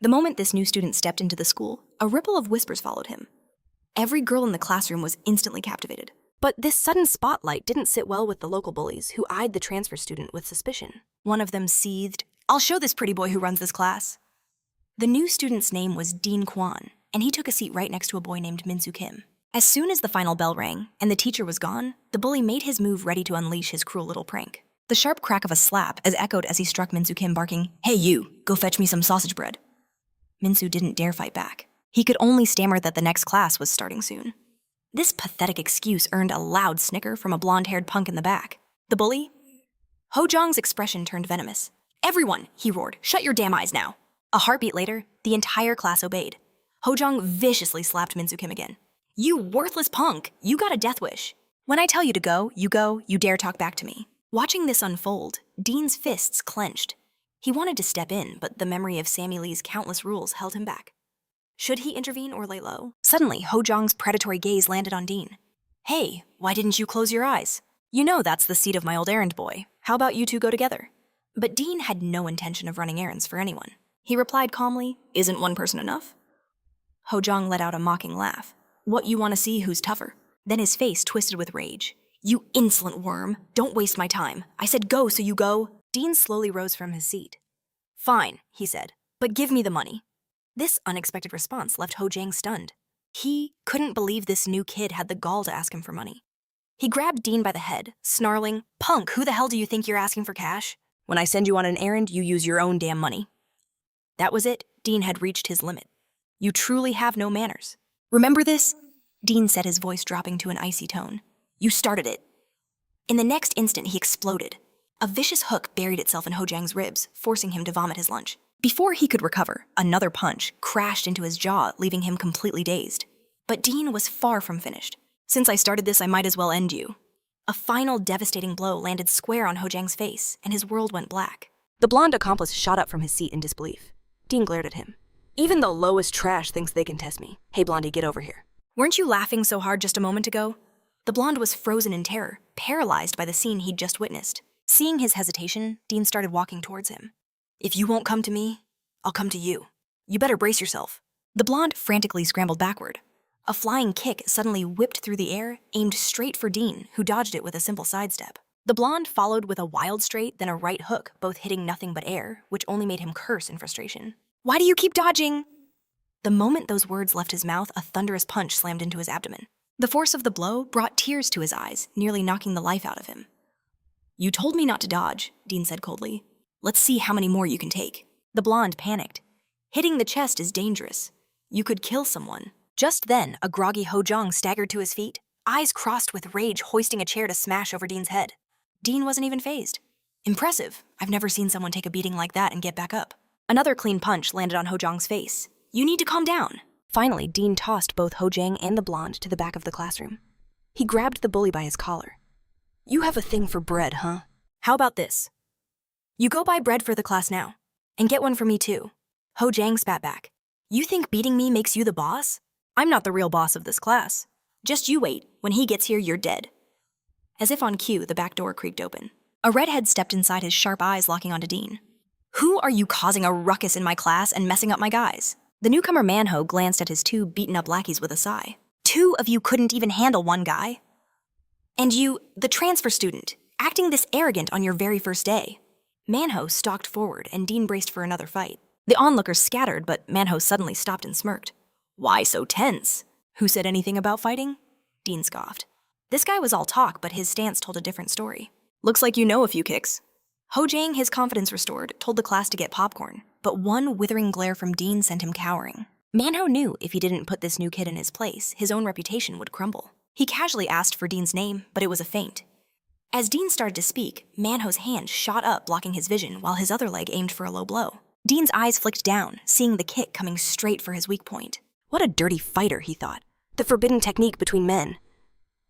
The moment this new student stepped into the school, a ripple of whispers followed him. Every girl in the classroom was instantly captivated. But this sudden spotlight didn't sit well with the local bullies, who eyed the transfer student with suspicion. One of them seethed, "I'll show this pretty boy who runs this class." The new student's name was Dean Kuan, and he took a seat right next to a boy named Minsu Kim. As soon as the final bell rang and the teacher was gone, the bully made his move, ready to unleash his cruel little prank. The sharp crack of a slap echoed as he struck Minsu Kim, barking, "Hey you, go fetch me some sausage bread." Minsu didn't dare fight back. He could only stammer that the next class was starting soon. This pathetic excuse earned a loud snicker from a blonde-haired punk in the back. The bully? Ho-jong's expression turned venomous. "Everyone," he roared, "shut your damn eyes now." A heartbeat later, the entire class obeyed. Ho-jong viciously slapped Minsu Kim again. "You worthless punk, you got a death wish. When I tell you to go, you dare talk back to me." Watching this unfold, Dean's fists clenched. He wanted to step in, but the memory of Sammy Lee's countless rules held him back. Should he intervene or lay low? Suddenly, Ho-jong's predatory gaze landed on Dean. "Hey, why didn't you close your eyes? You know that's the seat of my old errand boy. How about you two go together?" But Dean had no intention of running errands for anyone. He replied calmly, "Isn't one person enough?" Ho-jong let out a mocking laugh. "What, you want to see who's tougher?" Then his face twisted with rage. "You insolent worm, don't waste my time. I said go, so you go." Dean slowly rose from his seat. "Fine," he said, "but give me the money." This unexpected response left Ho-jang stunned. He couldn't believe this new kid had the gall to ask him for money. He grabbed Dean by the head, snarling, "Punk, who the hell do you think you're asking for cash? When I send you on an errand, you use your own damn money." That was it. Dean had reached his limit. "You truly have no manners. Remember this?" Dean said, his voice dropping to an icy tone. "You started it." In the next instant, he exploded. A vicious hook buried itself in Ho-jang's ribs, forcing him to vomit his lunch. Before he could recover, another punch crashed into his jaw, leaving him completely dazed. But Dean was far from finished. "Since I started this, I might as well end you." A final devastating blow landed square on Ho-jang's face, and his world went black. The blonde accomplice shot up from his seat in disbelief. Dean glared at him. "Even the lowest trash thinks they can test me. Hey, Blondie, get over here." "Weren't you laughing so hard just a moment ago?" The blonde was frozen in terror, paralyzed by the scene he'd just witnessed. Seeing his hesitation, Dean started walking towards him. "If you won't come to me, I'll come to you. You better brace yourself." The blonde frantically scrambled backward. A flying kick suddenly whipped through the air, aimed straight for Dean, who dodged it with a simple sidestep. The blonde followed with a wild straight, then a right hook, both hitting nothing but air, which only made him curse in frustration. "Why do you keep dodging?" The moment those words left his mouth, a thunderous punch slammed into his abdomen. The force of the blow brought tears to his eyes, nearly knocking the life out of him. "You told me not to dodge," Dean said coldly. "Let's see how many more you can take." The blonde panicked. "Hitting the chest is dangerous. You could kill someone." Just then, a groggy Ho-jong staggered to his feet, eyes crossed with rage, hoisting a chair to smash over Dean's head. Dean wasn't even fazed. "Impressive. I've never seen someone take a beating like that and get back up." Another clean punch landed on Ho-jong's face. "You need to calm down." Finally, Dean tossed both Ho-jang and the blonde to the back of the classroom. He grabbed the bully by his collar. "You have a thing for bread, huh? How about this? You go buy bread for the class now. And get one for me too." Ho-jang spat back. "You think beating me makes you the boss? I'm not the real boss of this class. Just you wait. When he gets here, you're dead." As if on cue, the back door creaked open. A redhead stepped inside, his sharp eyes locking onto Dean. "Who are you causing a ruckus in my class and messing up my guys?" The newcomer Manho glanced at his two beaten-up lackeys with a sigh. "Two of you couldn't even handle one guy? And you, the transfer student, acting this arrogant on your very first day." Manho stalked forward, and Dean braced for another fight. The onlookers scattered, but Manho suddenly stopped and smirked. "Why so tense? Who said anything about fighting?" Dean scoffed. This guy was all talk, but his stance told a different story. "Looks like you know a few kicks." Ho-jang, his confidence restored, told the class to get popcorn, but one withering glare from Dean sent him cowering. Manho knew if he didn't put this new kid in his place, his own reputation would crumble. He casually asked for Dean's name, but it was a feint. As Dean started to speak, Manho's hand shot up, blocking his vision, while his other leg aimed for a low blow. Dean's eyes flicked down, seeing the kick coming straight for his weak point. What a dirty fighter, he thought. The forbidden technique between men.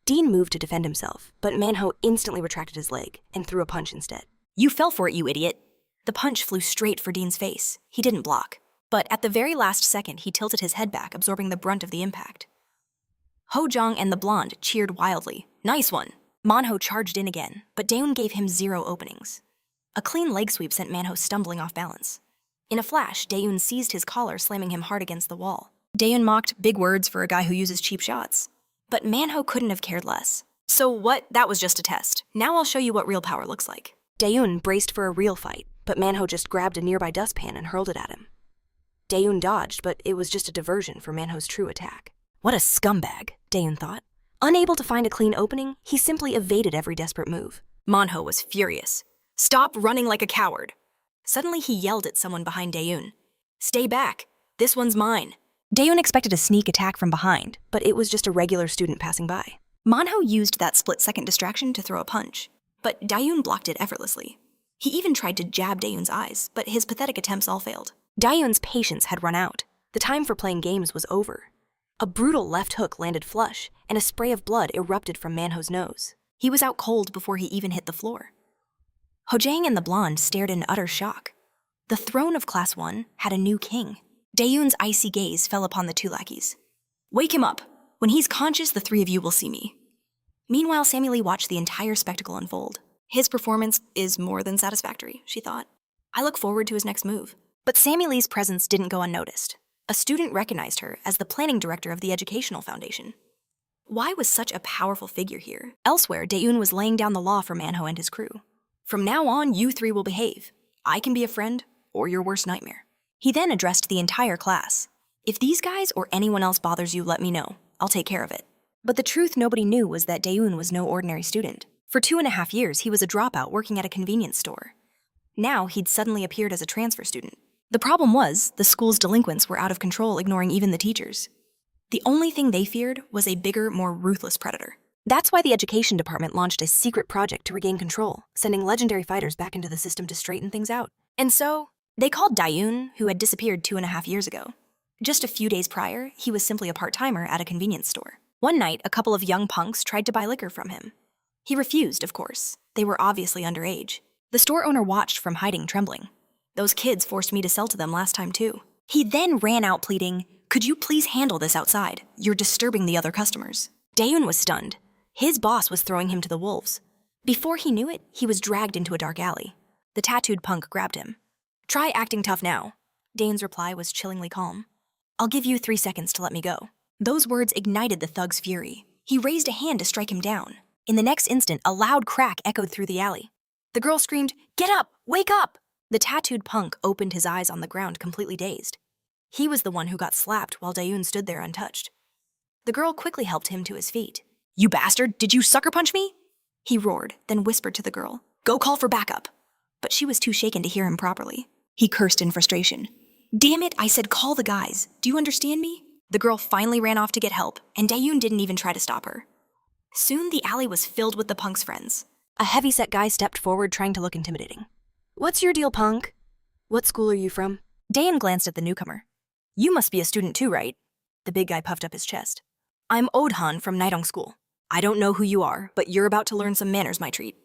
Dean moved to defend himself, but Manho instantly retracted his leg and threw a punch instead. "You fell for it, you idiot." The punch flew straight for Dean's face. He didn't block. But at the very last second, he tilted his head back, absorbing the brunt of the impact. Ho-jong and the blonde cheered wildly. "Nice one." Manho charged in again, but Daeun gave him zero openings. A clean leg sweep sent Manho stumbling off balance. In a flash, Daeun seized his collar, slamming him hard against the wall. Daeun mocked, big words for a guy who uses cheap shots. But Manhwa couldn't have cared less. So what? That was just a test. Now I'll show you what real power looks like. Daeun braced for a real fight, but Manhwa just grabbed a nearby dustpan and hurled it at him. Daeun dodged, but it was just a diversion for Manhwa's true attack. What a scumbag, Daeun thought. Unable to find a clean opening, he simply evaded every desperate move. Manhwa was furious. Stop running like a coward. Suddenly he yelled at someone behind Daeun. Stay back. This one's mine. Daeun expected a sneak attack from behind, but it was just a regular student passing by. Manhwa used that split-second distraction to throw a punch, but Daeun blocked it effortlessly. He even tried to jab Daeun's eyes, but his pathetic attempts all failed. Daeun's patience had run out. The time for playing games was over. A brutal left hook landed flush, and a spray of blood erupted from Manhwa's nose. He was out cold before he even hit the floor. Hojang and the blonde stared in utter shock. The throne of Class 1 had a new king. Daeun's icy gaze fell upon the two lackeys. Wake him up. When he's conscious, the three of you will see me. Meanwhile, Sammy Lee watched the entire spectacle unfold. His performance is more than satisfactory, she thought. I look forward to his next move. But Sammy Lee's presence didn't go unnoticed. A student recognized her as the planning director of the Educational Foundation. Why was such a powerful figure here? Elsewhere, Daeun was laying down the law for Manhwa and his crew. From now on, you three will behave. I can be a friend or your worst nightmare. He then addressed the entire class. If these guys or anyone else bothers you, let me know. I'll take care of it. But the truth nobody knew was that Daeun was no ordinary student. For 2.5 years, he was a dropout working at a convenience store. Now, he'd suddenly appeared as a transfer student. The problem was, the school's delinquents were out of control, ignoring even the teachers. The only thing they feared was a bigger, more ruthless predator. That's why the education department launched a secret project to regain control, sending legendary fighters back into the system to straighten things out. And so, they called Daeun, who had disappeared 2.5 years ago. Just a few days prior, he was simply a part-timer at a convenience store. One night, a couple of young punks tried to buy liquor from him. He refused, of course. They were obviously underage. The store owner watched from hiding, trembling. Those kids forced me to sell to them last time, too. He then ran out pleading, could you please handle this outside? You're disturbing the other customers. Daeun was stunned. His boss was throwing him to the wolves. Before he knew it, he was dragged into a dark alley. The tattooed punk grabbed him. Try acting tough now. Daeun's reply was chillingly calm. I'll give you 3 seconds to let me go. Those words ignited the thug's fury. He raised a hand to strike him down. In the next instant, a loud crack echoed through the alley. The girl screamed, get up! Wake up! The tattooed punk opened his eyes on the ground, completely dazed. He was the one who got slapped while Daeun stood there untouched. The girl quickly helped him to his feet. You bastard, did you sucker punch me? He roared, then whispered to the girl, go call for backup. But she was too shaken to hear him properly. He cursed in frustration. Damn it, I said call the guys. Do you understand me? The girl finally ran off to get help, and Daeun didn't even try to stop her. Soon the alley was filled with the punk's friends. A heavy-set guy stepped forward, trying to look intimidating. What's your deal, punk? What school are you from? Daeun glanced at the newcomer. You must be a student too, right? The big guy puffed up his chest. I'm Odhan from Nidong School. I don't know who you are, but you're about to learn some manners, my treat.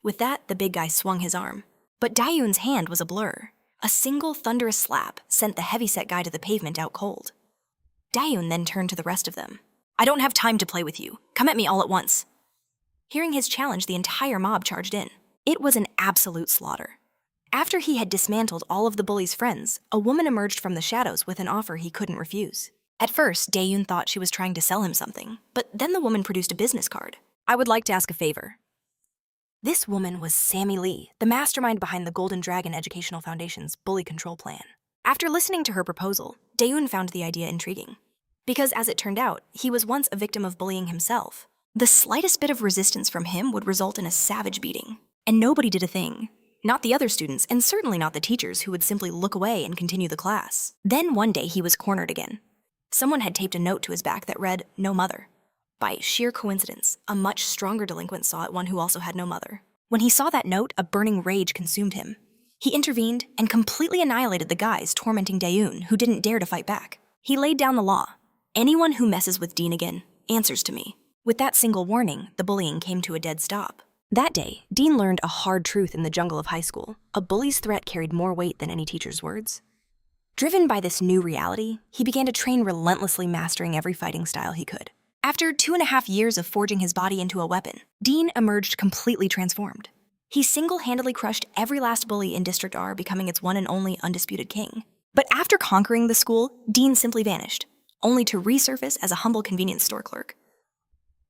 With that, the big guy swung his arm. But Daeun's hand was a blur. A single thunderous slap sent the heavy-set guy to the pavement out cold. Daeun then turned to the rest of them. I don't have time to play with you. Come at me all at once. Hearing his challenge, the entire mob charged in. It was an absolute slaughter. After he had dismantled all of the bully's friends, a woman emerged from the shadows with an offer he couldn't refuse. At first, Daeun thought she was trying to sell him something, but then the woman produced a business card. I would like to ask a favor. This woman was Sammy Lee, the mastermind behind the Golden Dragon Educational Foundation's bully control plan. After listening to her proposal, Daeun found the idea intriguing. Because as it turned out, he was once a victim of bullying himself. The slightest bit of resistance from him would result in a savage beating. And nobody did a thing. Not the other students, and certainly not the teachers, who would simply look away and continue the class. Then one day he was cornered again. Someone had taped a note to his back that read, no mother. By sheer coincidence, a much stronger delinquent saw it, one who also had no mother. When he saw that note, a burning rage consumed him. He intervened and completely annihilated the guys tormenting Daeun, who didn't dare to fight back. He laid down the law. Anyone who messes with Dean again answers to me. With that single warning, the bullying came to a dead stop. That day, Dean learned a hard truth in the jungle of high school. A bully's threat carried more weight than any teacher's words. Driven by this new reality, he began to train relentlessly, mastering every fighting style he could. After 2.5 years of forging his body into a weapon, Dean emerged completely transformed. He single-handedly crushed every last bully in District R, becoming its one and only undisputed king. But after conquering the school, Dean simply vanished, only to resurface as a humble convenience store clerk.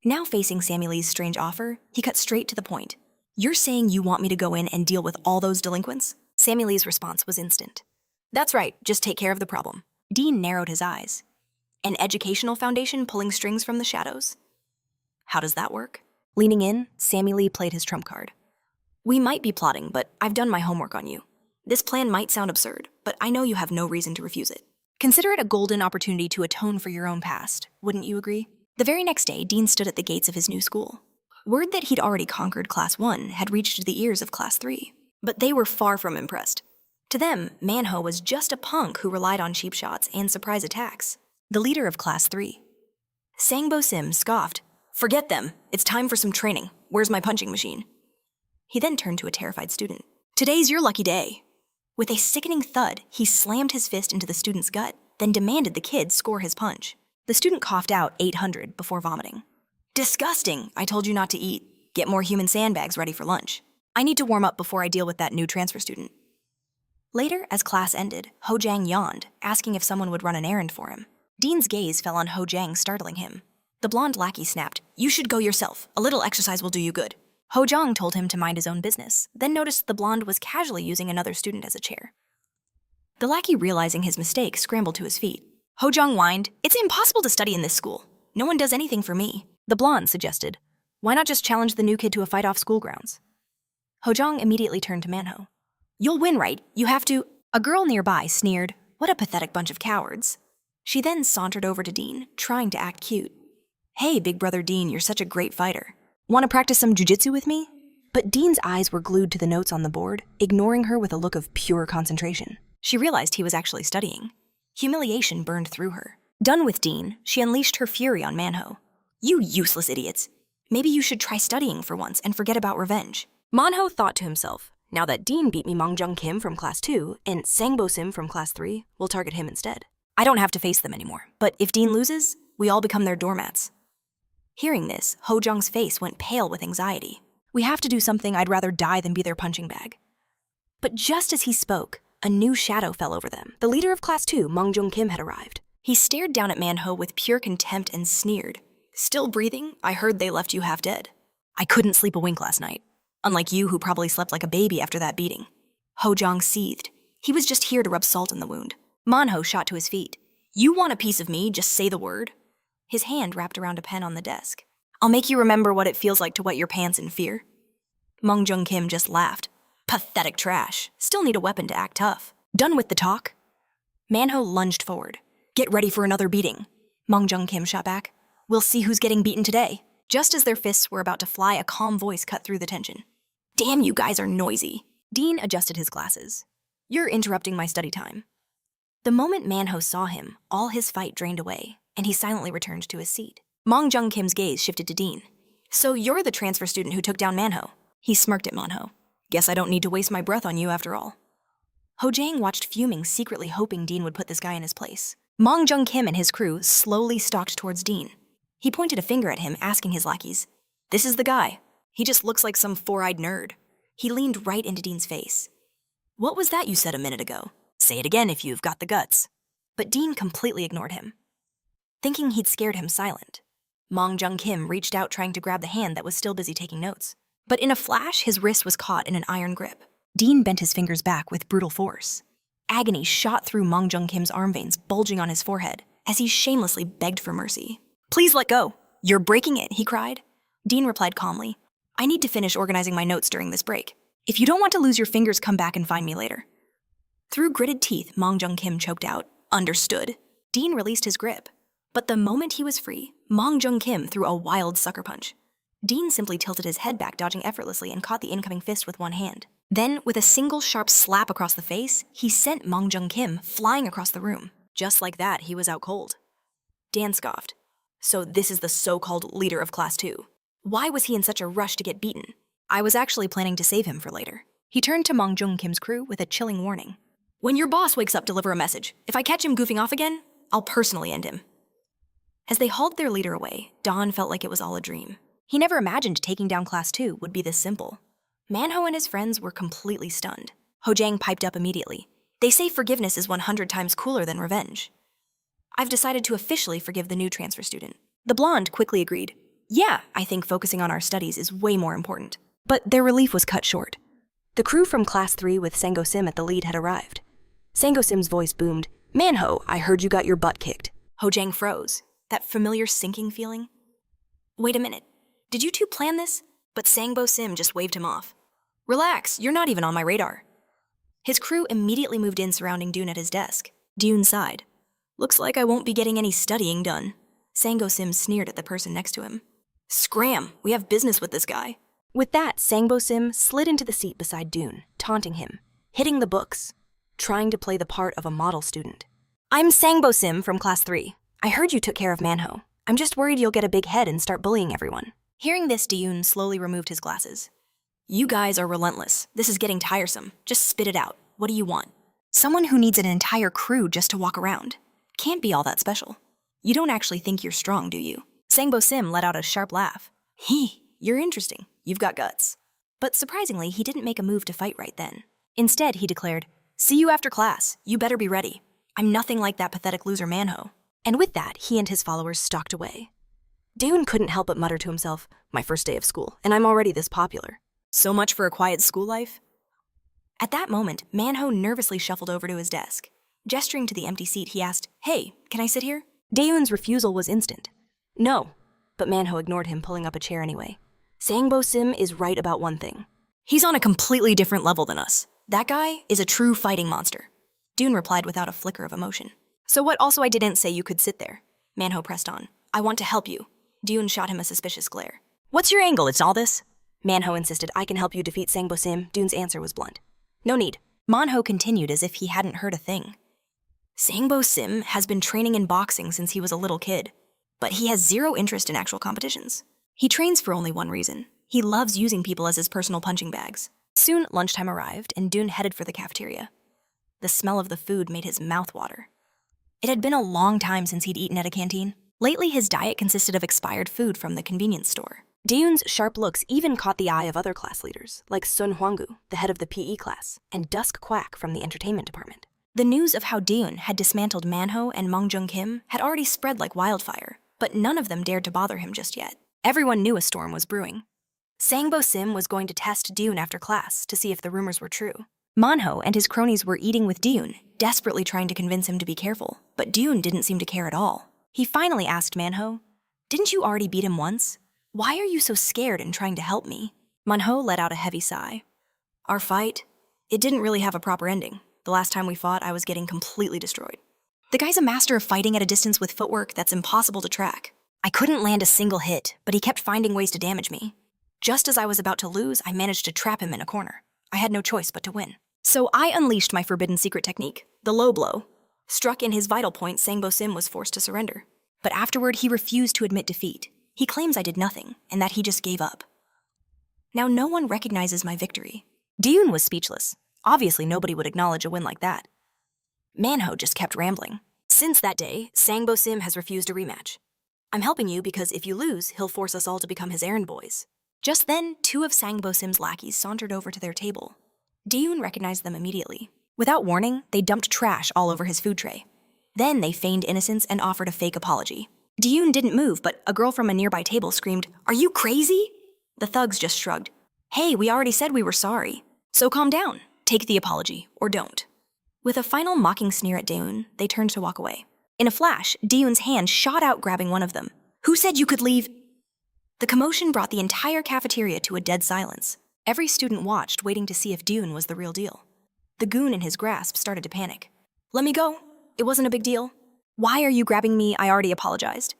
Now facing Sammy Lee's strange offer, he cut straight to the point. "You're saying you want me to go in and deal with all those delinquents?" Sammy Lee's response was instant. "That's right, just take care of the problem." Dean narrowed his eyes. "An educational foundation pulling strings from the shadows? How does that work?" Leaning in, Sammy Lee played his trump card. "We might be plotting, but I've done my homework on you. This plan might sound absurd, but I know you have no reason to refuse it. Consider it a golden opportunity to atone for your own past, wouldn't you agree?" The very next day, Dean stood at the gates of his new school. Word that he'd already conquered Class 1 had reached the ears of Class 3, but they were far from impressed. To them, Manhwa was just a punk who relied on cheap shots and surprise attacks. The leader of Class 3, Sangbo Sim, scoffed, "Forget them. It's time for some training. Where's my punching machine?" He then turned to a terrified student. "Today's your lucky day." With a sickening thud, he slammed his fist into the student's gut, then demanded the kid score his punch. The student coughed out 800 before vomiting. "Disgusting! I told you not to eat. Get more human sandbags ready for lunch. I need to warm up before I deal with that new transfer student." Later, as class ended, Ho Jang yawned, asking if someone would run an errand for him. Dean's gaze fell on Ho Jang, startling him. The blonde lackey snapped, "You should go yourself. A little exercise will do you good." Ho Jang told him to mind his own business, then noticed the blonde was casually using another student as a chair. The lackey, realizing his mistake, scrambled to his feet. Ho Jang whined, "It's impossible to study in this school. No one does anything for me." The blonde suggested, "Why not just challenge the new kid to a fight off school grounds?" Ho Jang immediately turned to Manhwa. "You'll win, right? You have to—" A girl nearby sneered, "What a pathetic bunch of cowards." She then sauntered over to Dean, trying to act cute. "Hey, big brother Dean, you're such a great fighter. Want to practice some jujitsu with me?" But Dean's eyes were glued to the notes on the board, ignoring her with a look of pure concentration. She realized he was actually studying. Humiliation burned through her. Done with Dean, she unleashed her fury on Manhwa. "You useless idiots. Maybe you should try studying for once and forget about revenge." Manhwa thought to himself, now that Dean beat me Mang Jung Kim from Class 2 and Sangbo Sim from Class 3, we'll target him instead. I don't have to face them anymore, but if Dean loses, we all become their doormats. Hearing this, Ho Jung's face went pale with anxiety. "We have to do something. I'd rather die than be their punching bag." But just as he spoke, a new shadow fell over them. The leader of Class 2, Mang Jung Kim, had arrived. He stared down at Manhwa with pure contempt and sneered. "Still breathing? I heard they left you half dead." "I couldn't sleep a wink last night. Unlike you, who probably slept like a baby after that beating." Ho Jung seethed. He was just here to rub salt in the wound. Manhwa shot to his feet. "You want a piece of me? Just say the word." His hand wrapped around a pen on the desk. "I'll make you remember what it feels like to wet your pants in fear." Mang Jung Kim just laughed. "Pathetic trash. Still need a weapon to act tough. Done with the talk?" Manhwa lunged forward. "Get ready for another beating." Mang Jung Kim shot back. "We'll see who's getting beaten today." Just as their fists were about to fly, a calm voice cut through the tension. "Damn, you guys are noisy." Dean adjusted his glasses. "You're interrupting my study time." The moment Manhwa saw him, all his fight drained away, and he silently returned to his seat. Mang Jung Kim's gaze shifted to Dean. "So you're the transfer student who took down Manhwa?" He smirked at Manhwa. "Guess I don't need to waste my breath on you after all." Ho Jang watched fuming, secretly hoping Dean would put this guy in his place. Mang Jung Kim and his crew slowly stalked towards Dean. He pointed a finger at him, asking his lackeys, "This is the guy. He just looks like some four-eyed nerd." He leaned right into Dean's face. "What was that you said a minute ago? Say it again if you've got the guts." But Dean completely ignored him. Thinking he'd scared him silent, Mang Jung Kim reached out, trying to grab the hand that was still busy taking notes. But in a flash, his wrist was caught in an iron grip. Dean bent his fingers back with brutal force. Agony shot through Mang Jung Kim's arm veins, bulging on his forehead, as he shamelessly begged for mercy. "Please let go. You're breaking it," he cried. Dean replied calmly, "I need to finish organizing my notes during this break. If you don't want to lose your fingers, come back and find me later." Through gritted teeth, Mang Jung Kim choked out, "Understood." Dean released his grip. But the moment he was free, Mang Jung Kim threw a wild sucker punch. Dean simply tilted his head back, dodging effortlessly, and caught the incoming fist with one hand. Then, with a single sharp slap across the face, he sent Mang Jung Kim flying across the room. Just like that, he was out cold. Dan scoffed. "So this is the so-called leader of Class 2. Why was he in such a rush to get beaten?" "I was actually planning to save him for later." He turned to Mang Jung Kim's crew with a chilling warning. "When your boss wakes up, deliver a message. If I catch him goofing off again, I'll personally end him." As they hauled their leader away, Don felt like it was all a dream. He never imagined taking down Class 2 would be this simple. Manhwa and his friends were completely stunned. Hojang piped up immediately. They say forgiveness is 100 times cooler than revenge. I've decided to officially forgive the new transfer student. The blonde quickly agreed. Yeah, I think focusing on our studies is way more important. But their relief was cut short. The crew from Class 3 with Sango Sim at the lead had arrived. Sango Sim's voice boomed. Manho, I heard you got your butt kicked. Hojang froze. That familiar sinking feeling. Wait a minute. Did you two plan this? But Sangbo Sim just waved him off. Relax, you're not even on my radar. His crew immediately moved in surrounding Dune at his desk. Dune sighed. Looks like I won't be getting any studying done. Sango Sim sneered at the person next to him. Scram, we have business with this guy. With that, Sangbo Sim slid into the seat beside Dune, taunting him, hitting the books, trying to play the part of a model student. I'm Sangbo Sim from Class 3. I heard you took care of Manho. I'm just worried you'll get a big head and start bullying everyone. Hearing this, Dune slowly removed his glasses. You guys are relentless. This is getting tiresome. Just spit it out. What do you want? Someone who needs an entire crew just to walk around. Can't be all that special. You don't actually think you're strong, do you? Sangbo Sim let out a sharp laugh. You're interesting. You've got guts. But surprisingly, he didn't make a move to fight right then. Instead, he declared, See you after class. You better be ready. I'm nothing like that pathetic loser Manho. And with that, he and his followers stalked away. Dune couldn't help but mutter to himself, My first day of school, and I'm already this popular. So much for a quiet school life? At that moment, Manho nervously shuffled over to his desk. Gesturing to the empty seat, he asked, Hey, can I sit here? Daeun's refusal was instant. No, but Manho ignored him, pulling up a chair anyway. Sangbo Sim is right about one thing. He's on a completely different level than us. That guy is a true fighting monster. Dune replied without a flicker of emotion. So what also I didn't say you could sit there. Manho pressed on. I want to help you. Dune shot him a suspicious glare. What's your angle? It's all this? Manho insisted, I can help you defeat Sangbo Sim. Dune's answer was blunt. No need. Manho continued as if he hadn't heard a thing. Sangbo Sim has been training in boxing since he was a little kid, but he has zero interest in actual competitions. He trains for only one reason. He loves using people as his personal punching bags. Soon, lunchtime arrived, and Dune headed for the cafeteria. The smell of the food made his mouth water. It had been a long time since he'd eaten at a canteen. Lately, his diet consisted of expired food from the convenience store. Dune's sharp looks even caught the eye of other class leaders, like Sun Huanggu, the head of the PE class, and Dusk Quack from the entertainment department. The news of how Dune had dismantled Manho and Mongjung Kim had already spread like wildfire, but none of them dared to bother him just yet. Everyone knew a storm was brewing. Sangbo Sim was going to test Dune after class to see if the rumors were true. Manho and his cronies were eating with Dune, desperately trying to convince him to be careful, but Dune didn't seem to care at all. He finally asked Manho, Didn't you already beat him once? Why are you so scared and trying to help me? Manho let out a heavy sigh. Our fight? It didn't really have a proper ending. The last time we fought, I was getting completely destroyed. The guy's a master of fighting at a distance with footwork that's impossible to track. I couldn't land a single hit, but he kept finding ways to damage me. Just as I was about to lose, I managed to trap him in a corner. I had no choice but to win. So I unleashed my forbidden secret technique, the low blow. Struck in his vital point, Sangbo Sim was forced to surrender. But afterward, he refused to admit defeat. He claims I did nothing, and that he just gave up. Now no one recognizes my victory. Dune was speechless. Obviously, nobody would acknowledge a win like that. Manho just kept rambling. Since that day, Sangbo Sim has refused a rematch. I'm helping you because if you lose, he'll force us all to become his errand boys. Just then, two of Sangbo Sim's lackeys sauntered over to their table. Dune recognized them immediately. Without warning, they dumped trash all over his food tray. Then they feigned innocence and offered a fake apology. Dune didn't move, but a girl from a nearby table screamed, Are you crazy? The thugs just shrugged. Hey, we already said we were sorry. So calm down. Take the apology, or don't. With a final mocking sneer at Dune, they turned to walk away. In a flash, Dune's hand shot out grabbing one of them. Who said you could leave? The commotion brought the entire cafeteria to a dead silence. Every student watched, waiting to see if Dune was the real deal. The goon in his grasp started to panic. Let me go. It wasn't a big deal. Why are you grabbing me? I already apologized.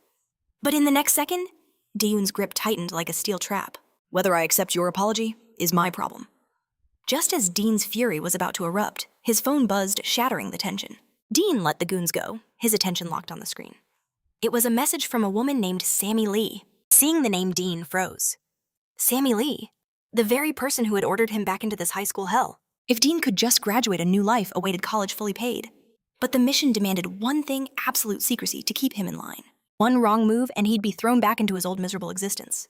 But in the next second, Dune's grip tightened like a steel trap. Whether I accept your apology is my problem. Just as Dean's fury was about to erupt, his phone buzzed, shattering the tension. Dean let the goons go, his attention locked on the screen. It was a message from a woman named Sammy Lee. Seeing the name, Dean froze. Sammy Lee, the very person who had ordered him back into this high school hell. If Dean could just graduate, a new life awaited college fully paid. But the mission demanded one thing, absolute secrecy, to keep him in line. One wrong move and he'd be thrown back into his old miserable existence.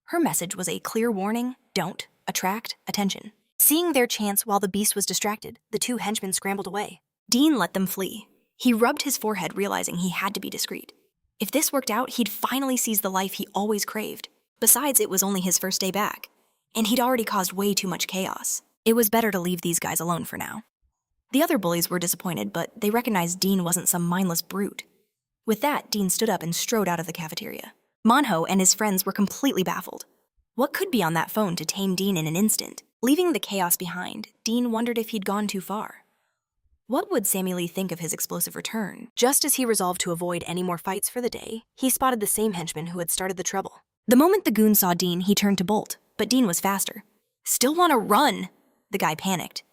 Her message was a clear warning, don't. attract attention. Seeing their chance while the beast was distracted, the two henchmen scrambled away. Dean let them flee. He rubbed his forehead, realizing he had to be discreet. If this worked out, he'd finally seize the life he always craved. Besides, it was only his first day back, and he'd already caused way too much chaos. It was better to leave these guys alone for now. The other bullies were disappointed, but they recognized Dean wasn't some mindless brute. With that, Dean stood up and strode out of the cafeteria. Manhwa and his friends were completely baffled. What could be on that phone to tame Dean in an instant? Leaving the chaos behind, Dean wondered if he'd gone too far. What would Sammy Lee think of his explosive return? Just as he resolved to avoid any more fights for the day, he spotted the same henchman who had started the trouble. The moment the goon saw Dean, he turned to bolt, but Dean was faster. "Still want to run?" The guy panicked.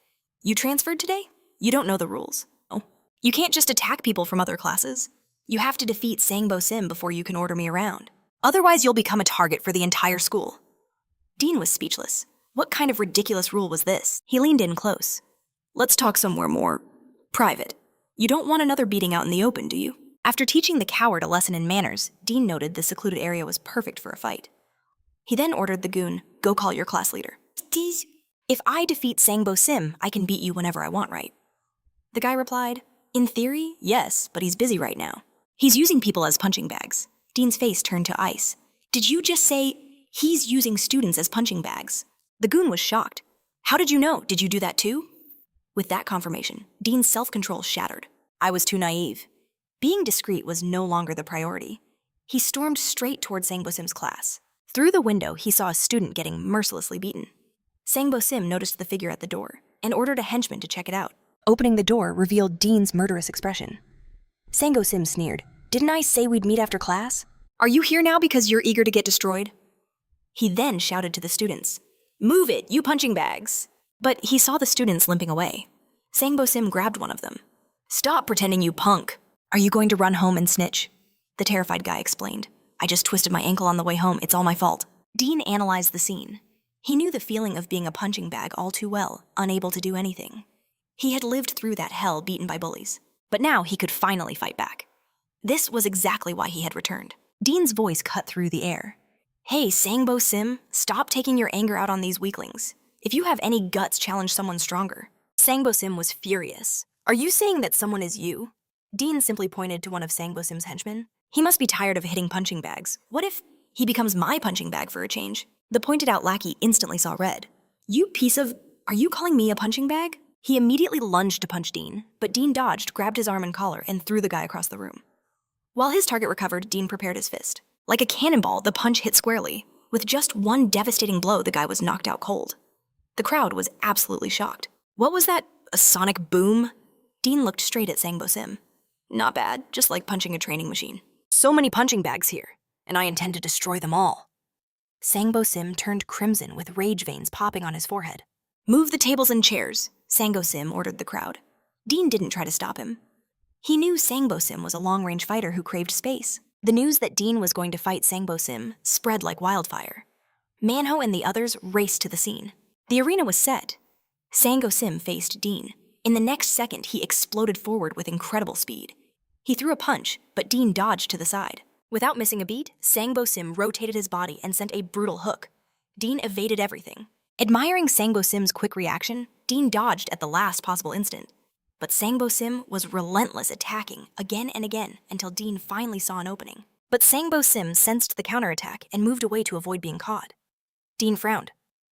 "You transferred today? You don't know the rules. Oh. You can't just attack people from other classes. You have to defeat Sangbo Sim before you can order me around. Otherwise, you'll become a target for the entire school." Dean was speechless. What kind of ridiculous rule was this? He leaned in close. "Let's talk somewhere more private. You don't want another beating out in the open, do you?" After teaching the coward a lesson in manners, Dean noted the secluded area was perfect for a fight. He then ordered the goon, "Go call your class leader." "If I defeat Sangbo Sim, I can beat you whenever I want, right?" The guy replied, "In theory, yes, but he's busy right now. He's using people as punching bags." Dean's face turned to ice. "Did you just say he's using students as punching bags?" The goon was shocked. "How did you know? Did you do that too?" With that confirmation, Dean's self-control shattered. I was too naive. Being discreet was no longer the priority. He stormed straight toward Sangbo Sim's class. Through the window, he saw a student getting mercilessly beaten. Sangbo Sim noticed the figure at the door and ordered a henchman to check it out. Opening the door revealed Dean's murderous expression. Sangbo Sim sneered. "Didn't I say we'd meet after class? Are you here now because you're eager to get destroyed?" He then shouted to the students, "Move it, you punching bags!" But he saw the students limping away. Sangbo Sim grabbed one of them. "Stop pretending, you punk! Are you going to run home and snitch?" The terrified guy explained. "I just twisted my ankle on the way home, it's all my fault." Dean analyzed the scene. He knew the feeling of being a punching bag all too well, unable to do anything. He had lived through that hell beaten by bullies, but now he could finally fight back. This was exactly why he had returned. Dean's voice cut through the air. "Hey, Sangbo Sim, stop taking your anger out on these weaklings. If you have any guts, challenge someone stronger." Sangbo Sim was furious. "Are you saying that someone is you?" Dean simply pointed to one of Sangbo Sim's henchmen. "He must be tired of hitting punching bags. What if he becomes my punching bag for a change?" The pointed-out lackey instantly saw red. "You piece of... Are you calling me a punching bag?" He immediately lunged to punch Dean, but Dean dodged, grabbed his arm and collar, and threw the guy across the room. While his target recovered, Dean prepared his fist. Like a cannonball, the punch hit squarely. With just one devastating blow, the guy was knocked out cold. The crowd was absolutely shocked. What was that? A sonic boom? Dean looked straight at Sangbo Sim. "Not bad, just like punching a training machine." "So many punching bags here, and I intend to destroy them all." Sangbo Sim turned crimson with rage veins popping on his forehead. "Move the tables and chairs," Sangbo Sim ordered the crowd. Dean didn't try to stop him. He knew Sangbo Sim was a long-range fighter who craved space. The news that Dean was going to fight Sangbo Sim spread like wildfire. Manhwa and the others raced to the scene. The arena was set. Sangbo Sim faced Dean. In the next second, he exploded forward with incredible speed. He threw a punch, but Dean dodged to the side. Without missing a beat, Sangbo Sim rotated his body and sent a brutal hook. Dean evaded everything. Admiring Sangbo Sim's quick reaction, Dean dodged at the last possible instant. But Sangbo Sim was relentless, attacking again and again until Dean finally saw an opening. But Sangbo Sim sensed the counterattack and moved away to avoid being caught. Dean frowned.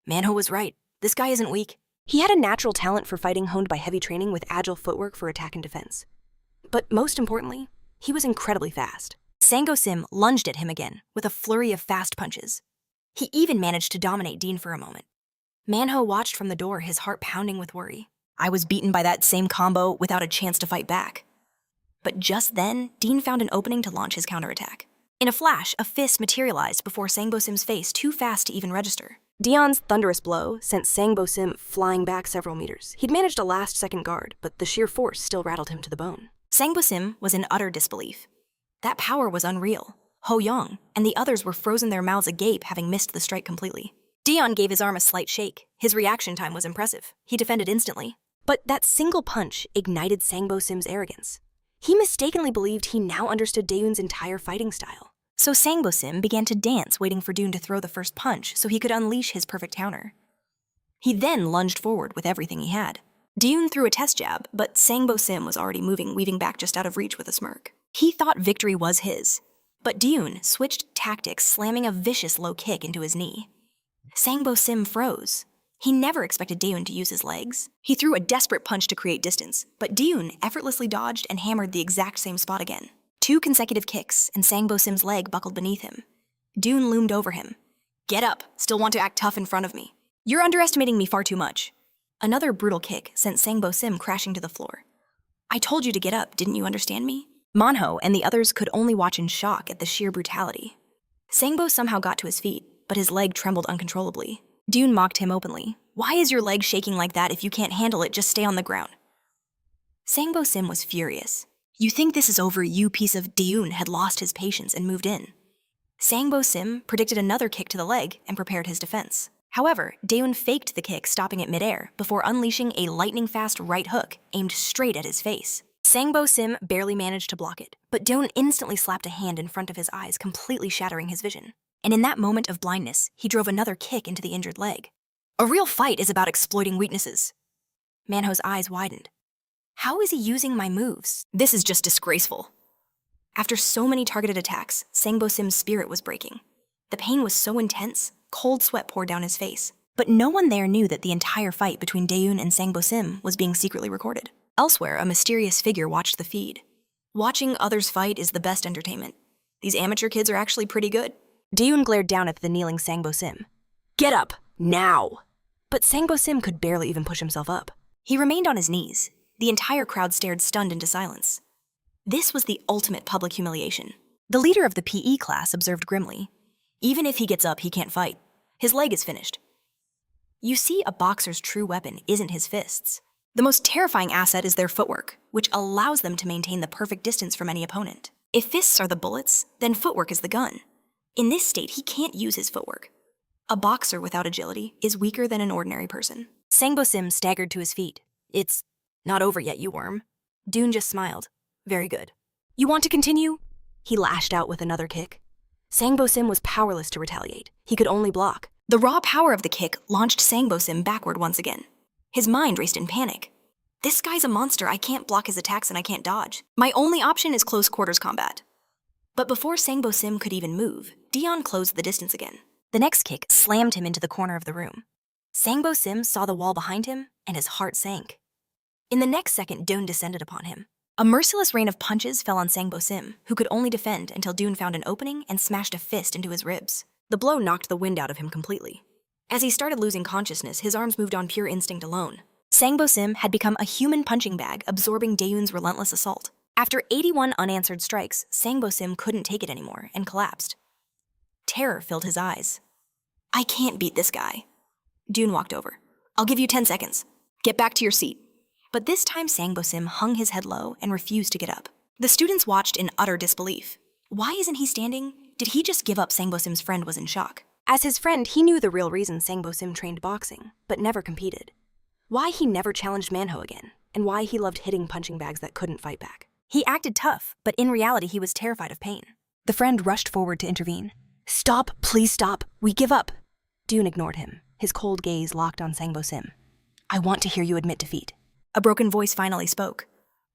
Manhwa was right. This guy isn't weak. He had a natural talent for fighting honed by heavy training with agile footwork for attack and defense. But most importantly, he was incredibly fast. Sangbo Sim lunged at him again with a flurry of fast punches. He even managed to dominate Dean for a moment. Manhwa watched from the door, his heart pounding with worry. I was beaten by that same combo without a chance to fight back. But just then, Dean found an opening to launch his counterattack. In a flash, a fist materialized before Sangbo Sim's face, too fast to even register. Dion's thunderous blow sent Sangbo Sim flying back several meters. He'd managed a last-second guard, but the sheer force still rattled him to the bone. Sangbo Sim was in utter disbelief. That power was unreal. Ho Young and the others were frozen, their mouths agape, having missed the strike completely. Dion gave his arm a slight shake. His reaction time was impressive. He defended instantly. But that single punch ignited Sangbo Sim's arrogance. He mistakenly believed he now understood Daeun's entire fighting style. So Sangbo Sim began to dance, waiting for Daeun to throw the first punch so he could unleash his perfect counter. He then lunged forward with everything he had. Dune threw a test jab, but Sangbo Sim was already moving, weaving back just out of reach with a smirk. He thought victory was his, but Dune switched tactics, slamming a vicious low kick into his knee. Sangbo Sim froze. He never expected Dune to use his legs. He threw a desperate punch to create distance, but Dune effortlessly dodged and hammered the exact same spot again. 2 consecutive kicks, and Sangbo Sim's leg buckled beneath him. Dune loomed over him. "Get up, still want to act tough in front of me. You're underestimating me far too much." Another brutal kick sent Sangbo Sim crashing to the floor. "I told you to get up, didn't you understand me?" Manhwa and the others could only watch in shock at the sheer brutality. Sangbo somehow got to his feet, but his leg trembled uncontrollably. Dune mocked him openly. "Why is your leg shaking like that? If you can't handle it, just stay on the ground." Sangbo Sim was furious. "You think this is over?" You piece of... Dune had lost his patience and moved in. Sangbo Sim predicted another kick to the leg and prepared his defense. However, Dune faked the kick, stopping it midair before unleashing a lightning-fast right hook aimed straight at his face. Sangbo Sim barely managed to block it, but Dune instantly slapped a hand in front of his eyes, completely shattering his vision. And in that moment of blindness, he drove another kick into the injured leg. A real fight is about exploiting weaknesses. Manho's eyes widened. How is he using my moves? This is just disgraceful. After so many targeted attacks, Sangbo Sim's spirit was breaking. The pain was so intense, cold sweat poured down his face. But no one there knew that the entire fight between Dune and Sangbo Sim was being secretly recorded. Elsewhere, a mysterious figure watched the feed. Watching others fight is the best entertainment. These amateur kids are actually pretty good. Dune glared down at the kneeling Sangbo Sim. "Get up, now!" But Sangbo Sim could barely even push himself up. He remained on his knees. The entire crowd stared stunned into silence. This was the ultimate public humiliation. The leader of the PE class observed grimly. "Even if he gets up, he can't fight. His leg is finished." You see, a boxer's true weapon isn't his fists. The most terrifying asset is their footwork, which allows them to maintain the perfect distance from any opponent. If fists are the bullets, then footwork is the gun. In this state, he can't use his footwork. A boxer without agility is weaker than an ordinary person. Sangbo Sim staggered to his feet. "It's not over yet, you worm." Dune just smiled. "Very good. You want to continue?" He lashed out with another kick. Sangbo Sim was powerless to retaliate. He could only block. The raw power of the kick launched Sangbo Sim backward once again. His mind raced in panic. "This guy's a monster. I can't block his attacks and I can't dodge. My only option is close quarters combat." But before Sangbo Sim could even move, Dion closed the distance again. The next kick slammed him into the corner of the room. Sangbo Sim saw the wall behind him, and his heart sank. In the next second, Dune descended upon him. A merciless rain of punches fell on Sangbo Sim, who could only defend until Dune found an opening and smashed a fist into his ribs. The blow knocked the wind out of him completely. As he started losing consciousness, his arms moved on pure instinct alone. Sangbo Sim had become a human punching bag, absorbing Dayun's relentless assault. After 81 unanswered strikes, Sangbo Sim couldn't take it anymore and collapsed. Terror filled his eyes. "I can't beat this guy." Dune walked over. "I'll give you 10 seconds. Get back to your seat." But this time Sangbo Sim hung his head low and refused to get up. The students watched in utter disbelief. Why isn't he standing? Did he just give up? Sangbo Sim's friend was in shock. As his friend, he knew the real reason Sangbo Sim trained boxing, but never competed. Why he never challenged Manhwa again, and why he loved hitting punching bags that couldn't fight back. He acted tough, but in reality he was terrified of pain. The friend rushed forward to intervene. "Stop, please stop, we give up." Dune ignored him, his cold gaze locked on Sangbo Sim. "I want to hear you admit defeat." A broken voice finally spoke.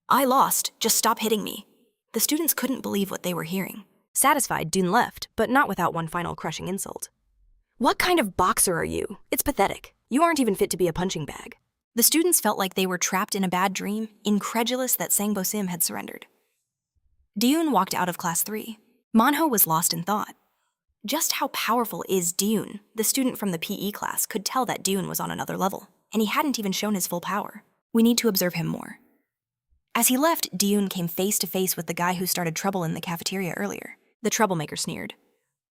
"I lost, just stop hitting me." The students couldn't believe what they were hearing. Satisfied, Dune left, but not without one final crushing insult. "What kind of boxer are you? It's pathetic. You aren't even fit to be a punching bag." The students felt like they were trapped in a bad dream, incredulous that Sangbo Sim had surrendered. Dune walked out of class 3. Manhwa was lost in thought. Just how powerful is Dune? The student from the PE class could tell that Dune was on another level, and he hadn't even shown his full power. We need to observe him more. As he left, Dune came face to face with the guy who started trouble in the cafeteria earlier. The troublemaker sneered.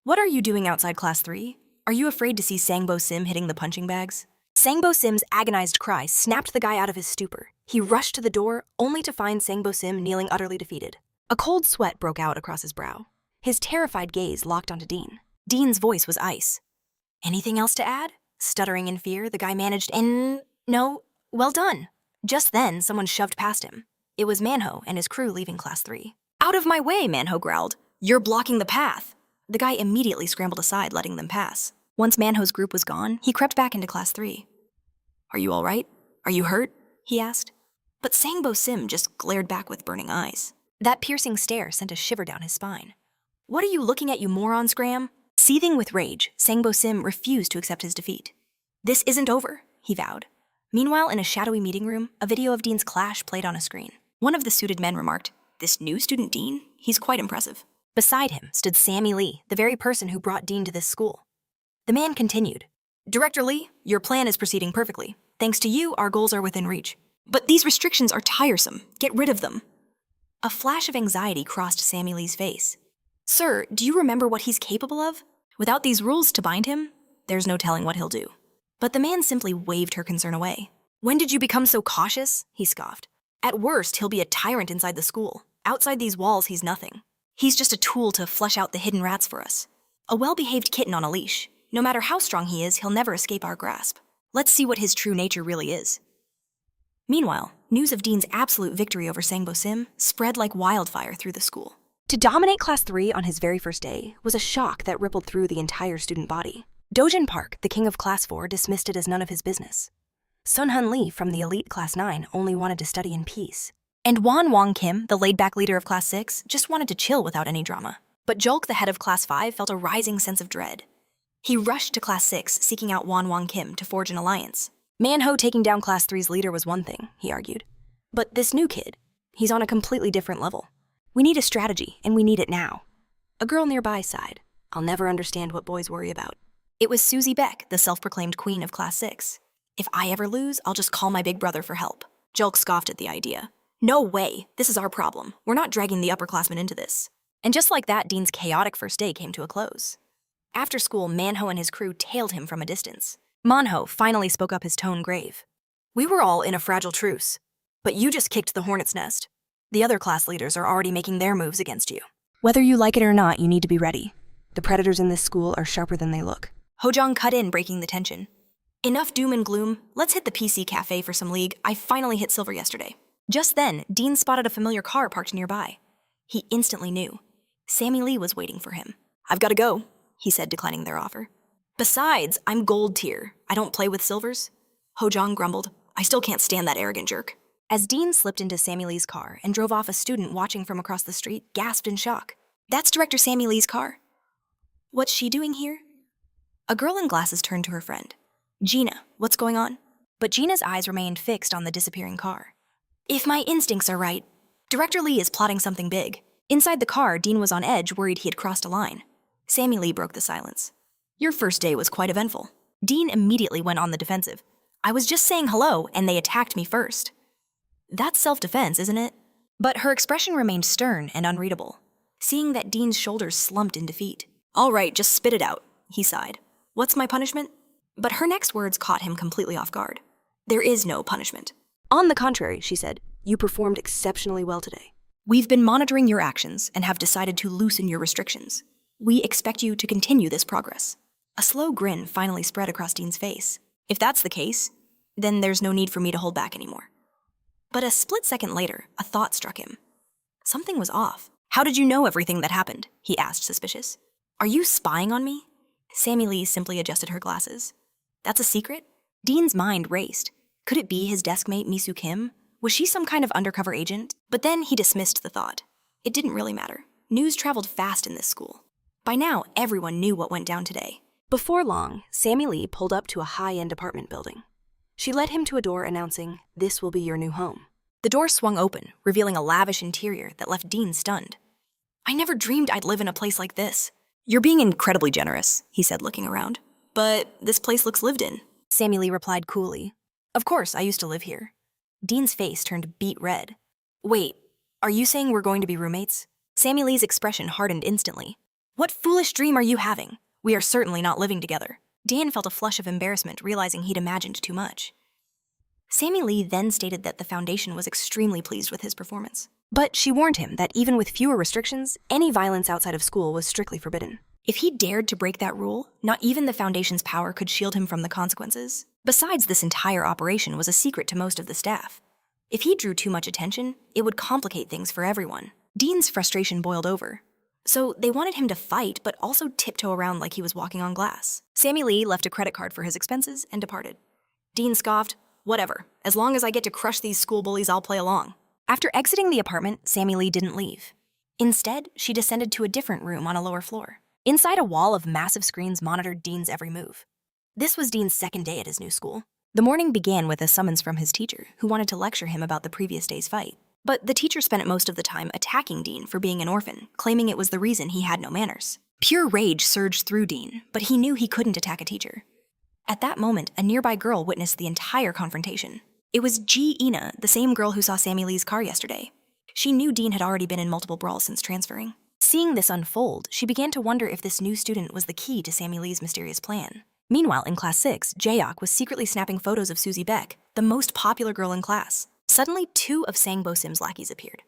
"What are you doing outside class 3? Are you afraid to see Sangbo Sim hitting the punching bags?" Sangbo Sim's agonized cry snapped the guy out of his stupor. He rushed to the door, only to find Sangbo Sim kneeling utterly defeated. A cold sweat broke out across his brow. His terrified gaze locked onto Dean. Dean's voice was ice. "Anything else to add?" Stuttering in fear, the guy managed, "No, well done." Just then, someone shoved past him. It was Manhwa and his crew leaving class 3. "Out of my way," Manhwa growled. "You're blocking the path." The guy immediately scrambled aside, letting them pass. Once Manho's group was gone, he crept back into class 3. Are you all right? Are you hurt? He asked. But Sangbo Sim just glared back with burning eyes. That piercing stare sent a shiver down his spine. What are you looking at, you morons, Graham? Seething with rage, Sangbo Sim refused to accept his defeat. This isn't over, he vowed. Meanwhile, in a shadowy meeting room, a video of Dean's clash played on a screen. One of the suited men remarked, "This new student Dean? He's quite impressive." Beside him stood Sammy Lee, the very person who brought Dean to this school. The man continued, "Director Lee, your plan is proceeding perfectly. Thanks to you, our goals are within reach. But these restrictions are tiresome. Get rid of them." A flash of anxiety crossed Sammy Lee's face. "Sir, do you remember what he's capable of? Without these rules to bind him, there's no telling what he'll do." But the man simply waved her concern away. "When did you become so cautious?" he scoffed. "At worst, he'll be a tyrant inside the school. Outside these walls, he's nothing. He's just a tool to flesh out the hidden rats for us. A well-behaved kitten on a leash. No matter how strong he is, he'll never escape our grasp. Let's see what his true nature really is." Meanwhile, news of Dean's absolute victory over Sangbo Sim spread like wildfire through the school. To dominate Class 3 on his very first day was a shock that rippled through the entire student body. Dojin Park, the king of Class 4, dismissed it as none of his business. Sun Hun Lee from the elite Class 9 only wanted to study in peace. And Wan Wong Kim, the laid-back leader of Class 6, just wanted to chill without any drama. But Julk, the head of Class 5, felt a rising sense of dread. He rushed to Class 6, seeking out Wan Wong Kim to forge an alliance. Manhwa taking down Class 3's leader was one thing, he argued. But this new kid, he's on a completely different level. We need a strategy, and we need it now. A girl nearby sighed. "I'll never understand what boys worry about." It was Susie Beck, the self-proclaimed queen of Class 6. "If I ever lose, I'll just call my big brother for help." Julk scoffed at the idea. "No way, this is our problem. We're not dragging the upperclassmen into this." And just like that, Dean's chaotic first day came to a close. After school, Manhwa and his crew tailed him from a distance. Manhwa finally spoke up, his tone grave. "We were all in a fragile truce, but you just kicked the hornet's nest. The other class leaders are already making their moves against you. Whether you like it or not, you need to be ready. The predators in this school are sharper than they look." Hojong cut in, breaking the tension. "Enough doom and gloom. Let's hit the PC cafe for some league. I finally hit silver yesterday." Just then, Dean spotted a familiar car parked nearby. He instantly knew. Sammy Lee was waiting for him. "I've got to go," he said, declining their offer. "Besides, I'm gold tier. I don't play with silvers." Hojong grumbled. "I still can't stand that arrogant jerk." As Dean slipped into Sammy Lee's car and drove off, a student watching from across the street gasped in shock. "That's Director Sammy Lee's car." "What's she doing here?" A girl in glasses turned to her friend. "Gina, what's going on?" But Gina's eyes remained fixed on the disappearing car. "If my instincts are right, Director Lee is plotting something big." Inside the car, Dean was on edge, worried he had crossed a line. Sammy Lee broke the silence. "Your first day was quite eventful." Dean immediately went on the defensive. "I was just saying hello, and they attacked me first." "That's self-defense, isn't it?" But her expression remained stern and unreadable, seeing that Dean's shoulders slumped in defeat. "All right, just spit it out," he sighed. "What's my punishment?" But her next words caught him completely off guard. "There is no punishment." "On the contrary," she said, "you performed exceptionally well today. We've been monitoring your actions and have decided to loosen your restrictions. We expect you to continue this progress." A slow grin finally spread across Dean's face. "If that's the case, then there's no need for me to hold back anymore." But a split second later, a thought struck him. Something was off. "How did you know everything that happened?" he asked, suspicious. "Are you spying on me?" Sammy Lee simply adjusted her glasses. "That's a secret?" Dean's mind raced. Could it be his deskmate Misu Kim? Was she some kind of undercover agent? But then he dismissed the thought. It didn't really matter. News traveled fast in this school. By now, everyone knew what went down today. Before long, Sammy Lee pulled up to a high-end apartment building. She led him to a door announcing, "This will be your new home." The door swung open, revealing a lavish interior that left Dean stunned. "I never dreamed I'd live in a place like this." "You're being incredibly generous," he said, looking around. "But this place looks lived in." Sammy Lee replied coolly. "Of course, I used to live here." Dean's face turned beet red. "Wait, are you saying we're going to be roommates?" Sammy Lee's expression hardened instantly. "What foolish dream are you having? We are certainly not living together." Dan felt a flush of embarrassment, realizing he'd imagined too much. Sammy Lee then stated that the Foundation was extremely pleased with his performance. But she warned him that even with fewer restrictions, any violence outside of school was strictly forbidden. If he dared to break that rule, not even the Foundation's power could shield him from the consequences. Besides, this entire operation was a secret to most of the staff. If he drew too much attention, it would complicate things for everyone. Dean's frustration boiled over. So they wanted him to fight, but also tiptoe around like he was walking on glass. Sammy Lee left a credit card for his expenses and departed. Dean scoffed. Whatever. As long as I get to crush these school bullies, I'll play along. After exiting the apartment, Sammy Lee didn't leave. Instead, she descended to a different room on a lower floor. Inside, a wall of massive screens monitored Dean's every move. This was Dean's second day at his new school. The morning began with a summons from his teacher, who wanted to lecture him about the previous day's fight. But the teacher spent most of the time attacking Dean for being an orphan, claiming it was the reason he had no manners. Pure rage surged through Dean, but he knew he couldn't attack a teacher. At that moment, a nearby girl witnessed the entire confrontation. It was Ina, the same girl who saw Sammy Lee's car yesterday. She knew Dean had already been in multiple brawls since transferring. Seeing this unfold, she began to wonder if this new student was the key to Sammy Lee's mysterious plan. Meanwhile, in Class 6, Jaeok was secretly snapping photos of Susie Beck, the most popular girl in class. Suddenly, 2 of Sangbo Sim's lackeys appeared.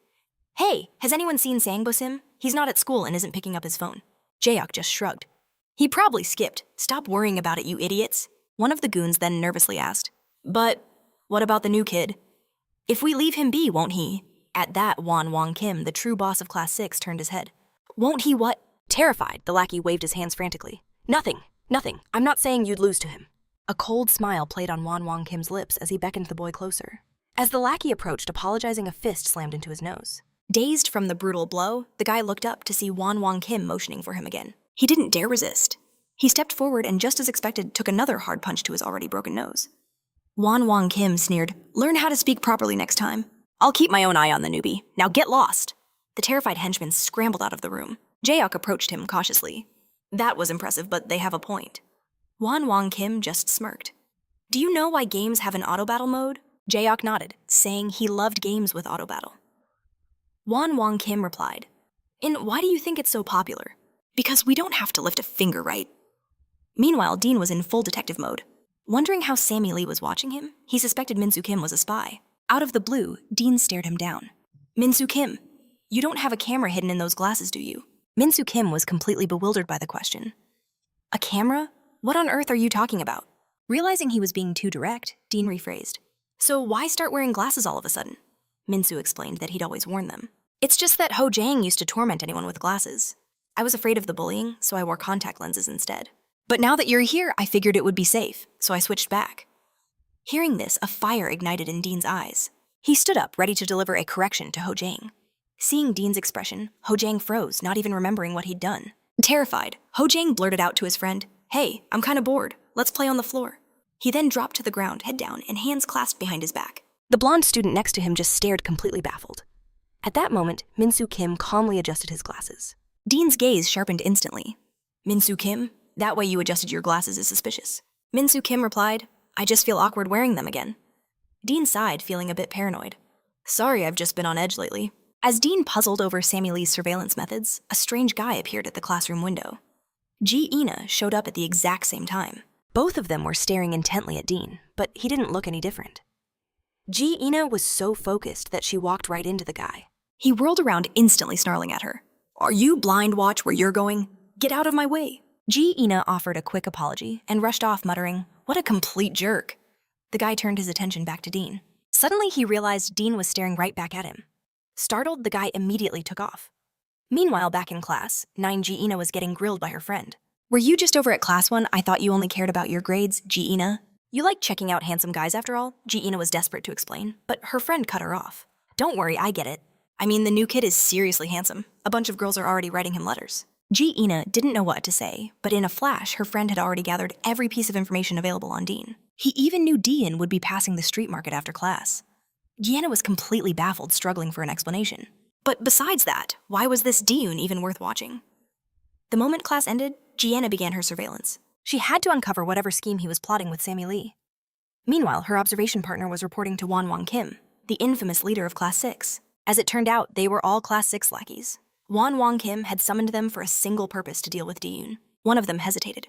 Hey, has anyone seen Sangbo Sim? He's not at school and isn't picking up his phone. Jaeok just shrugged. He probably skipped. Stop worrying about it, you idiots. One of the goons then nervously asked. But what about the new kid? If we leave him be, won't he? At that, Won Kim, the true boss of Class 6, turned his head. Won't he what? Terrified, the lackey waved his hands frantically. Nothing. I'm not saying you'd lose to him. A cold smile played on Won Kim's lips as he beckoned the boy closer. As the lackey approached, apologizing, a fist slammed into his nose. Dazed from the brutal blow, the guy looked up to see Won Kim motioning for him again. He didn't dare resist. He stepped forward and, just as expected, took another hard punch to his already broken nose. Won Kim sneered, "Learn how to speak properly next time. I'll keep my own eye on the newbie. Now get lost." The terrified henchman scrambled out of the room. Jaeok approached him cautiously. That was impressive, but they have a point. Won Kim just smirked. Do you know why games have an auto-battle mode? Jaeok nodded, saying he loved games with auto-battle. Won Kim replied, And why do you think it's so popular? Because we don't have to lift a finger, right? Meanwhile, Dean was in full detective mode. Wondering how Sammy Lee was watching him, he suspected Minsu Kim was a spy. Out of the blue, Dean stared him down. Minsu Kim, you don't have a camera hidden in those glasses, do you? Minsu Kim was completely bewildered by the question. A camera? What on earth are you talking about? Realizing he was being too direct, Dean rephrased. So why start wearing glasses all of a sudden? Minsu explained that he'd always worn them. It's just that Ho Jang used to torment anyone with glasses. I was afraid of the bullying, so I wore contact lenses instead. But now that you're here, I figured it would be safe, so I switched back. Hearing this, a fire ignited in Dean's eyes. He stood up, ready to deliver a correction to Ho Jang. Seeing Dean's expression, Ho Jang froze, not even remembering what he'd done. Terrified, Ho Jang blurted out to his friend, Hey, I'm kinda bored. Let's play on the floor. He then dropped to the ground, head down, and hands clasped behind his back. The blonde student next to him just stared, completely baffled. At that moment, Minsu Kim calmly adjusted his glasses. Dean's gaze sharpened instantly. Minsu Kim? That way you adjusted your glasses is suspicious. Minsu Kim replied, I just feel awkward wearing them again. Dean sighed, feeling a bit paranoid. Sorry, I've just been on edge lately. As Dean puzzled over Sammy Lee's surveillance methods, a strange guy appeared at the classroom window. Ina showed up at the exact same time. Both of them were staring intently at Dean, but he didn't look any different. Ina was so focused that she walked right into the guy. He whirled around, instantly snarling at her. Are you blind? Watch where you're going? Get out of my way. Ina offered a quick apology and rushed off, muttering, What a complete jerk. The guy turned his attention back to Dean. Suddenly, he realized Dean was staring right back at him. Startled, the guy immediately took off. Meanwhile, back in class, 9 Ina was getting grilled by her friend. Were you just over at class 1? I thought you only cared about your grades, Ina. You like checking out handsome guys after all? Ina was desperate to explain, but her friend cut her off. Don't worry, I get it. I mean, the new kid is seriously handsome. A bunch of girls are already writing him letters. Ina didn't know what to say, but in a flash, her friend had already gathered every piece of information available on Dean. He even knew Dean would be passing the street market after class. Gianna was completely baffled, struggling for an explanation. But besides that, why was this Dean even worth watching? The moment class ended, Gianna began her surveillance. She had to uncover whatever scheme he was plotting with Sammy Lee. Meanwhile, her observation partner was reporting to Won Kim, the infamous leader of Class 6. As it turned out, they were all Class 6 lackeys. Won Kim had summoned them for a single purpose to deal with Dean. One of them hesitated.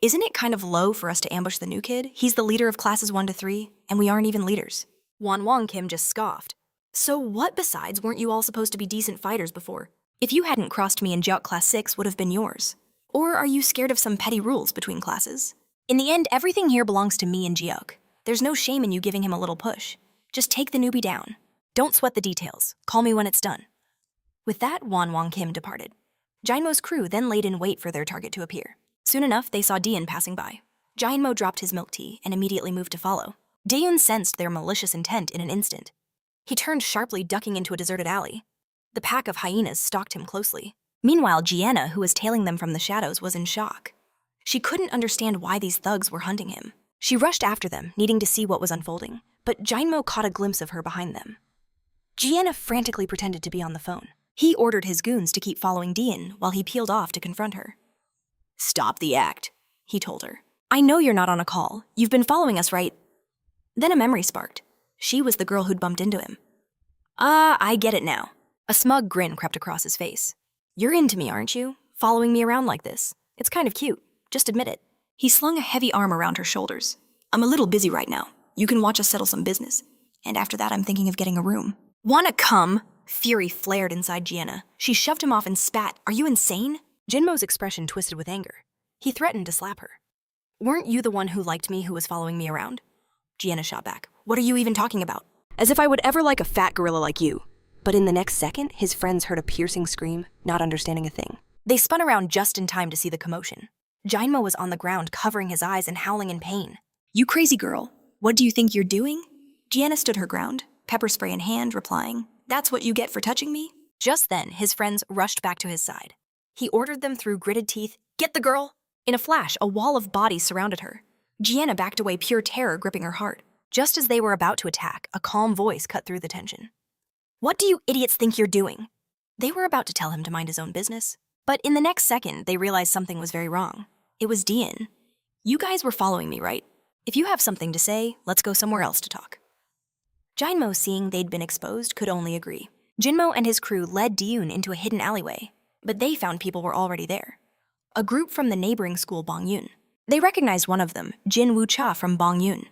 Isn't it kind of low for us to ambush the new kid? He's the leader of classes 1 to 3, and we aren't even leaders. Won Kim just scoffed. So what besides weren't you all supposed to be decent fighters before? If you hadn't crossed me, and Jeok Class 6 would have been yours. Or are you scared of some petty rules between classes? In the end, everything here belongs to me and Jeok. There's no shame in you giving him a little push. Just take the newbie down. Don't sweat the details. Call me when it's done. With that, Won Kim departed. Jinmo's crew then laid in wait for their target to appear. Soon enough, they saw Dean passing by. Jainmo dropped his milk tea and immediately moved to follow. Daeun sensed their malicious intent in an instant. He turned sharply, ducking into a deserted alley. The pack of hyenas stalked him closely. Meanwhile, Gianna, who was tailing them from the shadows, was in shock. She couldn't understand why these thugs were hunting him. She rushed after them, needing to see what was unfolding, but Jainmo caught a glimpse of her behind them. Gianna frantically pretended to be on the phone. He ordered his goons to keep following Daeun while he peeled off to confront her. "Stop the act," he told her. "I know you're not on a call. You've been following us, right?" Then a memory sparked. She was the girl who'd bumped into him. "Ah, I get it now." A smug grin crept across his face. "You're into me, aren't you? Following me around like this. It's kind of cute. Just admit it." He slung a heavy arm around her shoulders. "I'm a little busy right now. You can watch us settle some business. And after that, I'm thinking of getting a room." "Wanna come?" Fury flared inside Gianna. She shoved him off and spat. "Are you insane?" Jinmo's expression twisted with anger. He threatened to slap her. "Weren't you the one who liked me who was following me around?" Gianna shot back. "What are you even talking about?" "As if I would ever like a fat gorilla like you." But in the next second, his friends heard a piercing scream, not understanding a thing. They spun around just in time to see the commotion. Jainmo was on the ground, covering his eyes and howling in pain. "You crazy girl. What do you think you're doing?" Gianna stood her ground, pepper spray in hand, replying, "That's what you get for touching me?" Just then, his friends rushed back to his side. He ordered them through gritted teeth, "Get the girl!" In a flash, a wall of bodies surrounded her. Gianna backed away, pure terror gripping her heart. Just as they were about to attack, a calm voice cut through the tension. "What do you idiots think you're doing?" They were about to tell him to mind his own business. But in the next second, they realized something was very wrong. It was Daeun. "You guys were following me, right? If you have something to say, let's go somewhere else to talk." Jainmo, seeing they'd been exposed, could only agree. Jinmo and his crew led Daeun into a hidden alleyway, but they found people were already there. A group from the neighboring school Bongyun. They recognized one of them, Jin Woo-cha from Bongyun.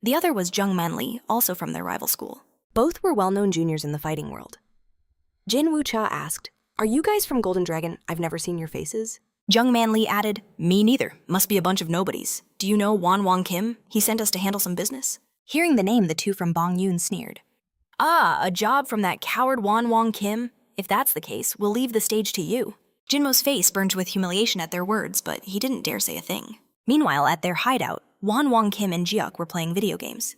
The other was Jung Man-lee, also from their rival school. Both were well-known juniors in the fighting world. Jin Woo-cha asked, "Are you guys from Golden Dragon? I've never seen your faces." Jung Man-lee added, "Me neither. Must be a bunch of nobodies. Do you know Wan Wong Kim? He sent us to handle some business." Hearing the name, the two from Bongyun sneered. "Ah, a job from that coward Wan Wong Kim? If that's the case, we'll leave the stage to you." Jinmo's face burned with humiliation at their words, but he didn't dare say a thing. Meanwhile, at their hideout, Wan Wong Kim and Jiuk were playing video games.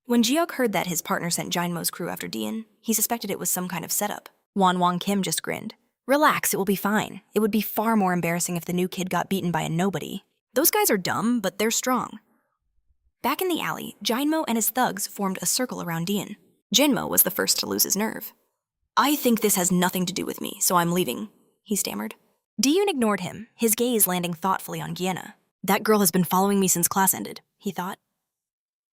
When Jiuk heard that his partner sent Jinmo's crew after Daeun, he suspected it was some kind of setup. Wan Wong Kim just grinned. "Relax, it will be fine. It would be far more embarrassing if the new kid got beaten by a nobody. Those guys are dumb, but they're strong." Back in the alley, Jinmo and his thugs formed a circle around Daeun. Jinmo was the first to lose his nerve. "I think this has nothing to do with me, so I'm leaving," he stammered. Daeun ignored him, his gaze landing thoughtfully on Gianna. "That girl has been following me since class ended," he thought.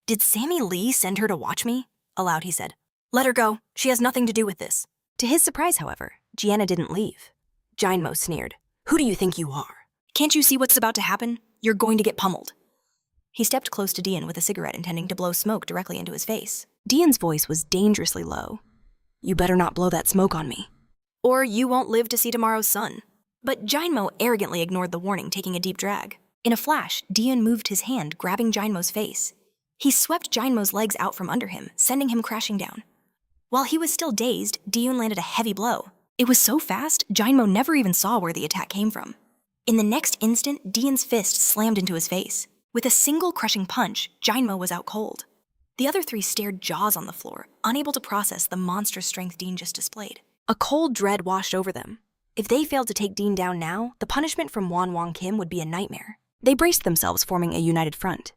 "Did Sammy Lee send her to watch me?" Aloud he said. "Let her go. She has nothing to do with this." To his surprise, however, Gianna didn't leave. Jinmo sneered. "Who do you think you are? Can't you see what's about to happen? You're going to get pummeled." He stepped close to Daeun with a cigarette, intending to blow smoke directly into his face. Daeun's voice was dangerously low. "You better not blow that smoke on me, or you won't live to see tomorrow's sun." But Jinmo arrogantly ignored the warning, taking a deep drag. In a flash, Daeun moved his hand, grabbing Jinmo's face. He swept Jinmo's legs out from under him, sending him crashing down. While he was still dazed, Daeun landed a heavy blow. It was so fast, Jinmo never even saw where the attack came from. In the next instant, Daeun's fist slammed into his face. With a single crushing punch, Jinmo was out cold. The other three stared jaws on the floor, unable to process the monstrous strength Daeun just displayed. A cold dread washed over them. If they failed to take Daeun down now, the punishment from Wan Wong Kim would be a nightmare. They braced themselves, forming a united front.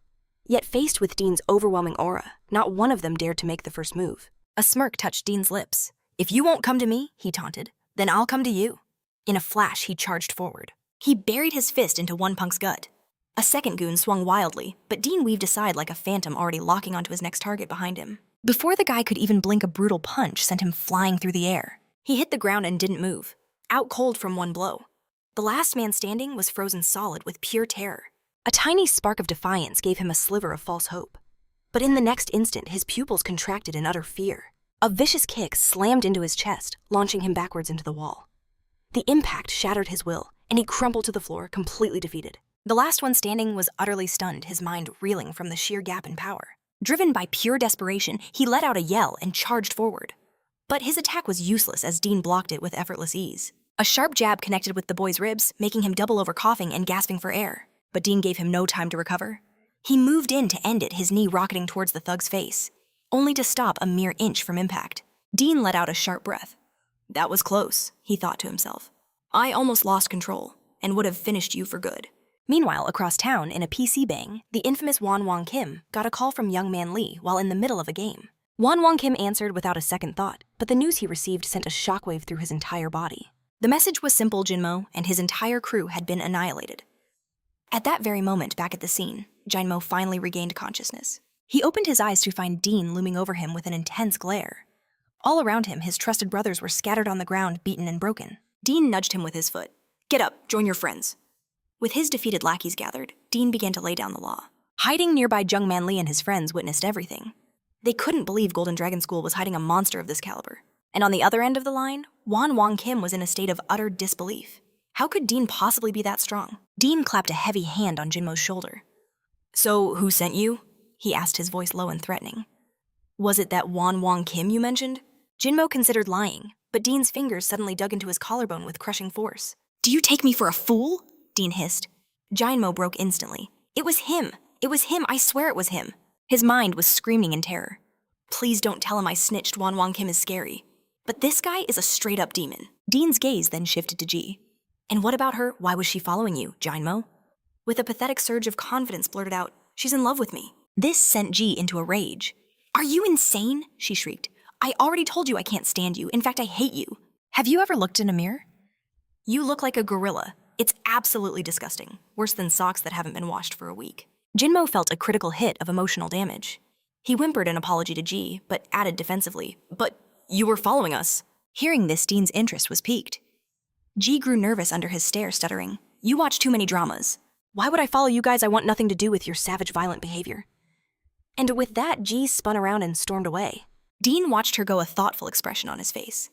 Yet faced with Daeun's overwhelming aura, not one of them dared to make the first move. A smirk touched Daeun's lips. "If you won't come to me," he taunted, "then I'll come to you." In a flash, he charged forward. He buried his fist into one punk's gut. A second goon swung wildly, but Daeun weaved aside like a phantom already locking onto his next target behind him. Before the guy could even blink, a brutal punch sent him flying through the air. He hit the ground and didn't move, out cold from one blow. The last man standing was frozen solid with pure terror. A tiny spark of defiance gave him a sliver of false hope. But in the next instant, his pupils contracted in utter fear. A vicious kick slammed into his chest, launching him backwards into the wall. The impact shattered his will, and he crumpled to the floor, completely defeated. The last one standing was utterly stunned, his mind reeling from the sheer gap in power. Driven by pure desperation, he let out a yell and charged forward. But his attack was useless as Daeun blocked it with effortless ease. A sharp jab connected with the boy's ribs, making him double over, coughing and gasping for air. but Dean gave him no time to recover. He moved in to end it, his knee rocketing towards the thug's face, only to stop a mere inch from impact. Dean let out a sharp breath. That was close, he thought to himself. I almost lost control and would have finished you for good. Meanwhile, across town, in a PC bang, the infamous Won Kim got a call from young man Lee while in the middle of a game. Won Kim answered without a second thought, but the news he received sent a shockwave through his entire body. The message was simple, Jinmo, and his entire crew had been annihilated. At that very moment, back at the scene, Jinmo finally regained consciousness. He opened his eyes to find Dean looming over him with an intense glare. All around him, his trusted brothers were scattered on the ground, beaten and broken. Dean nudged him with his foot. Get up, join your friends. With his defeated lackeys gathered, Dean began to lay down the law. Hiding nearby, Jung Man Lee and his friends witnessed everything. They couldn't believe Golden Dragon School was hiding a monster of this caliber. And on the other end of the line, Won Kim was in a state of utter disbelief. How could Dean possibly be that strong? Dean clapped a heavy hand on Jinmo's shoulder. So, who sent you? He asked, his voice low and threatening. Was it that Won Kim you mentioned? Jinmo considered lying, but Dean's fingers suddenly dug into his collarbone with crushing force. Do you take me for a fool? Dean hissed. Jinmo broke instantly. It was him! It was him! I swear it was him! His mind was screaming in terror. Please don't tell him I snitched. Won Kim is scary. But this guy is a straight-up demon. Dean's gaze then shifted to Ji. And what about her? Why was she following you, Jinmo? With a pathetic surge of confidence blurted out, she's in love with me. This sent Ji into a rage. Are you insane? She shrieked. I already told you I can't stand you. In fact, I hate you. Have you ever looked in a mirror? You look like a gorilla. It's absolutely disgusting. Worse than socks that haven't been washed for a week. Jinmo felt a critical hit of emotional damage. He whimpered an apology to Ji, but added defensively, But you were following us. Hearing this, Dean's interest was piqued. Ji grew nervous under his stare, stuttering. You watch too many dramas. Why would I follow you guys? I want nothing to do with your savage, violent behavior. And with that, Ji spun around and stormed away. Dean watched her go, a thoughtful expression on his face.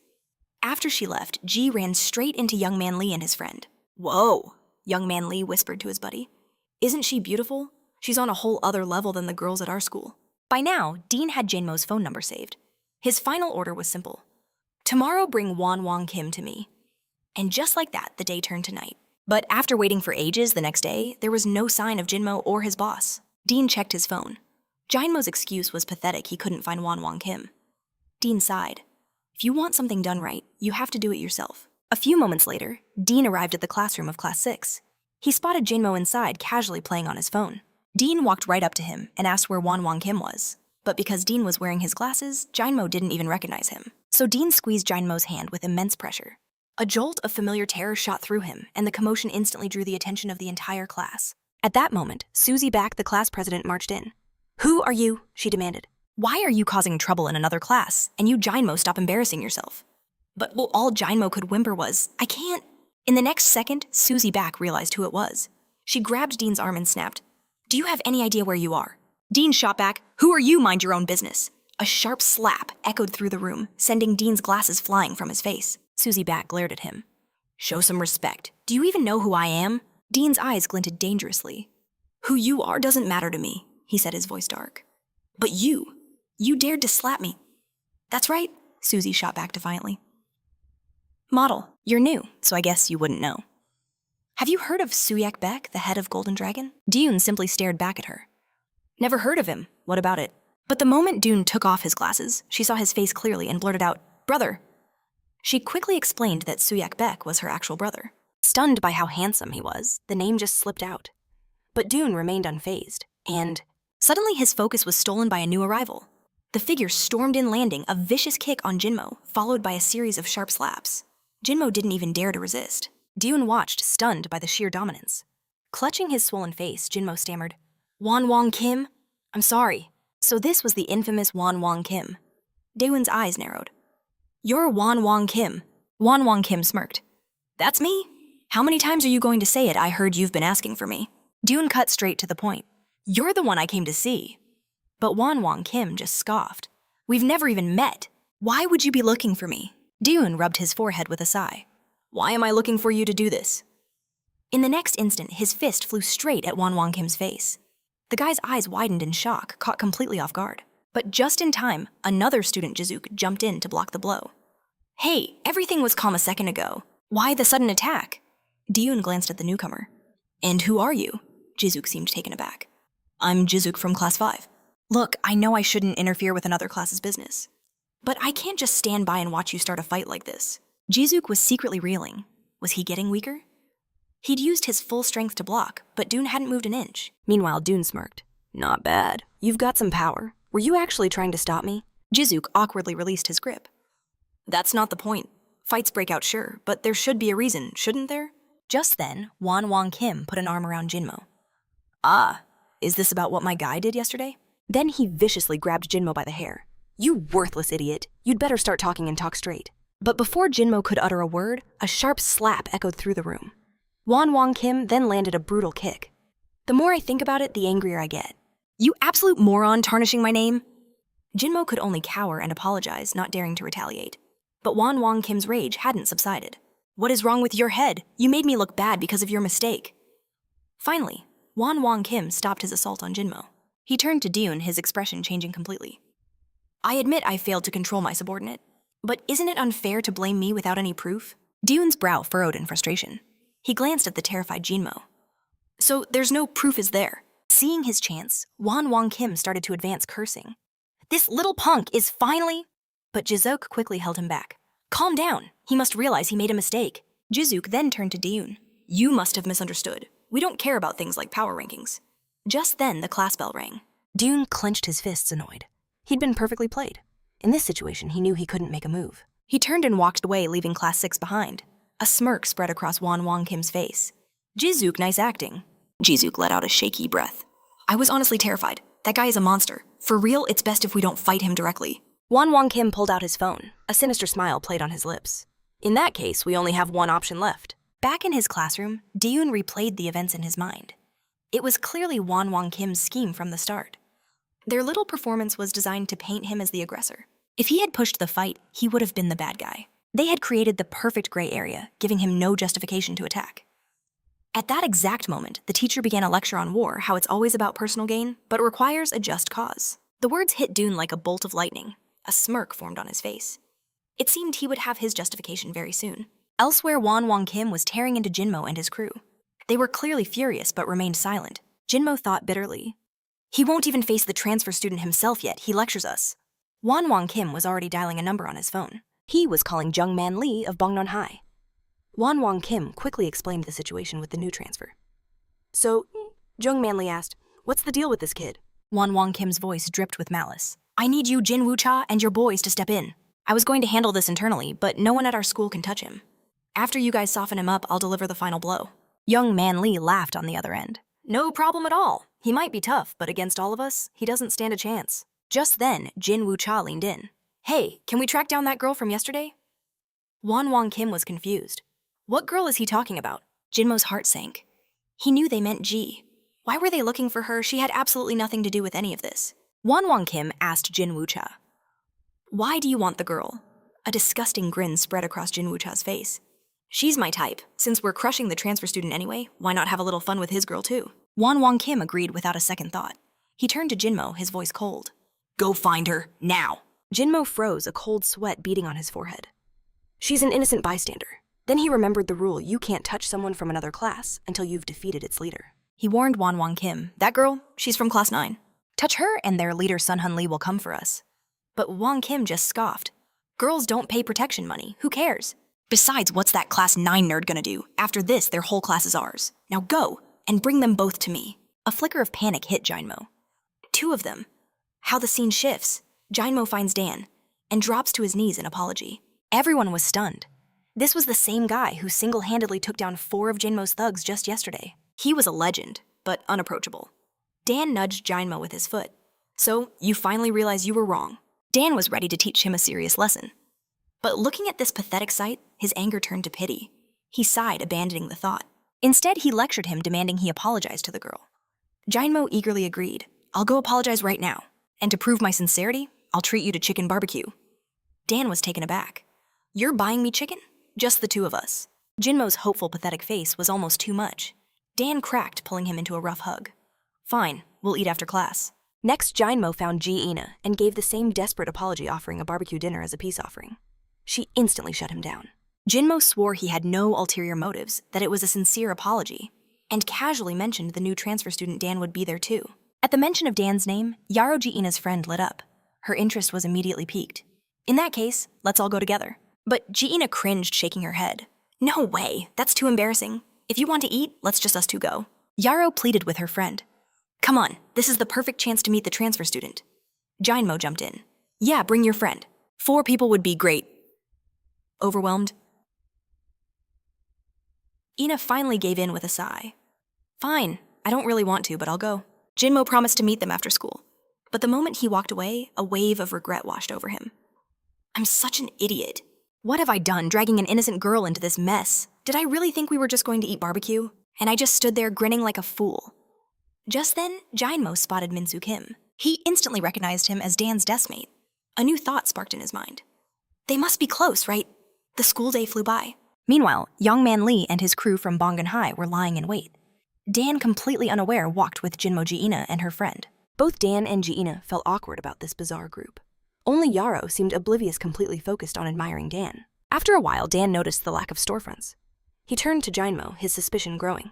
After she left, Ji ran straight into young man Lee and his friend. Whoa, young man Lee whispered to his buddy. Isn't she beautiful? She's on a whole other level than the girls at our school. By now, Dean had Jinmo's phone number saved. His final order was simple. Tomorrow bring Won Kim to me. And just like that, the day turned to night. But after waiting for ages the next day, there was no sign of Jinmo or his boss. Dean checked his phone. Jinmo's excuse was pathetic. He couldn't find Won Kim. Dean sighed. If you want something done right, you have to do it yourself. A few moments later, Dean arrived at the classroom of Class 6. He spotted Jinmo inside, casually playing on his phone. Dean walked right up to him and asked where Won Kim was. But because Dean was wearing his glasses, Jinmo didn't even recognize him. So Dean squeezed Jinmo's hand with immense pressure. A jolt of familiar terror shot through him, and the commotion instantly drew the attention of the entire class. At that moment, Susie Back, the class president, marched in. Who are you? She demanded. Why are you causing trouble in another class? And you, Jinmo, stop embarrassing yourself. But all Jinmo could whimper was, I can't. In the next second, Susie Back realized who it was. She grabbed Dean's arm and snapped, Do you have any idea where you are? Dean shot back, Who are you? Mind your own business. A sharp slap echoed through the room, sending Dean's glasses flying from his face. Susie Back glared at him. Show some respect. Do you even know who I am? Dean's eyes glinted dangerously. Who you are doesn't matter to me, he said, his voice dark. But you dared to slap me. That's right, Susie shot back defiantly. Model, you're new, so I guess you wouldn't know. Have you heard of Suyak Beck, the head of Golden Dragon? Dune simply stared back at her. Never heard of him. What about it? But the moment Dune took off his glasses, she saw his face clearly and blurted out, Brother. She quickly explained that Suyak Beck was her actual brother. Stunned by how handsome he was, the name just slipped out. But Dune remained unfazed, and suddenly his focus was stolen by a new arrival. The figure stormed in, landing a vicious kick on Jinmo, followed by a series of sharp slaps. Jinmo didn't even dare to resist. Dune watched, stunned by the sheer dominance. Clutching his swollen face, Jinmo stammered, Won Kim? I'm sorry. So this was the infamous Won Kim. Daewon's eyes narrowed. You're Won Kim. Won Kim smirked. That's me? How many times are you going to say it? I heard you've been asking for me. Dune cut straight to the point. You're the one I came to see. But Won Kim just scoffed. We've never even met. Why would you be looking for me? Dune rubbed his forehead with a sigh. Why am I looking for you to do this? In the next instant, his fist flew straight at Won Kim's face. The guy's eyes widened in shock, caught completely off guard. But just in time, another student Jizook jumped in to block the blow. Hey, everything was calm a second ago. Why the sudden attack? Dune glanced at the newcomer. And who are you? Jisuk seemed taken aback. I'm Jisuk from Class 5. Look, I know I shouldn't interfere with another class's business, but I can't just stand by and watch you start a fight like this. Jisuk was secretly reeling. Was he getting weaker? He'd used his full strength to block, but Dune hadn't moved an inch. Meanwhile, Dune smirked. Not bad. You've got some power. Were you actually trying to stop me? Jisuk awkwardly released his grip. That's not the point. Fights break out, sure, but there should be a reason, shouldn't there? Just then, Won Kim put an arm around Jinmo. Ah, is this about what my guy did yesterday? Then he viciously grabbed Jinmo by the hair. You worthless idiot. You'd better start talking and talk straight. But before Jinmo could utter a word, a sharp slap echoed through the room. Won Kim then landed a brutal kick. The more I think about it, the angrier I get. You absolute moron tarnishing my name! Jinmo could only cower and apologize, not daring to retaliate. But Won Kim's rage hadn't subsided. What is wrong with your head? You made me look bad because of your mistake. Finally, Won Kim stopped his assault on Jinmo. He turned to Dune, his expression changing completely. I admit I failed to control my subordinate, but isn't it unfair to blame me without any proof? Dune's brow furrowed in frustration. He glanced at the terrified Jinmo. So there's no proof, is there? Seeing his chance, Won Kim started to advance, cursing. This little punk is finally... But Jisuk quickly held him back. Calm down. He must realize he made a mistake. Jisuk then turned to Dune. You must have misunderstood. We don't care about things like power rankings. Just then, the class bell rang. Dune clenched his fists, annoyed. He'd been perfectly played. In this situation, he knew he couldn't make a move. He turned and walked away, leaving Class 6 behind. A smirk spread across Won Kim's face. Jisuk, nice acting. Jisuk let out a shaky breath. I was honestly terrified. That guy is a monster. For real, it's best if we don't fight him directly. Won Kim pulled out his phone. A sinister smile played on his lips. In that case, we only have one option left. Back in his classroom, Dune replayed the events in his mind. It was clearly Won Kim's scheme from the start. Their little performance was designed to paint him as the aggressor. If he had pushed the fight, he would have been the bad guy. They had created the perfect gray area, giving him no justification to attack. At that exact moment, the teacher began a lecture on war, how it's always about personal gain, but requires a just cause. The words hit Dune like a bolt of lightning. A smirk formed on his face. It seemed he would have his justification very soon. Elsewhere, Won Kim was tearing into Jinmo and his crew. They were clearly furious but remained silent. Jinmo thought bitterly. He won't even face the transfer student himself yet, he lectures us. Won Kim was already dialing a number on his phone. He was calling Jungman Lee of Bongnon High. Won Kim quickly explained the situation with the new transfer. So, Jungman Lee asked, what's the deal with this kid? Won Kim's voice dripped with malice. I need you, Jin Woo-cha, and your boys to step in. I was going to handle this internally, but no one at our school can touch him. After you guys soften him up, I'll deliver the final blow. Young Man Lee laughed on the other end. No problem at all. He might be tough, but against all of us, he doesn't stand a chance. Just then, Jin Woo-cha leaned in. Hey, can we track down that girl from yesterday? Won Kim was confused. What girl is he talking about? Jinmo's heart sank. He knew they meant Ji. Why were they looking for her? She had absolutely nothing to do with any of this. Won Kim asked Jin Woo-cha. Why do you want the girl? A disgusting grin spread across Jin Woo-cha's face. She's my type. Since we're crushing the transfer student anyway, why not have a little fun with his girl too? Won Kim agreed without a second thought. He turned to Jinmo, his voice cold. Go find her, now! Jinmo froze, a cold sweat beating on his forehead. She's an innocent bystander. Then he remembered the rule you can't touch someone from another class until you've defeated its leader. He warned Won Kim, that girl, she's from Class 9. Touch her and their leader Sun-hun Lee will come for us. But Won Kim just scoffed. Girls don't pay protection money, who cares? Besides, what's that Class 9 nerd gonna do? After this, their whole class is ours. Now go, and bring them both to me. A flicker of panic hit Jinmo. Two of them. How the scene shifts. Jinmo finds Dan, and drops to his knees in apology. Everyone was stunned. This was the same guy who single-handedly took down 4 of Jinmo's thugs just yesterday. He was a legend, but unapproachable. Dan nudged Jinmo with his foot. So, you finally realize you were wrong. Dan was ready to teach him a serious lesson. But looking at this pathetic sight, his anger turned to pity. He sighed, abandoning the thought. Instead, he lectured him, demanding he apologize to the girl. Jinmo eagerly agreed. I'll go apologize right now. And to prove my sincerity, I'll treat you to chicken barbecue. Dan was taken aback. You're buying me chicken? Just the two of us. Jinmo's hopeful, pathetic face was almost too much. Dan cracked, pulling him into a rough hug. Fine, we'll eat after class. Next, Jinmo found Ji Ina and gave the same desperate apology, offering a barbecue dinner as a peace offering. She instantly shut him down. Jinmo swore he had no ulterior motives, that it was a sincere apology. and casually mentioned the new transfer student Dan would be there too. At the mention of Dan's name, Yaro Ji-ina's friend lit up. Her interest was immediately piqued. In that case, let's all go together. But Ji-ina cringed, shaking her head. No way, that's too embarrassing. If you want to eat, let's just us two go. Yaro pleaded with her friend. Come on, this is the perfect chance to meet the transfer student. Jinmo jumped in. Yeah, bring your friend. 4 people would be great. Overwhelmed? Ina finally gave in with a sigh. Fine, I don't really want to, but I'll go. Jinmo promised to meet them after school. But the moment he walked away, a wave of regret washed over him. I'm such an idiot. What have I done, dragging an innocent girl into this mess? Did I really think we were just going to eat barbecue? And I just stood there grinning like a fool. Just then, Jinmo spotted Minsu Kim. He instantly recognized him as Dan's deskmate. A new thought sparked in his mind. They must be close, right? The school day flew by. Meanwhile, young man Lee and his crew from Bongan High were lying in wait. Dan, completely unaware, walked with Jinmo Ji-ina and her friend. Both Dan and Ji-ina felt awkward about this bizarre group. Only Yaro seemed oblivious, completely focused on admiring Dan. After a while, Dan noticed the lack of storefronts. He turned to Jinmo, his suspicion growing.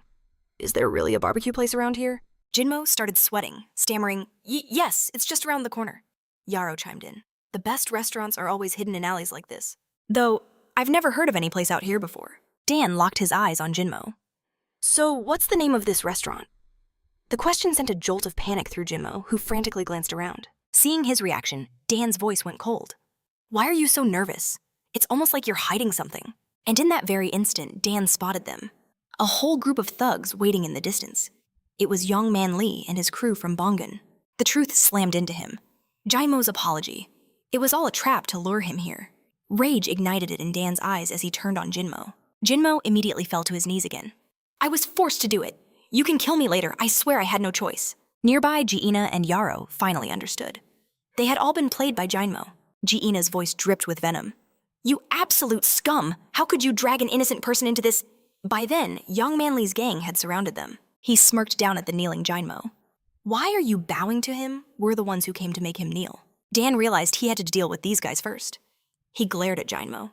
Is there really a barbecue place around here? Jinmo started sweating, stammering, Yes, it's just around the corner. Yaro chimed in. The best restaurants are always hidden in alleys like this. Though, I've never heard of any place out here before. Dan locked his eyes on Jinmo. So, what's the name of this restaurant? The question sent a jolt of panic through Jinmo, who frantically glanced around. Seeing his reaction, Dan's voice went cold. Why are you so nervous? It's almost like you're hiding something. And in that very instant, Dan spotted them. A whole group of thugs waiting in the distance. It was young man Lee and his crew from Bongan. The truth slammed into him. Jinmo's apology. It was all a trap to lure him here. Rage ignited it in Dan's eyes as he turned on Jinmo. Jinmo immediately fell to his knees again. I was forced to do it. You can kill me later, I swear I had no choice. Nearby, Ji-ina and Yaro finally understood. They had all been played by Jinmo. Ji-ina's voice dripped with venom. You absolute scum! How could you drag an innocent person into this? By then, young man Lee's gang had surrounded them. He smirked down at the kneeling Jinmo. Why are you bowing to him? We're the ones who came to make him kneel. Dan realized he had to deal with these guys first. He glared at Jinmo.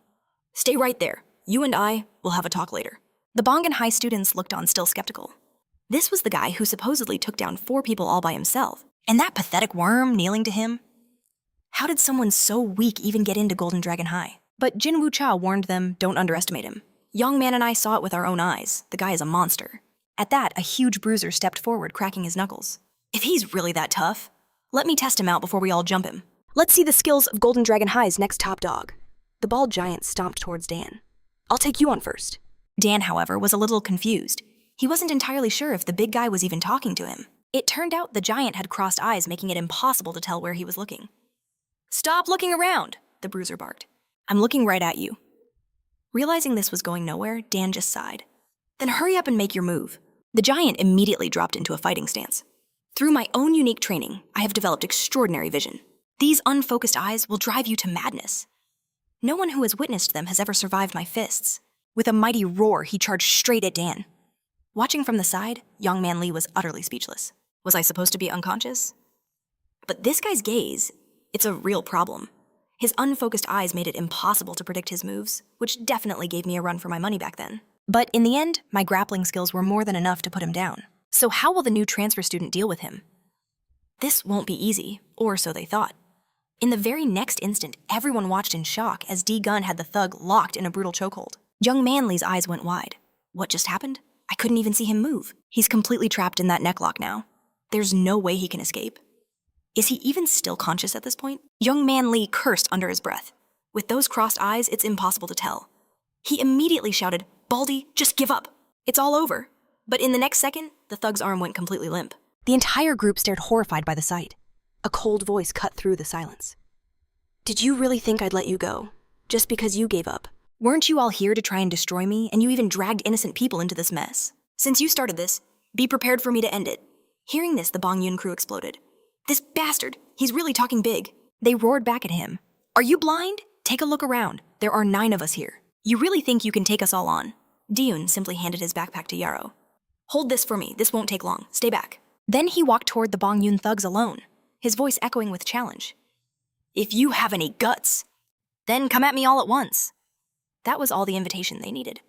Stay right there. You and I will have a talk later. The Bongan High students looked on, still skeptical. This was the guy who supposedly took down 4 people all by himself. And that pathetic worm kneeling to him? How did someone so weak even get into Golden Dragon High? But Jin Wucha warned them, don't underestimate him. Young man and I saw it with our own eyes. The guy is a monster. At that, a huge bruiser stepped forward, cracking his knuckles. If he's really that tough, let me test him out before we all jump him. Let's see the skills of Golden Dragon High's next top dog. The bald giant stomped towards Dan. I'll take you on first. Dan, however, was a little confused. He wasn't entirely sure if the big guy was even talking to him. It turned out the giant had crossed eyes, making it impossible to tell where he was looking. Stop looking around, the bruiser barked. I'm looking right at you. Realizing this was going nowhere, Dan just sighed. Then hurry up and make your move. The giant immediately dropped into a fighting stance. Through my own unique training, I have developed extraordinary vision. These unfocused eyes will drive you to madness. No one who has witnessed them has ever survived my fists. With a mighty roar, he charged straight at Dan. Watching from the side, young man Lee was utterly speechless. Was I supposed to be unconscious? But this guy's gaze, it's a real problem. His unfocused eyes made it impossible to predict his moves, which definitely gave me a run for my money back then. But in the end, my grappling skills were more than enough to put him down. So how will the new transfer student deal with him? This won't be easy, or so they thought. In the very next instant, everyone watched in shock as D-Gun had the thug locked in a brutal chokehold. Young Manly's eyes went wide. What just happened? I couldn't even see him move. He's completely trapped in that necklock now. There's no way he can escape. Is he even still conscious at this point? Young man Lee cursed under his breath. With those crossed eyes, it's impossible to tell. He immediately shouted, Baldy, just give up. It's all over. But in the next second, the thug's arm went completely limp. The entire group stared horrified by the sight. A cold voice cut through the silence. Did you really think I'd let you go? Just because you gave up? Weren't you all here to try and destroy me, and you even dragged innocent people into this mess? Since you started this, be prepared for me to end it. Hearing this, the Bong Yun crew exploded. This bastard, he's really talking big. They roared back at him. Are you blind? Take a look around. There are 9 of us here. You really think you can take us all on? Diyun simply handed his backpack to Yaro. Hold this for me. This won't take long. Stay back. Then he walked toward the Bong Yun thugs alone, his voice echoing with challenge. If you have any guts, then come at me all at once. That was all the invitation they needed.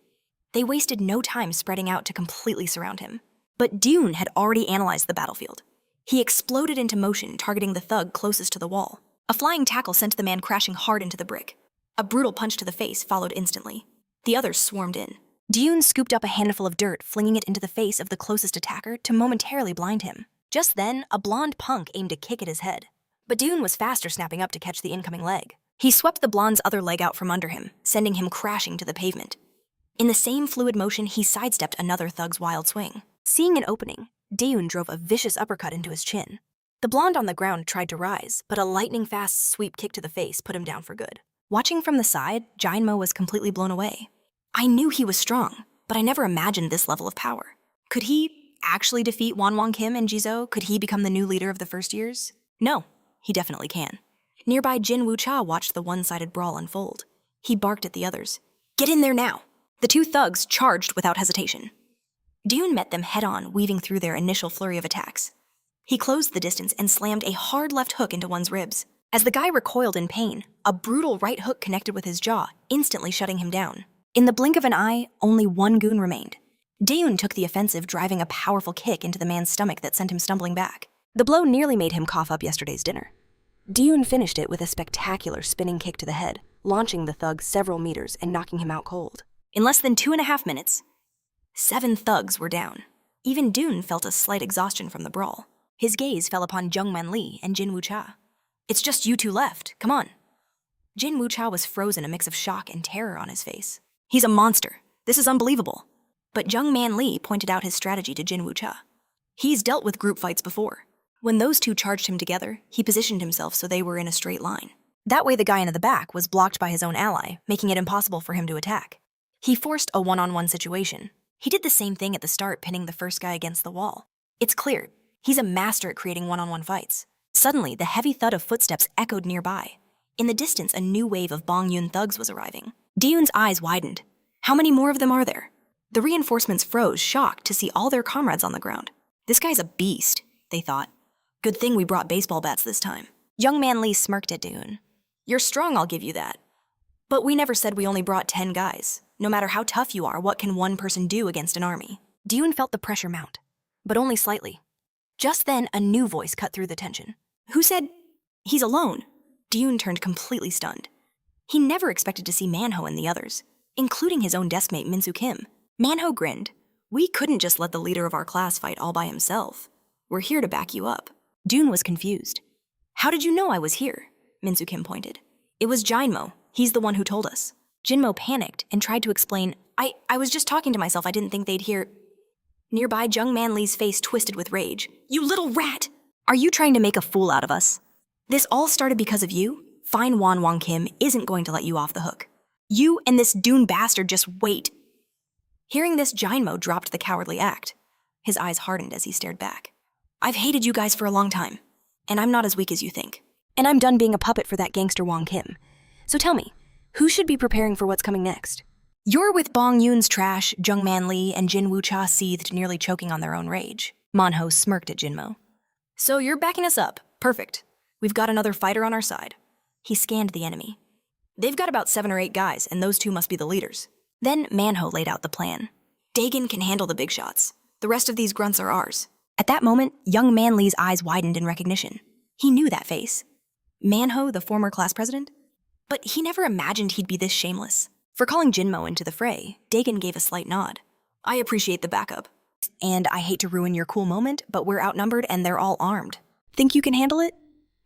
They wasted no time spreading out to completely surround him. But Dune had already analyzed the battlefield. He exploded into motion, targeting the thug closest to the wall. A flying tackle sent the man crashing hard into the brick. A brutal punch to the face followed instantly. The others swarmed in. Dune scooped up a handful of dirt, flinging it into the face of the closest attacker to momentarily blind him. Just then, a blonde punk aimed a kick at his head. But Dune was faster, snapping up to catch the incoming leg. He swept the blonde's other leg out from under him, sending him crashing to the pavement. In the same fluid motion, he sidestepped another thug's wild swing. Seeing an opening, Dune drove a vicious uppercut into his chin. The blonde on the ground tried to rise, but a lightning-fast sweep kick to the face put him down for good. Watching from the side, Jinmo was completely blown away. I knew he was strong, but I never imagined this level of power. Could he actually defeat Manhwa Kim and Jizou? Could he become the new leader of the first years? No, he definitely can. Nearby, Jin Wucha watched the one-sided brawl unfold. He barked at the others. Get in there now! The two thugs charged without hesitation. Dune met them head-on, weaving through their initial flurry of attacks. He closed the distance and slammed a hard left hook into one's ribs. As the guy recoiled in pain, a brutal right hook connected with his jaw, instantly shutting him down. In the blink of an eye, only one goon remained. Dune took the offensive, driving a powerful kick into the man's stomach that sent him stumbling back. The blow nearly made him cough up yesterday's dinner. Dune finished it with a spectacular spinning kick to the head, launching the thug several meters and knocking him out cold. In less than 2.5 minutes, 7 thugs were down. Even Dune felt a slight exhaustion from the brawl. His gaze fell upon Jungman Lee and Jin Wucha. It's just you two left, come on. Jin Wucha was frozen, a mix of shock and terror on his face. He's a monster. This is unbelievable. But Jungman Lee pointed out his strategy to Jin Wucha. He's dealt with group fights before. When those two charged him together, he positioned himself so they were in a straight line. That way the guy in the back was blocked by his own ally, making it impossible for him to attack. He forced a one-on-one situation. He did the same thing at the start, pinning the first guy against the wall. It's clear, he's a master at creating one-on-one fights. Suddenly, the heavy thud of footsteps echoed nearby. In the distance, a new wave of Bong Yun thugs was arriving. Dion's eyes widened. How many more of them are there? The reinforcements froze, shocked to see all their comrades on the ground. This guy's a beast, they thought. Good thing we brought baseball bats this time. Young Man Lee smirked at Dion. You're strong, I'll give you that. But we never said we only brought 10 guys. No matter how tough you are, what can one person do against an army? Dion felt the pressure mount, but only slightly. Just then, a new voice cut through the tension. Who said he's alone? Dion turned completely stunned. He never expected to see Manhwa and the others, including his own deskmate Minsu Kim. Manhwa grinned. We couldn't just let the leader of our class fight all by himself. We're here to back you up. Dune was confused. How did you know I was here? Minsu Kim pointed. It was Jinmo. He's the one who told us. Jinmo panicked and tried to explain, I was just talking to myself. I didn't think they'd hear. Nearby, Jung Man Lee's face twisted with rage. You little rat! Are you trying to make a fool out of us? This all started because of you? Fine Manhwa Kim isn't going to let you off the hook. You and this Dune bastard just wait. Hearing this, Jinmo dropped the cowardly act. His eyes hardened as he stared back. I've hated you guys for a long time, and I'm not as weak as you think. And I'm done being a puppet for that gangster Wang Kim. So tell me, who should be preparing for what's coming next? You're with Bong Yoon's trash, Jung Man Lee and Jin Wucha seethed, nearly choking on their own rage. Manhwa smirked at Jinmo. So you're backing us up. Perfect. We've got another fighter on our side. He scanned the enemy. They've got about 7 or 8 guys, and those 2 must be the leaders. Then Manhwa laid out the plan. Dagon can handle the big shots. The rest of these grunts are ours. At that moment, young Man Lee's eyes widened in recognition. He knew that face. Manhwa, the former class president? But he never imagined he'd be this shameless. For calling Jinmo into the fray, Dagon gave a slight nod. I appreciate the backup. And I hate to ruin your cool moment, but we're outnumbered and they're all armed. Think you can handle it?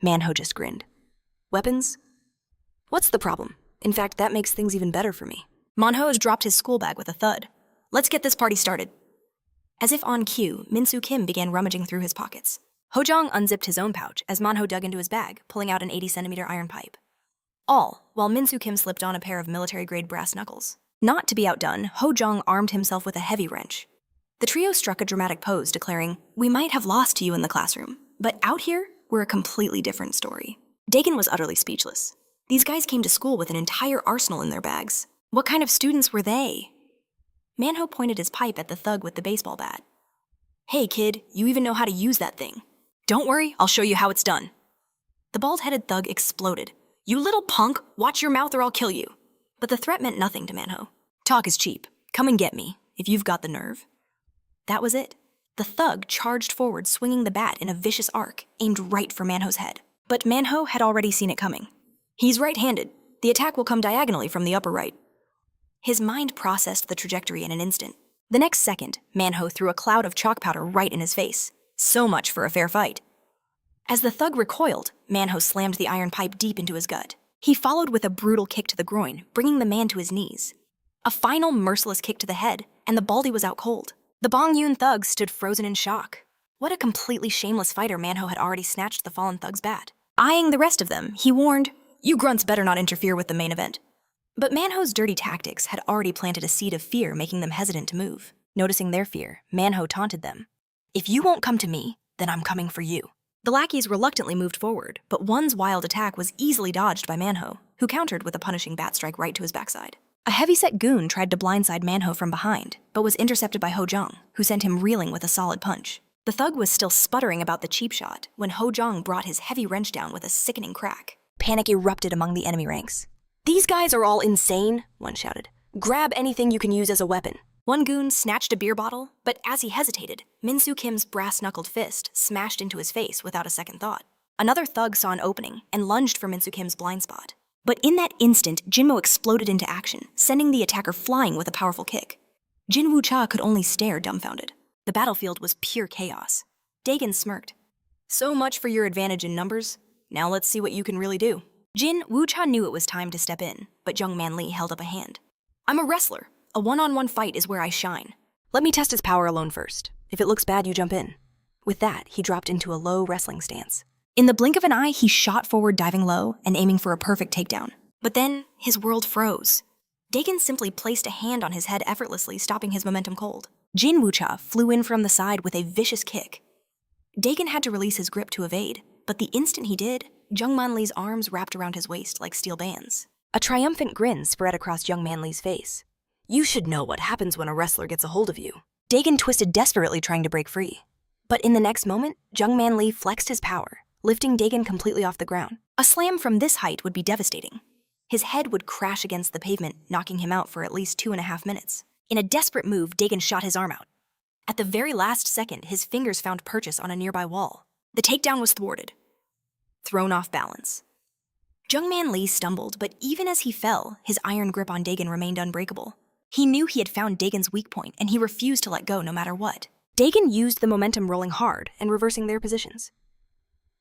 Manhwa just grinned. Weapons? What's the problem? In fact, that makes things even better for me. Manhwa has dropped his school bag with a thud. Let's get this party started. As if on cue, Minsu Kim began rummaging through his pockets. Hojong unzipped his own pouch as Manhwa dug into his bag, pulling out an 80-centimeter iron pipe. All, while Minsu Kim slipped on a pair of military-grade brass knuckles. Not to be outdone, Hojong armed himself with a heavy wrench. The trio struck a dramatic pose, declaring, We might have lost to you in the classroom, but out here, we're a completely different story. Dagon was utterly speechless. These guys came to school with an entire arsenal in their bags. What kind of students were they? Manhwa pointed his pipe at the thug with the baseball bat. Hey kid, you even know how to use that thing. Don't worry, I'll show you how it's done. The bald-headed thug exploded. You little punk, watch your mouth or I'll kill you. But the threat meant nothing to Manhwa. Talk is cheap. Come and get me, if you've got the nerve. That was it. The thug charged forward, swinging the bat in a vicious arc, aimed right for Manho's head. But Manho had already seen it coming. He's right-handed. The attack will come diagonally from the upper right. His mind processed the trajectory in an instant. The next second, Manho threw a cloud of chalk powder right in his face. So much for a fair fight. As the thug recoiled, Manho slammed the iron pipe deep into his gut. He followed with a brutal kick to the groin, bringing the man to his knees. A final merciless kick to the head, and the baldy was out cold. The Bong Yoon thug stood frozen in shock. What a completely shameless fighter Manho had already snatched the fallen thug's bat. Eyeing the rest of them, he warned, "You grunts better not interfere with the main event." But Manho's dirty tactics had already planted a seed of fear, making them hesitant to move. Noticing their fear, Manho taunted them. "If you won't come to me, then I'm coming for you." The lackeys reluctantly moved forward, but one's wild attack was easily dodged by Manho, who countered with a punishing bat strike right to his backside. A heavyset goon tried to blindside Manho from behind, but was intercepted by Ho Jong, who sent him reeling with a solid punch. The thug was still sputtering about the cheap shot when Ho Jong brought his heavy wrench down with a sickening crack. Panic erupted among the enemy ranks. "These guys are all insane," one shouted. "Grab anything you can use as a weapon." One goon snatched a beer bottle, but as he hesitated, Min-soo Kim's brass-knuckled fist smashed into his face without a second thought. Another thug saw an opening and lunged for Min-soo Kim's blind spot. But in that instant, Jinmo exploded into action, sending the attacker flying with a powerful kick. Jin Woo-cha could only stare dumbfounded. The battlefield was pure chaos. Dagon smirked. "So much for your advantage in numbers. Now let's see what you can really do." Jin Woo-cha knew it was time to step in, but Jung Man Lee held up a hand. "I'm a wrestler. A one-on-one fight is where I shine. Let me test his power alone first. If it looks bad, you jump in." With that, he dropped into a low wrestling stance. In the blink of an eye, he shot forward, diving low and aiming for a perfect takedown. But then, his world froze. Dagon simply placed a hand on his head effortlessly, stopping his momentum cold. Jin Woo-cha flew in from the side with a vicious kick. Dagon had to release his grip to evade, but the instant he did, Jung Man Lee's arms wrapped around his waist like steel bands. A triumphant grin spread across Jung Man Lee's face. "You should know what happens when a wrestler gets a hold of you." Dagon twisted desperately, trying to break free. But in the next moment, Jung Man Lee flexed his power, lifting Dagon completely off the ground. A slam from this height would be devastating. His head would crash against the pavement, knocking him out for at least 2.5 minutes. In a desperate move, Dagon shot his arm out. At the very last second, his fingers found purchase on a nearby wall. The takedown was thwarted. Thrown off balance. Jung Man Lee stumbled, but even as he fell, his iron grip on Dagon remained unbreakable. He knew he had found Dagon's weak point, and he refused to let go no matter what. Dagon used the momentum rolling hard and reversing their positions.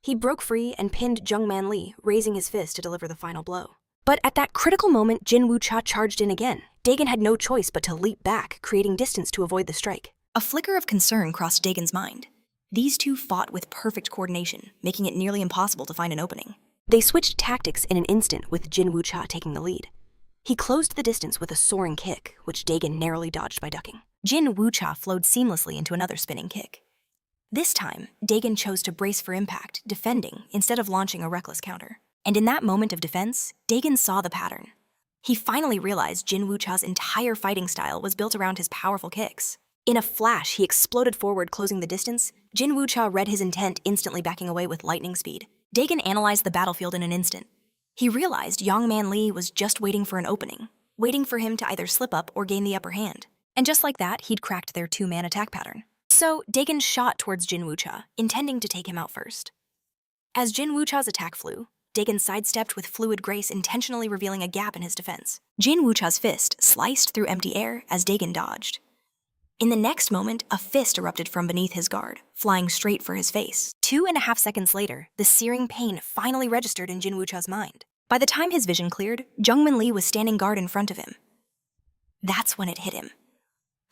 He broke free and pinned Jung Man Lee, raising his fist to deliver the final blow. But at that critical moment, Jin Woo-cha charged in again. Dagon had no choice but to leap back, creating distance to avoid the strike. A flicker of concern crossed Dagon's mind. These two fought with perfect coordination, making it nearly impossible to find an opening. They switched tactics in an instant, with Jin Woo-cha taking the lead. He closed the distance with a soaring kick, which Dagon narrowly dodged by ducking. Jin Woo-cha flowed seamlessly into another spinning kick. This time, Dagon chose to brace for impact, defending instead of launching a reckless counter. And in that moment of defense, Dagon saw the pattern. He finally realized Jin Woo-cha's entire fighting style was built around his powerful kicks. In a flash, he exploded forward, closing the distance. Jin Woo-cha read his intent, instantly backing away with lightning speed. Dagon analyzed the battlefield in an instant. He realized Jung Man Lee was just waiting for an opening, waiting for him to either slip up or gain the upper hand. And just like that, he'd cracked their two-man attack pattern. So Dagon shot towards Jin Woo-cha, intending to take him out first. As Jin Woo-cha's attack flew, Dagon sidestepped with fluid grace, intentionally revealing a gap in his defense. Jin Woo-cha's fist sliced through empty air as Dagon dodged. In the next moment, a fist erupted from beneath his guard, flying straight for his face. 2.5 seconds later, the searing pain finally registered in Jin Woo-cha's mind. By the time his vision cleared, Jung Man Lee was standing guard in front of him. That's when it hit him.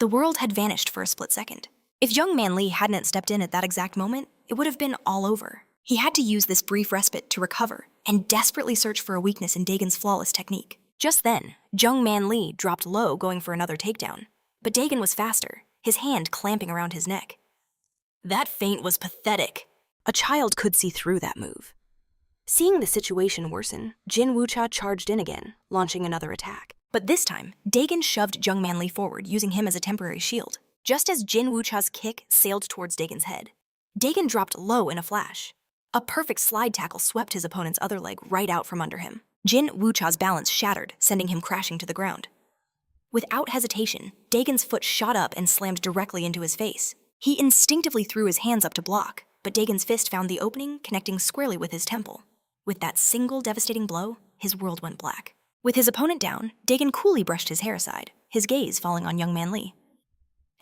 The world had vanished for a split second. If Jung Man Lee hadn't stepped in at that exact moment, it would have been all over. He had to use this brief respite to recover and desperately search for a weakness in Dagon's flawless technique. Just then, Jung Man Lee dropped low, going for another takedown. But Dagon was faster, his hand clamping around his neck. That feint was pathetic. A child could see through that move. Seeing the situation worsen, Jin Woo-cha charged in again, launching another attack. But this time, Dagon shoved Jung Man Lee forward, using him as a temporary shield. Just as Jin Woo-cha's kick sailed towards Dagon's head, Dagon dropped low in a flash. A perfect slide tackle swept his opponent's other leg right out from under him. Jin Woo-cha's balance shattered, sending him crashing to the ground. Without hesitation, Dagon's foot shot up and slammed directly into his face. He instinctively threw his hands up to block, but Dagon's fist found the opening, connecting squarely with his temple. With that single devastating blow, his world went black. With his opponent down, Dagon coolly brushed his hair aside, his gaze falling on young man Lee.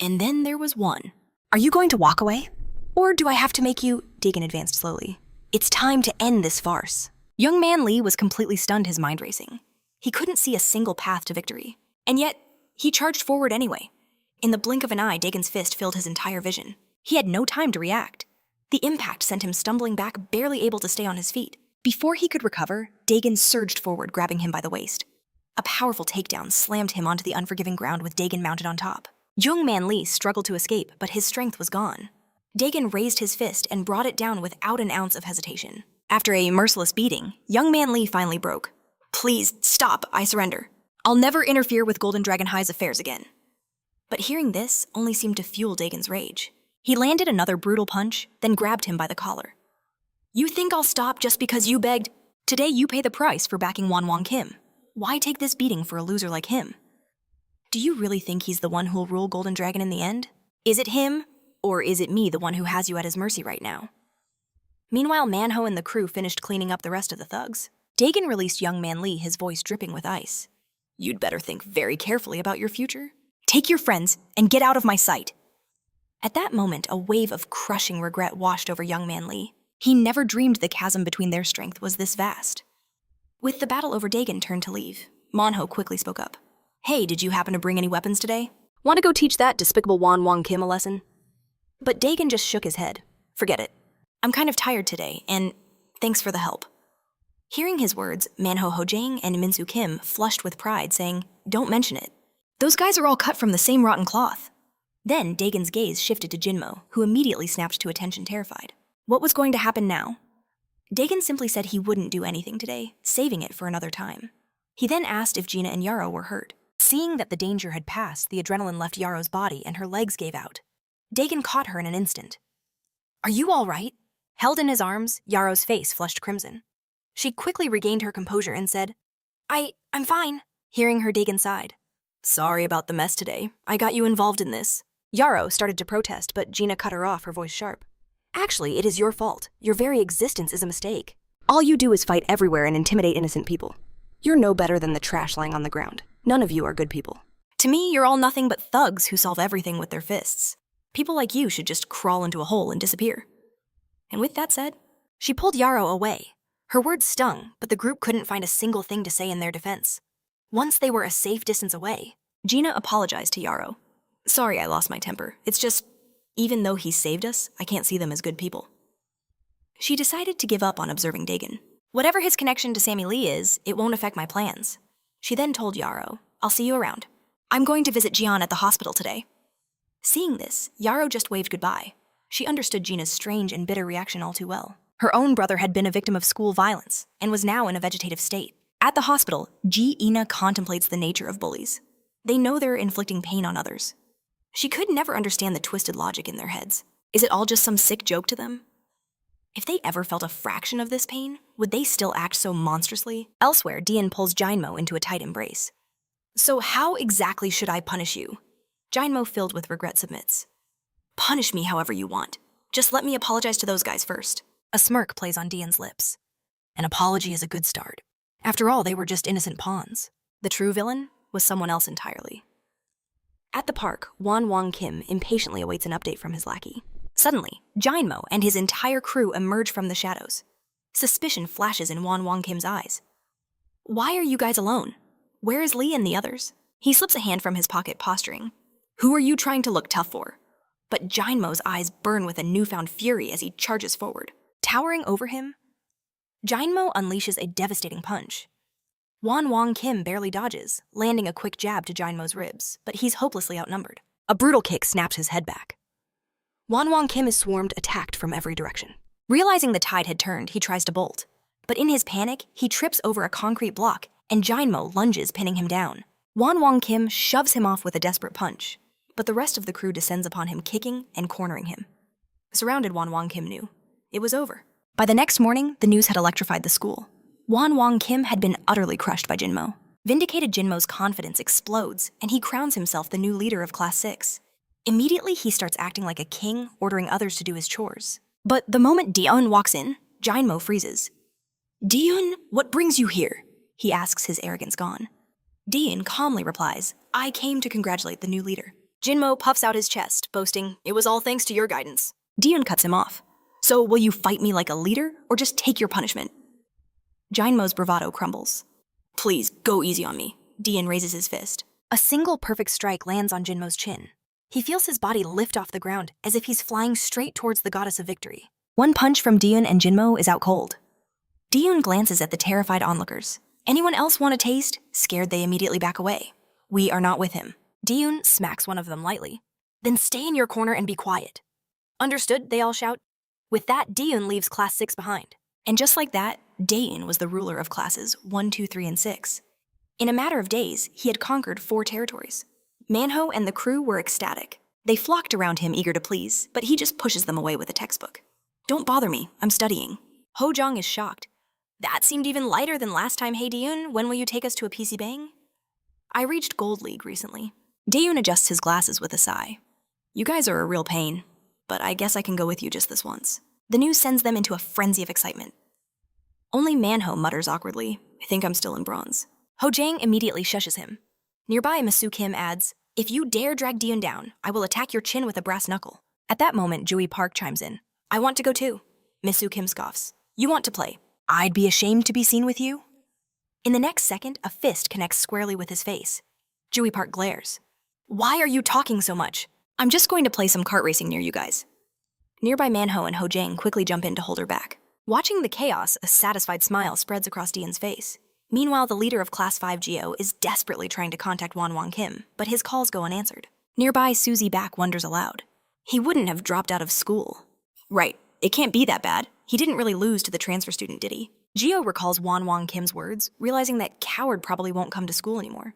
And then there was one. Are you going to walk away? Or do I have to make you? Dagon advanced slowly. It's time to end this farce. Young man Lee was completely stunned, his mind racing. He couldn't see a single path to victory. And yet, he charged forward anyway. In the blink of an eye, Dagon's fist filled his entire vision. He had no time to react. The impact sent him stumbling back, barely able to stay on his feet. Before he could recover, Dagon surged forward, grabbing him by the waist. A powerful takedown slammed him onto the unforgiving ground with Dagon mounted on top. Young man Lee struggled to escape, but his strength was gone. Dagon raised his fist and brought it down without an ounce of hesitation. After a merciless beating, young man Lee finally broke. Please, stop, I surrender. I'll never interfere with Golden Dragon High's affairs again. But hearing this only seemed to fuel Dagon's rage. He landed another brutal punch, then grabbed him by the collar. You think I'll stop just because you begged? Today you pay the price for backing Manhwa Recap. Why take this beating for a loser like him? Do you really think he's the one who'll rule Golden Dragon in the end? Is it him, or is it me, the one who has you at his mercy right now? Meanwhile, Manhwa and the crew finished cleaning up the rest of the thugs. Dagon released young man Lee, his voice dripping with ice. You'd better think very carefully about your future. Take your friends and get out of my sight. At that moment, a wave of crushing regret washed over young man Lee. He never dreamed the chasm between their strength was this vast. With the battle over, Dagon turned to leave. Manhwa quickly spoke up. Hey, did you happen to bring any weapons today? Want to go teach that despicable Manhwa Recap a lesson? But Dagon just shook his head. Forget it. I'm kind of tired today, and thanks for the help. Hearing his words, Manhwa Hojang and Minsu Kim flushed with pride, saying, Don't mention it. Those guys are all cut from the same rotten cloth. Then Dagon's gaze shifted to Jinmo, who immediately snapped to attention, terrified. What was going to happen now? Dagon simply said he wouldn't do anything today, saving it for another time. He then asked if Gina and Yarrow were hurt. Seeing that the danger had passed, the adrenaline left Yarrow's body and her legs gave out. Dagon caught her in an instant. Are you all right? Held in his arms, Yarrow's face flushed crimson. She quickly regained her composure and said, I'm fine. Hearing her, Dagon sighed. Sorry about the mess today. I got you involved in this. Yarrow started to protest, but Gina cut her off, her voice sharp. Actually, it is your fault. Your very existence is a mistake. All you do is fight everywhere and intimidate innocent people. You're no better than the trash lying on the ground. None of you are good people. To me, you're all nothing but thugs who solve everything with their fists. People like you should just crawl into a hole and disappear. And with that said, she pulled Yarrow away. Her words stung, but the group couldn't find a single thing to say in their defense. Once they were a safe distance away, Gina apologized to Yarrow. Sorry I lost my temper. It's just, even though he saved us, I can't see them as good people. She decided to give up on observing Dagon. Whatever his connection to Sammy Lee is, it won't affect my plans. She then told Yarrow, I'll see you around. I'm going to visit Jian at the hospital today. Seeing this, Yarrow just waved goodbye. She understood Gina's strange and bitter reaction all too well. Her own brother had been a victim of school violence and was now in a vegetative state. At the hospital, Ina contemplates the nature of bullies. They know they're inflicting pain on others. She could never understand the twisted logic in their heads. Is it all just some sick joke to them? If they ever felt a fraction of this pain, would they still act so monstrously? Elsewhere, Dian pulls Jinmo into a tight embrace. So how exactly should I punish you? Jinmo, filled with regret, submits. Punish me however you want. Just let me apologize to those guys first. A smirk plays on Dian's lips. An apology is a good start. After all, they were just innocent pawns. The true villain was someone else entirely. At the park, Manhwa Recap impatiently awaits an update from his lackey. Suddenly, Jinmo and his entire crew emerge from the shadows. Suspicion flashes in Manhwa Recap's eyes. Why are you guys alone? Where is Lee and the others? He slips a hand from his pocket, posturing. Who are you trying to look tough for? But Jinmo's eyes burn with a newfound fury as he charges forward. Towering over him, Jinmo unleashes a devastating punch. Manhwa Recap barely dodges, landing a quick jab to Jinmo's ribs, but he's hopelessly outnumbered. A brutal kick snaps his head back. Manhwa Recap is swarmed, attacked from every direction. Realizing the tide had turned, he tries to bolt. But in his panic, he trips over a concrete block, and Jinmo lunges, pinning him down. Manhwa Recap shoves him off with a desperate punch, but the rest of the crew descends upon him, kicking and cornering him. Surrounded, Manhwa Recap knew. It was over. By the next morning, the news had electrified the school. Manhwa Recap had been utterly crushed by Jinmo. Vindicated, Jinmo's confidence explodes, and he crowns himself the new leader of Class 6. Immediately, he starts acting like a king, ordering others to do his chores. But the moment Dion walks in, Jinmo freezes. "Dion, what brings you here?" he asks, his arrogance gone. Dion calmly replies, "I came to congratulate the new leader." Jinmo puffs out his chest, boasting, "It was all thanks to your guidance." Dion cuts him off. "So will you fight me like a leader, or just take your punishment?" Jinmo's bravado crumbles. "Please, go easy on me." Dion raises his fist. A single perfect strike lands on Jinmo's chin. He feels his body lift off the ground as if he's flying straight towards the goddess of victory. One punch from Dion and Jinmo is out cold. Dion glances at the terrified onlookers. Anyone else want a taste? Scared, they immediately back away. We are not with him. Dion smacks one of them lightly. "Then stay in your corner and be quiet." "Understood," they all shout. With that, Dion leaves Class 6 behind. And just like that, Dion was the ruler of classes 1, 2, 3, and 6. In a matter of days, he had conquered 4 territories. Manhwa and the crew were ecstatic. They flocked around him, eager to please, but he just pushes them away with a textbook. "Don't bother me, I'm studying." Hojong is shocked. "That seemed even lighter than last time. Hey Dion, when will you take us to a PC bang?" "I reached Gold League recently." Dion adjusts his glasses with a sigh. "You guys are a real pain, but I guess I can go with you just this once." The news sends them into a frenzy of excitement. Only Manhwa mutters awkwardly, "I think I'm still in bronze." Hojang immediately shushes him. Nearby, Masu Kim adds, "If you dare drag Dion down, I will attack your chin with a brass knuckle." At that moment, Jui Park chimes in. "I want to go too." Masu Kim scoffs. "You want to play? I'd be ashamed to be seen with you." In the next second, a fist connects squarely with his face. Jui Park glares. "Why are you talking so much? I'm just going to play some kart racing near you guys." Nearby, Manhwa and Hojang quickly jump in to hold her back. Watching the chaos, a satisfied smile spreads across Dion's face. Meanwhile, the leader of Class 5 Geo is desperately trying to contact Won Kim, but his calls go unanswered. Nearby, Suzy Back wonders aloud. He wouldn't have dropped out of school. Right, it can't be that bad. He didn't really lose to the transfer student, did he? Geo recalls Won Kim's words, realizing that Coward probably won't come to school anymore.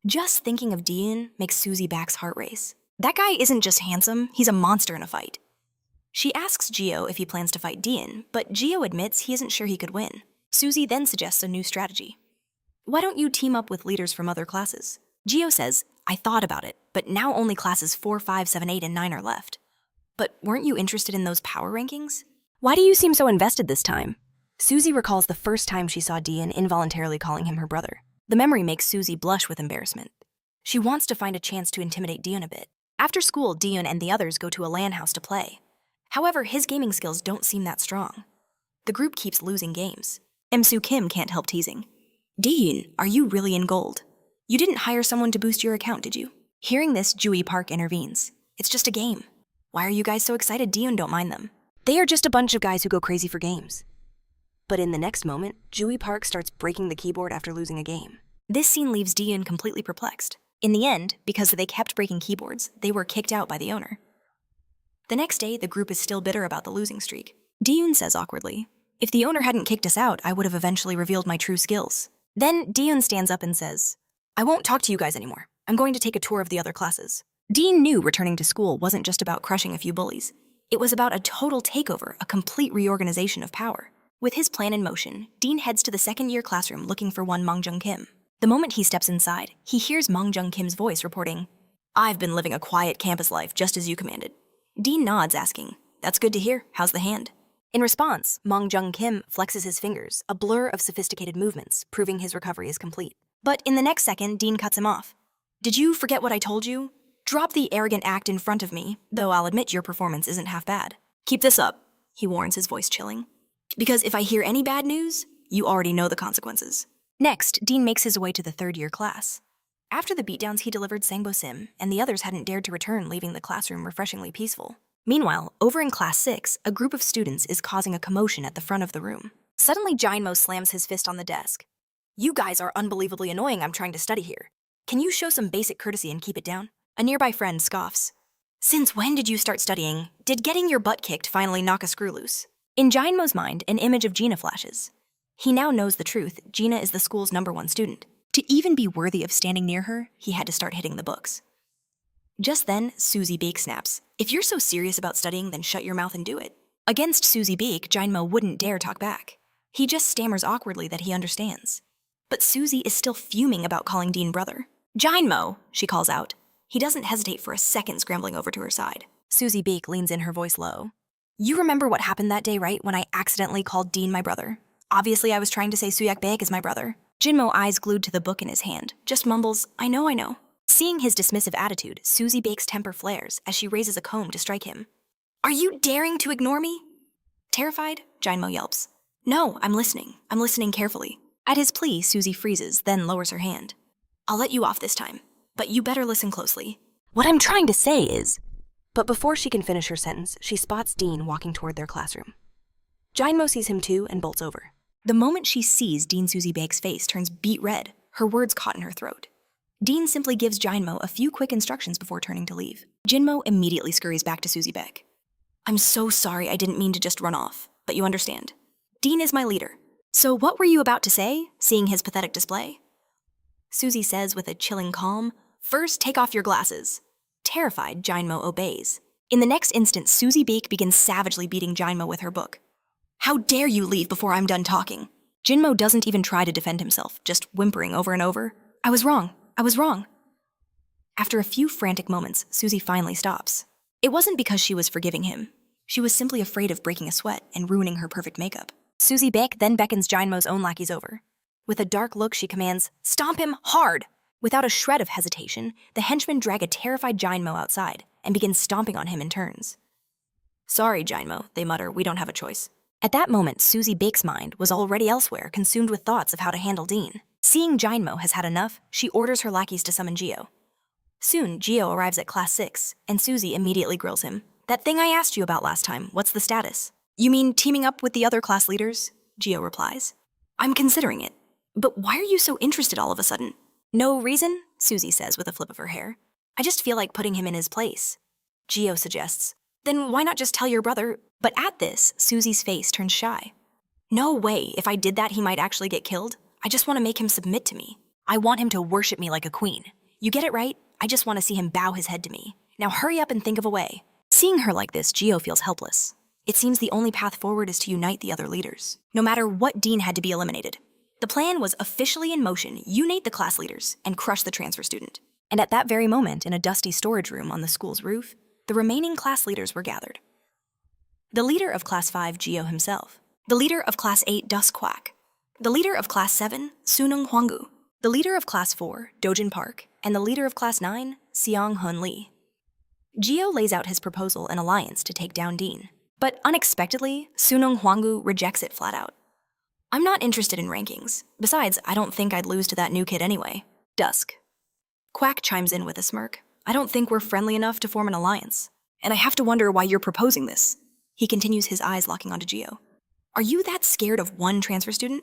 Just thinking of Dion makes Suzy Back's heart race. That guy isn't just handsome, he's a monster in a fight. She asks Geo if he plans to fight Dion, but Geo admits he isn't sure he could win. Suzy then suggests a new strategy. "Why don't you team up with leaders from other classes?" Geo says, "I thought about it, but now only classes 4, 5, 7, 8, and 9 are left." "But weren't you interested in those power rankings? Why do you seem so invested this time?" Suzy recalls the first time she saw Dion involuntarily calling him her brother. The memory makes Suzy blush with embarrassment. She wants to find a chance to intimidate Dion a bit. After school, Dion and the others go to a LAN house to play. However, his gaming skills don't seem that strong. The group keeps losing games. Msu Kim can't help teasing. "Dion, are you really in gold? You didn't hire someone to boost your account, did you?" Hearing this, Jui Park intervenes. "It's just a game. Why are you guys so excited Dion don't mind them? They are just a bunch of guys who go crazy for games." But in the next moment, Jui Park starts breaking the keyboard after losing a game. This scene leaves Dion completely perplexed. In the end, because they kept breaking keyboards, they were kicked out by the owner. The next day, the group is still bitter about the losing streak. Dion says awkwardly, "If the owner hadn't kicked us out, I would have eventually revealed my true skills." Then Dion stands up and says, "I won't talk to you guys anymore. I'm going to take a tour of the other classes." Dean knew returning to school wasn't just about crushing a few bullies. It was about a total takeover, a complete reorganization of power. With his plan in motion, Dean heads to the second-year classroom looking for one Mangjung Kim. The moment he steps inside, he hears Mangjung Kim's voice reporting, "I've been living a quiet campus life just as you commanded." Dean nods, asking, "That's good to hear. How's the hand?" In response, Mangjung Kim flexes his fingers, a blur of sophisticated movements, proving his recovery is complete. But in the next second, Dean cuts him off. "Did you forget what I told you? Drop the arrogant act in front of me, though I'll admit your performance isn't half bad. Keep this up," he warns, his voice chilling. "Because if I hear any bad news, you already know the consequences." Next, Dean makes his way to the third-year class. After the beatdowns he delivered Sangbo Sim, and the others hadn't dared to return, leaving the classroom refreshingly peaceful. Meanwhile, over in Class 6, a group of students is causing a commotion at the front of the room. Suddenly, Jinmo slams his fist on the desk. "You guys are unbelievably annoying. I'm trying to study here. Can you show some basic courtesy and keep it down?" A nearby friend scoffs. "Since when did you start studying? Did getting your butt kicked finally knock a screw loose?" In Jinmo's mind, an image of Gina flashes. He now knows the truth. Gina is the school's #1 student. To even be worthy of standing near her, he had to start hitting the books. Just then, Suzy Beak snaps. "If you're so serious about studying, then shut your mouth and do it." Against Suzy Beak, Jinmo wouldn't dare talk back. He just stammers awkwardly that he understands. But Suzy is still fuming about calling Dean brother. "Jinmo," she calls out. He doesn't hesitate for a second, scrambling over to her side. Suzy Baek leans in, her voice low. "You remember what happened that day, right, when I accidentally called Dean my brother? Obviously, I was trying to say Suyak Baek is my brother." Jinmo, eyes glued to the book in his hand, just mumbles, I know. Seeing his dismissive attitude, Suzy Baek's temper flares as she raises a comb to strike him. "Are you daring to ignore me?" Terrified, Jinmo yelps. "No, I'm listening. I'm listening carefully." At his plea, Suzy freezes, then lowers her hand. "I'll let you off this time, but you better listen closely. What I'm trying to say is..." But before she can finish her sentence, she spots Dean walking toward their classroom. Jinmo sees him too and bolts over. The moment she sees Dean, Suzy Baek's face turns beet red, her words caught in her throat. Dean simply gives Jinmo a few quick instructions before turning to leave. Jinmo immediately scurries back to Suzy Baek. "I'm so sorry, I didn't mean to just run off, but you understand. Dean is my leader. So what were you about to say, seeing his pathetic display?" Suzy says with a chilling calm, "First, take off your glasses." Terrified, Jinmo obeys. In the next instant, Suzy Baek begins savagely beating Jinmo with her book. "How dare you leave before I'm done talking?" Jinmo doesn't even try to defend himself, just whimpering over and over, I was wrong. After a few frantic moments, Suzy finally stops. It wasn't because she was forgiving him. She was simply afraid of breaking a sweat and ruining her perfect makeup. Suzy Baek then beckons Jinmo's own lackeys over. With a dark look, she commands, "Stomp him hard!" Without a shred of hesitation, the henchmen drag a terrified Jinmo outside and begin stomping on him in turns. "Sorry, Jinmo," they mutter, "we don't have a choice." At that moment, Suzy Baek's mind was already elsewhere, consumed with thoughts of how to handle Dean. Seeing Jinmo has had enough, she orders her lackeys to summon Gio. Soon, Gio arrives at class 6, and Suzy immediately grills him. "That thing I asked you about last time, what's the status?" "You mean teaming up with the other class leaders?" Gio replies. "I'm considering it. But why are you so interested all of a sudden?" "No reason," Suzy says with a flip of her hair. "I just feel like putting him in his place." Gio suggests, "Then why not just tell your brother?" But at this, Suzy's face turns shy. "No way, if I did that he might actually get killed. I just want to make him submit to me. I want him to worship me like a queen. You get it right? I just want to see him bow his head to me. Now hurry up and think of a way." Seeing her like this, Gio feels helpless. It seems the only path forward is to unite the other leaders. No matter what, Dean had to be eliminated. The plan was officially in motion: unite the class leaders and crush the transfer student. And at that very moment, in a dusty storage room on the school's roof, the remaining class leaders were gathered. The leader of Class 5, Gio himself. The leader of Class 8, Dusk Quack. The leader of Class 7, Sunung Hwanggu. The leader of Class 4, Dojin Park. And the leader of Class 9, Seong Hun Lee. Gio lays out his proposal, an alliance to take down Dean. But unexpectedly, Sunung Hwanggu rejects it flat out. "I'm not interested in rankings. Besides, I don't think I'd lose to that new kid anyway." Dusk. Quack chimes in with a smirk. "I don't think we're friendly enough to form an alliance. And I have to wonder why you're proposing this." He continues, his eyes locking onto Gio. "Are you that scared of one transfer student?"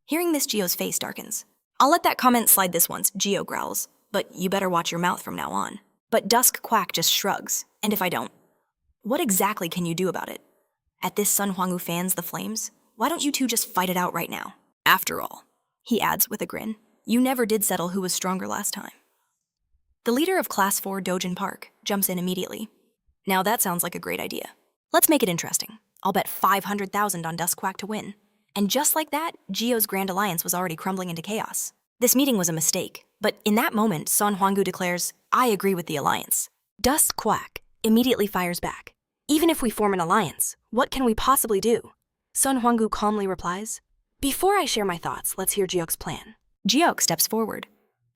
Hearing this, Gio's face darkens. "I'll let that comment slide this once," Gio growls. "But you better watch your mouth from now on." But Dusk Quack just shrugs. "And if I don't?" "What exactly can you do about it?" At this, Sun Hwanggu fans the flames. "Why don't you two just fight it out right now? After all," he adds with a grin, "you never did settle who was stronger last time." The leader of Class 4, Dojin Park, jumps in immediately. "Now that sounds like a great idea. Let's make it interesting. I'll bet 500,000 on Dusk Quack to win." And just like that, Gio's grand alliance was already crumbling into chaos. This meeting was a mistake, but in that moment, Sun Hwanggu declares, "I agree with the alliance." Dusk Quack immediately fires back. "Even if we form an alliance, what can we possibly do?" Sun Hwanggu calmly replies, "Before I share my thoughts, let's hear Jiok's plan." Jiok steps forward.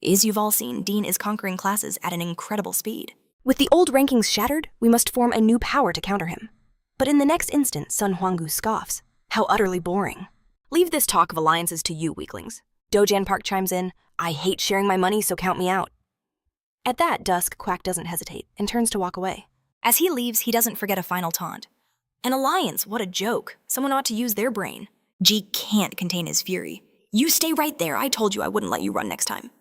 As you've all seen, Dean is conquering classes at an incredible speed. With the old rankings shattered, we must form a new power to counter him. But in the next instant, Sun Hwanggu scoffs. "How utterly boring. Leave this talk of alliances to you, weaklings." Dojan Park chimes in, "I hate sharing my money, so count me out." At that, Dusk Quack doesn't hesitate and turns to walk away. As he leaves, he doesn't forget a final taunt. "An alliance, what a joke. Someone ought to use their brain." G can't contain his fury. "You stay right there, I told you I wouldn't let you run next time."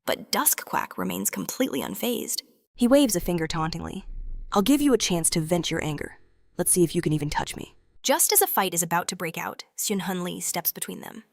But Dusk Quack remains completely unfazed. He waves a finger tauntingly. "I'll give you a chance to vent your anger. Let's see if you can even touch me." Just as a fight is about to break out, Seong Hun Lee steps between them.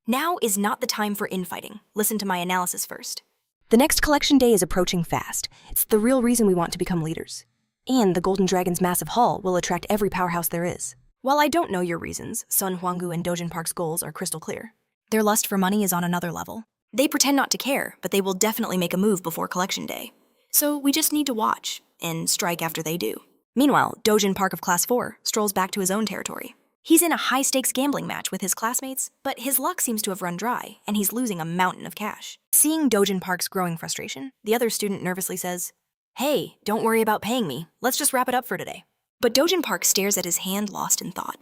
"Now is not the time for infighting. Listen to my analysis first. The next collection day is approaching fast. It's the real reason we want to become leaders. And the Golden Dragon's massive hall will attract every powerhouse there is. While I don't know your reasons, Sun Hwanggu and Dojin Park's goals are crystal clear. Their lust for money is on another level. They pretend not to care, but they will definitely make a move before collection day. So we just need to watch and strike after they do. Meanwhile, Dojin Park of Class 4 strolls back to his own territory. He's in a high-stakes gambling match with his classmates, but his luck seems to have run dry, and he's losing a mountain of cash. Seeing Dojin Park's growing frustration, the other student nervously says, "Hey, don't worry about paying me. Let's just wrap it up for today." But Dojin Park stares at his hand lost in thought.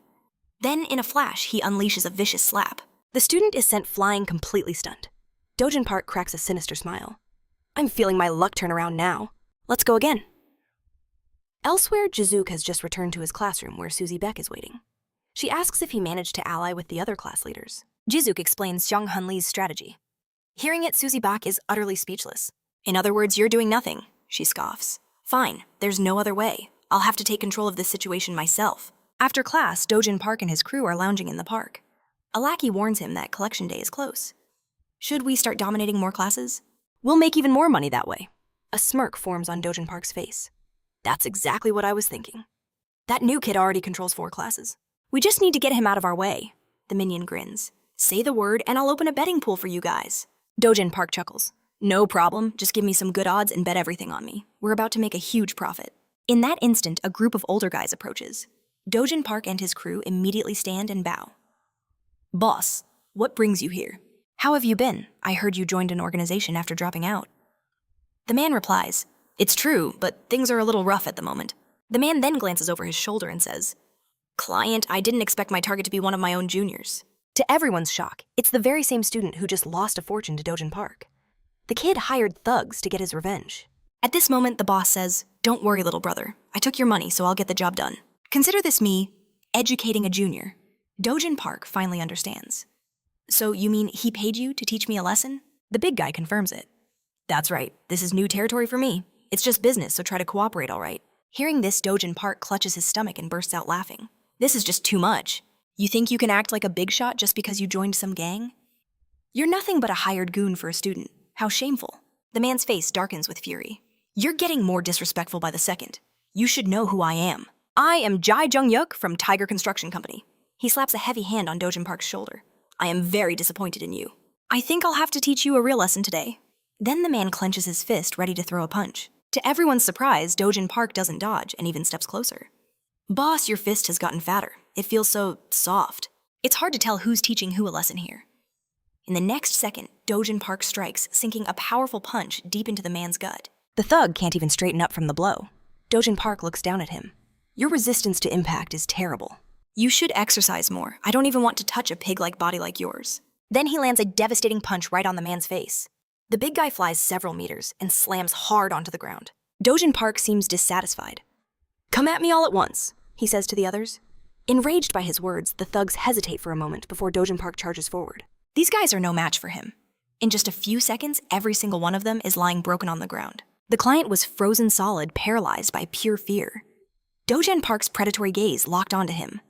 Then, in a flash, he unleashes a vicious slap. The student is sent flying completely stunned. Dojin Park cracks a sinister smile. "I'm feeling my luck turn around now. Let's go again." Elsewhere, Jizook has just returned to his classroom where Susie Beck is waiting. She asks if he managed to ally with the other class leaders. Jizook explains Jung Hun Lee's strategy. Hearing it, Susie Bach is utterly speechless. "In other words, you're doing nothing," she scoffs. "Fine, there's no other way. I'll have to take control of this situation myself." After class, Dojin Park and his crew are lounging in the park. A lackey warns him that collection day is close. "Should we start dominating more classes? We'll make even more money that way." A smirk forms on Dojin Park's face. "That's exactly what I was thinking. That new kid already controls 4 classes. We just need to get him out of our way." The minion grins. "Say the word and I'll open a betting pool for you guys." Dojin Park chuckles. "No problem, just give me some good odds and bet everything on me. We're about to make a huge profit." In that instant, a group of older guys approaches. Dojin Park and his crew immediately stand and bow. "Boss, what brings you here?" "How have you been? I heard you joined an organization after dropping out." The man replies, "It's true, but things are a little rough at the moment." The man then glances over his shoulder and says, "Client, I didn't expect my target to be one of my own juniors." To everyone's shock, it's the very same student who just lost a fortune to Dojin Park. The kid hired thugs to get his revenge. At this moment, the boss says, "Don't worry, little brother. I took your money, so I'll get the job done. Consider this me educating a junior." Dojin Park finally understands. "So you mean he paid you to teach me a lesson?" The big guy confirms it. "That's right. This is new territory for me. It's just business, so try to cooperate, all right." Hearing this, Dojin Park clutches his stomach and bursts out laughing. "This is just too much. You think you can act like a big shot just because you joined some gang? You're nothing but a hired goon for a student. How shameful." The man's face darkens with fury. "You're getting more disrespectful by the second. You should know who I am. I am Jai Jung-yuk from Tiger Construction Company." He slaps a heavy hand on Dojin Park's shoulder. "I am very disappointed in you. I think I'll have to teach you a real lesson today." Then the man clenches his fist, ready to throw a punch. To everyone's surprise, Dojin Park doesn't dodge and even steps closer. "Boss, your fist has gotten fatter. It feels so soft." It's hard to tell who's teaching who a lesson here. In the next second, Dojin Park strikes, sinking a powerful punch deep into the man's gut. The thug can't even straighten up from the blow. Dojin Park looks down at him. "Your resistance to impact is terrible. You should exercise more. I don't even want to touch a pig-like body like yours." Then he lands a devastating punch right on the man's face. The big guy flies several meters and slams hard onto the ground. Dojin Park seems dissatisfied. "Come at me all at once," he says to the others. Enraged by his words, the thugs hesitate for a moment before Dojin Park charges forward. These guys are no match for him. In just a few seconds, every single one of them is lying broken on the ground. The client was frozen solid, paralyzed by pure fear. Dojin Park's predatory gaze locked onto him.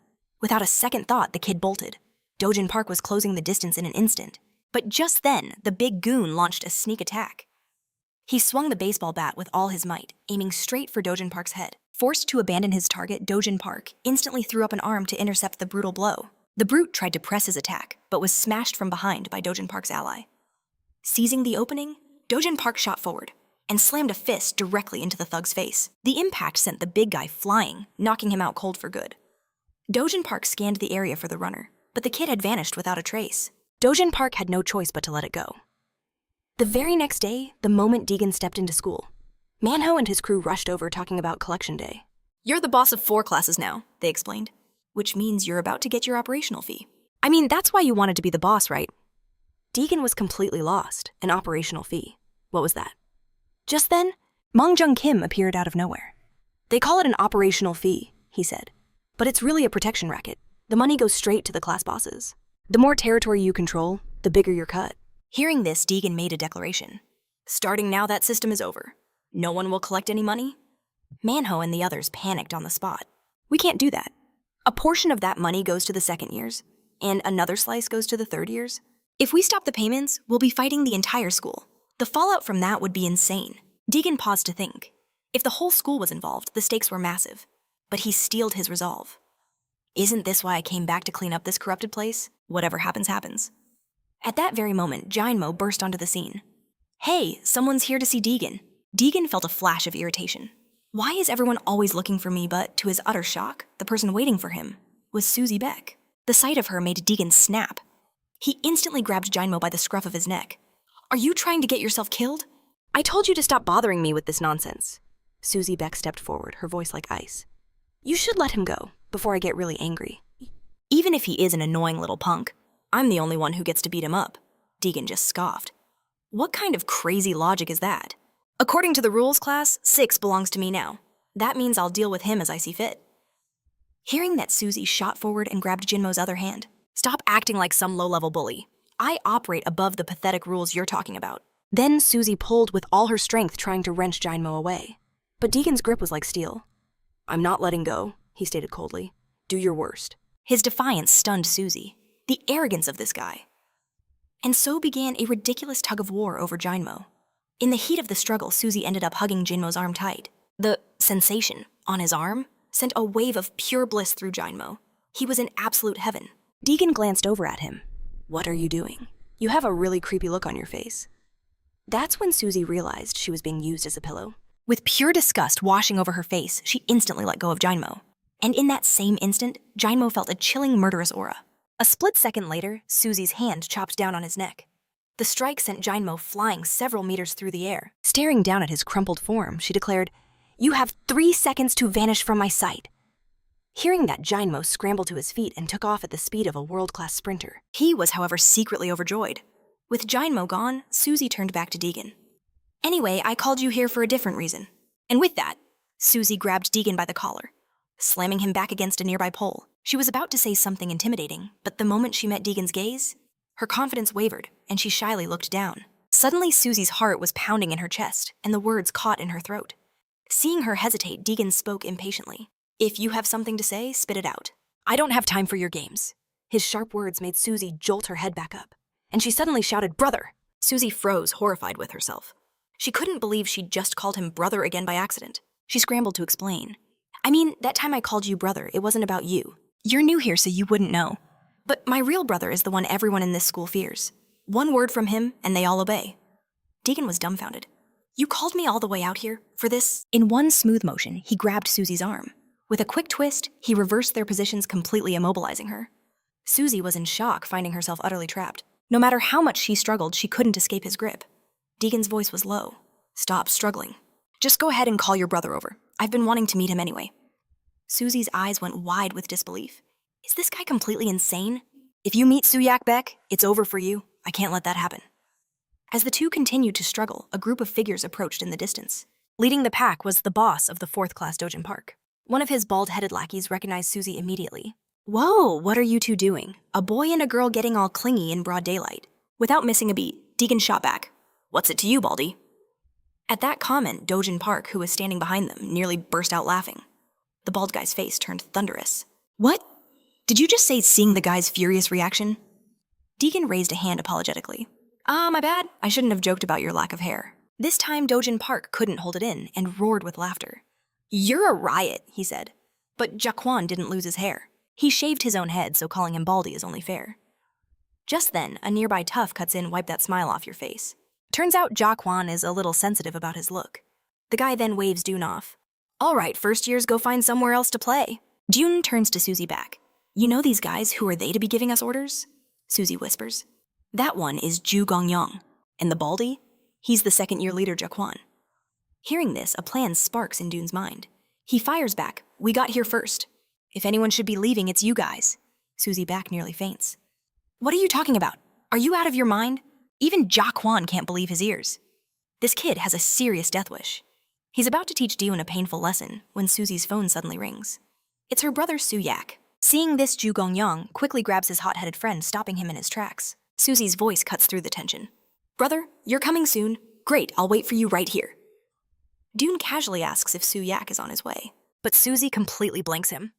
Without a second thought, the kid bolted. Dojin Park was closing the distance in an instant. But just then, the big goon launched a sneak attack. He swung the baseball bat with all his might, aiming straight for Dojin Park's head. Forced to abandon his target, Dojin Park instantly threw up an arm to intercept the brutal blow. The brute tried to press his attack, but was smashed from behind by Dojin Park's ally. Seizing the opening, Dojin Park shot forward and slammed a fist directly into the thug's face. The impact sent the big guy flying, knocking him out cold for good. Dojin Park scanned the area for the runner, but the kid had vanished without a trace. Dojin Park had no choice but to let it go. The very next day, the moment Deegan stepped into school, Manhwa and his crew rushed over talking about collection day. "You're the boss of 4 classes now," they explained, "which means you're about to get your operational fee." "I mean, that's why you wanted to be the boss, right?" Deegan was completely lost. An operational fee. What was that? Just then, Mong Jung Kim appeared out of nowhere. "They call it an operational fee," he said, "but it's really a protection racket. The money goes straight to the class bosses. The more territory you control, the bigger your cut." Hearing this, Deegan made a declaration. "Starting now, that system is over. No one will collect any money?" Manhwa and the others panicked on the spot. "We can't do that. A portion of that money goes to the second years, and another slice goes to the third years. If we stop the payments, we'll be fighting the entire school. The fallout from that would be insane." Deegan paused to think. If the whole school was involved, the stakes were massive. But he steeled his resolve. "Isn't this why I came back to clean up this corrupted place? Whatever happens, happens." At that very moment, Jinmo burst onto the scene. Hey, someone's here to see Deegan. Deegan felt a flash of irritation. Why is everyone always looking for me, but to his utter shock, the person waiting for him was Susie Beck. The sight of her made Deegan snap. He instantly grabbed Jinmo by the scruff of his neck. Are you trying to get yourself killed? I told you to stop bothering me with this nonsense. Susie Beck stepped forward, her voice like ice. You should let him go, before I get really angry. Even if he is an annoying little punk, I'm the only one who gets to beat him up. Deegan just scoffed. What kind of crazy logic is that? According to the rules, class, 6 belongs to me now. That means I'll deal with him as I see fit. Hearing that, Susie shot forward and grabbed Jinmo's other hand. Stop acting like some low-level bully. I operate above the pathetic rules you're talking about. Then Susie pulled with all her strength, trying to wrench Jinmo away. But Deegan's grip was like steel. I'm not letting go, he stated coldly. Do your worst. His defiance stunned Susie. The arrogance of this guy. And so began a ridiculous tug-of-war over Jinmo. In the heat of the struggle, Susie ended up hugging Jinmo's arm tight. The sensation on his arm sent a wave of pure bliss through Jinmo. He was in absolute heaven. Deegan glanced over at him. What are you doing? You have a really creepy look on your face. That's when Susie realized she was being used as a pillow. With pure disgust washing over her face, she instantly let go of Jinmo. And in that same instant, Jinmo felt a chilling, murderous aura. A split second later, Susie's hand chopped down on his neck. The strike sent Jinmo flying several meters through the air. Staring down at his crumpled form, she declared, You have 3 seconds to vanish from my sight. Hearing that, Jinmo scrambled to his feet and took off at the speed of a world-class sprinter. He was, however, secretly overjoyed. With Jinmo gone, Susie turned back to Deegan. Anyway, I called you here for a different reason. And with that, Susie grabbed Deegan by the collar, slamming him back against a nearby pole. She was about to say something intimidating, but the moment she met Deegan's gaze, her confidence wavered, and she shyly looked down. Suddenly, Susie's heart was pounding in her chest, and the words caught in her throat. Seeing her hesitate, Deegan spoke impatiently. If you have something to say, spit it out. I don't have time for your games. His sharp words made Susie jolt her head back up, and she suddenly shouted, Brother! Susie froze, horrified with herself. She couldn't believe she'd just called him brother again by accident. She scrambled to explain. I mean, that time I called you brother, it wasn't about you. You're new here, so you wouldn't know. But my real brother is the one everyone in this school fears. One word from him, and they all obey. Deegan was dumbfounded. You called me all the way out here for this? In one smooth motion, he grabbed Susie's arm. With a quick twist, he reversed their positions, completely immobilizing her. Susie was in shock, finding herself utterly trapped. No matter how much she struggled, she couldn't escape his grip. Deegan's voice was low. Stop struggling. Just go ahead and call your brother over. I've been wanting to meet him anyway. Susie's eyes went wide with disbelief. Is this guy completely insane? If you meet Suyak Beck, it's over for you. I can't let that happen. As the two continued to struggle, a group of figures approached in the distance. Leading the pack was the boss of the 4th class Dojin Park. One of his bald-headed lackeys recognized Susie immediately. Whoa, what are you two doing? A boy and a girl getting all clingy in broad daylight. Without missing a beat, Deegan shot back. What's it to you, Baldy? At that comment, Dojin Park, who was standing behind them, nearly burst out laughing. The bald guy's face turned thunderous. What? Did you just say seeing the guy's furious reaction? Deegan raised a hand apologetically. My bad. I shouldn't have joked about your lack of hair. This time, Dojin Park couldn't hold it in and roared with laughter. You're a riot, he said. But Kuan didn't lose his hair. He shaved his own head, so calling him Baldy is only fair. Just then, a nearby tough cuts in, wipe that smile off your face. Turns out Kuan is a little sensitive about his look. The guy then waves Dune off. All right, first years, go find somewhere else to play. Dune turns to Susie back. You know these guys, who are they to be giving us orders? Susie whispers. That one is Ju Gongyang. And the Baldy? He's the second-year leader, Kuan. Hearing this, a plan sparks in Dune's mind. He fires back, we got here first. If anyone should be leaving, it's you guys. Susie back nearly faints. What are you talking about? Are you out of your mind? Even Kuan can't believe his ears. This kid has a serious death wish. He's about to teach Dune a painful lesson when Susie's phone suddenly rings. It's her brother Suyak. Seeing this, Ju Gongyang quickly grabs his hot-headed friend, stopping him in his tracks. Susie's voice cuts through the tension. Brother, you're coming soon. Great, I'll wait for you right here. Dune casually asks if Suyak is on his way, but Susie completely blanks him.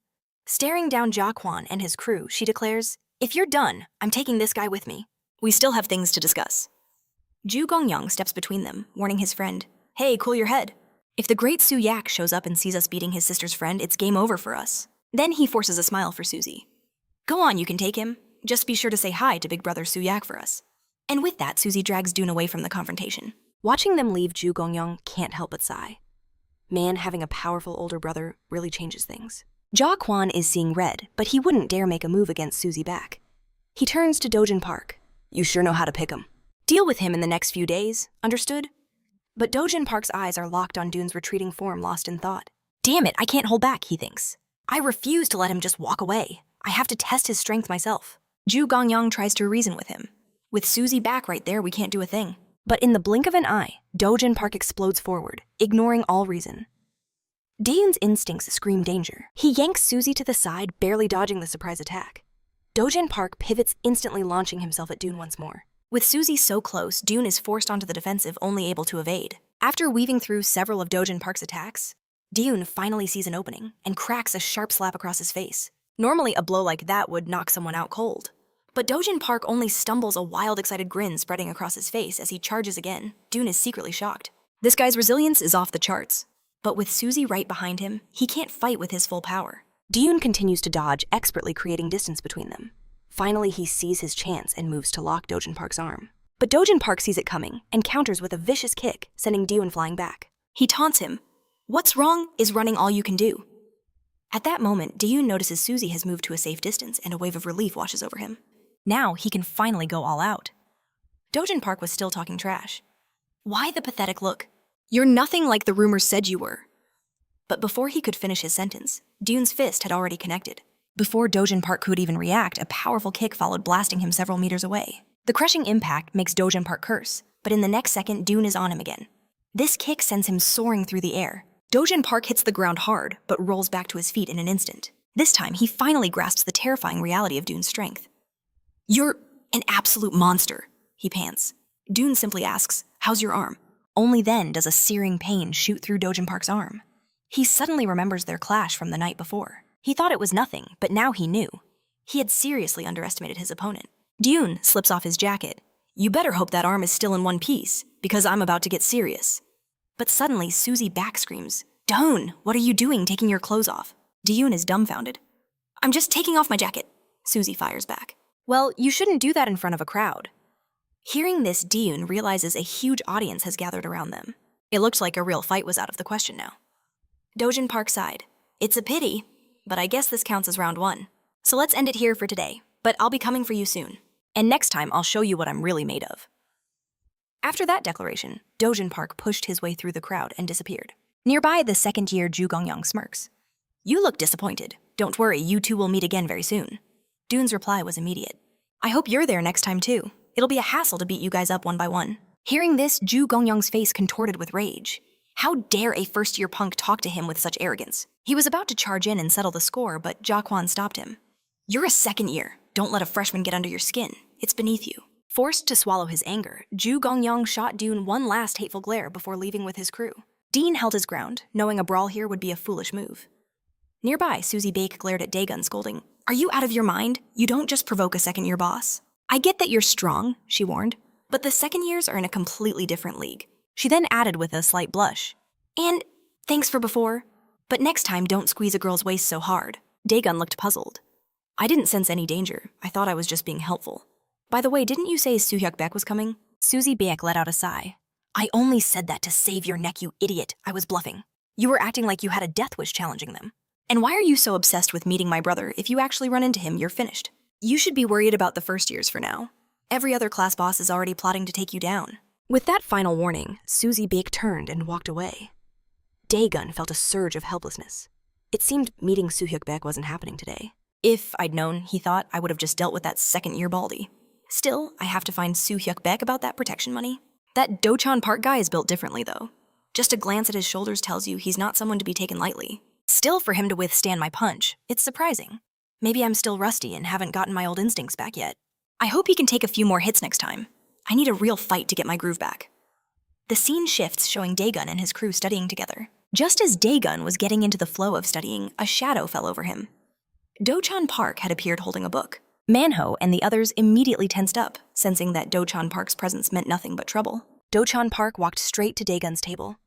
Staring down Kuan and his crew, she declares, If you're done, I'm taking this guy with me. We still have things to discuss. Ju Gongyang steps between them, warning his friend, Hey, cool your head. If the great Suyak shows up and sees us beating his sister's friend, it's game over for us. Then he forces a smile for Susie. Go on, you can take him. Just be sure to say hi to big brother Suyak for us. And with that, Suzy drags Dune away from the confrontation. Watching them leave, Ju Gongyang can't help but sigh. Man, having a powerful older brother really changes things. Kuan is seeing red, but he wouldn't dare make a move against Suzy back. He turns to Dojin Park. You sure know how to pick him. Deal with him in the next few days, understood? But Dojin Park's eyes are locked on Dune's retreating form, lost in thought. Damn it, I can't hold back, he thinks. I refuse to let him just walk away. I have to test his strength myself. Ju Gongyang tries to reason with him. With Suzy back right there, we can't do a thing. But in the blink of an eye, Dojin Park explodes forward, ignoring all reason. Dion's instincts scream danger. He yanks Suzy to the side, barely dodging the surprise attack. Dojin Park pivots, instantly launching himself at Dune once more. With Suzy so close, Dune is forced onto the defensive, only able to evade. After weaving through several of Dojin Park's attacks, Dune finally sees an opening and cracks a sharp slap across his face. Normally, a blow like that would knock someone out cold. But Dojin Park only stumbles, a wild, excited grin spreading across his face as he charges again. Dune is secretly shocked. This guy's resilience is off the charts. But with Suzy right behind him, he can't fight with his full power. Dune continues to dodge, expertly creating distance between them. Finally, he sees his chance and moves to lock Dojin Park's arm. But Dojin Park sees it coming and counters with a vicious kick, sending Dune flying back. He taunts him. What's wrong is running all you can do. At that moment, Dune notices Suzy has moved to a safe distance and a wave of relief washes over him. Now he can finally go all out. Dojin Park was still talking trash. Why the pathetic look? You're nothing like the rumors said you were. But before he could finish his sentence, Dune's fist had already connected. Before Dojin Park could even react, a powerful kick followed, blasting him several meters away. The crushing impact makes Dojin Park curse, but in the next second, Dune is on him again. This kick sends him soaring through the air. Dojin Park hits the ground hard, but rolls back to his feet in an instant. This time, he finally grasps the terrifying reality of Dune's strength. You're an absolute monster, he pants. Dune simply asks, how's your arm? Only then does a searing pain shoot through Dojin Park's arm. He suddenly remembers their clash from the night before. He thought it was nothing, but now he knew. He had seriously underestimated his opponent. Dune slips off his jacket. You better hope that arm is still in one piece, because I'm about to get serious. But suddenly, Suzy back screams, Dune, what are you doing taking your clothes off? Dune is dumbfounded. I'm just taking off my jacket, Suzy fires back. Well, you shouldn't do that in front of a crowd. Hearing this, Dune realizes a huge audience has gathered around them. It looked like a real fight was out of the question now. Dojin Park sighed. It's a pity, but I guess this counts as round one. So let's end it here for today, but I'll be coming for you soon. And next time, I'll show you what I'm really made of. After that declaration, Dojin Park pushed his way through the crowd and disappeared. Nearby, the second-year Ju Gongyang smirks. You look disappointed. Don't worry, you two will meet again very soon. Dune's reply was immediate. I hope you're there next time too. It'll be a hassle to beat you guys up one by one. Hearing this, Ju Gongyang's face contorted with rage. How dare a first-year punk talk to him with such arrogance? He was about to charge in and settle the score, but Kuan stopped him. You're a second year. Don't let a freshman get under your skin. It's beneath you. Forced to swallow his anger, Ju Gongyang shot Dune one last hateful glare before leaving with his crew. Dean held his ground, knowing a brawl here would be a foolish move. Nearby, Suzy Bake glared at Daegun, scolding, Are you out of your mind? You don't just provoke a second-year boss. I get that you're strong, she warned, but the second years are in a completely different league. She then added with a slight blush, And thanks for before, but next time don't squeeze a girl's waist so hard. Daegun looked puzzled. I didn't sense any danger. I thought I was just being helpful. By the way, didn't you say Soo-hyuk Baek was coming? Suzy Baek let out a sigh. I only said that to save your neck, you idiot. I was bluffing. You were acting like you had a death wish challenging them. And why are you so obsessed with meeting my brother? If you actually run into him, you're finished. You should be worried about the first years for now. Every other class boss is already plotting to take you down. With that final warning, Suzy Baek turned and walked away. Daegun felt a surge of helplessness. It seemed meeting Soo-hyuk Baek wasn't happening today. If I'd known, he thought, I would have just dealt with that second-year baldy. Still, I have to find Soo-hyuk Baek about that protection money. That Dochan Park guy is built differently, though. Just a glance at his shoulders tells you he's not someone to be taken lightly. Still, for him to withstand my punch, it's surprising. Maybe I'm still rusty and haven't gotten my old instincts back yet. I hope he can take a few more hits next time. I need a real fight to get my groove back. The scene shifts, showing Daegun and his crew studying together. Just as Daegun was getting into the flow of studying, a shadow fell over him. Dochan Park had appeared holding a book. Manhwa and the others immediately tensed up, sensing that Dochan Park's presence meant nothing but trouble. Dochan Park walked straight to Daegun's table.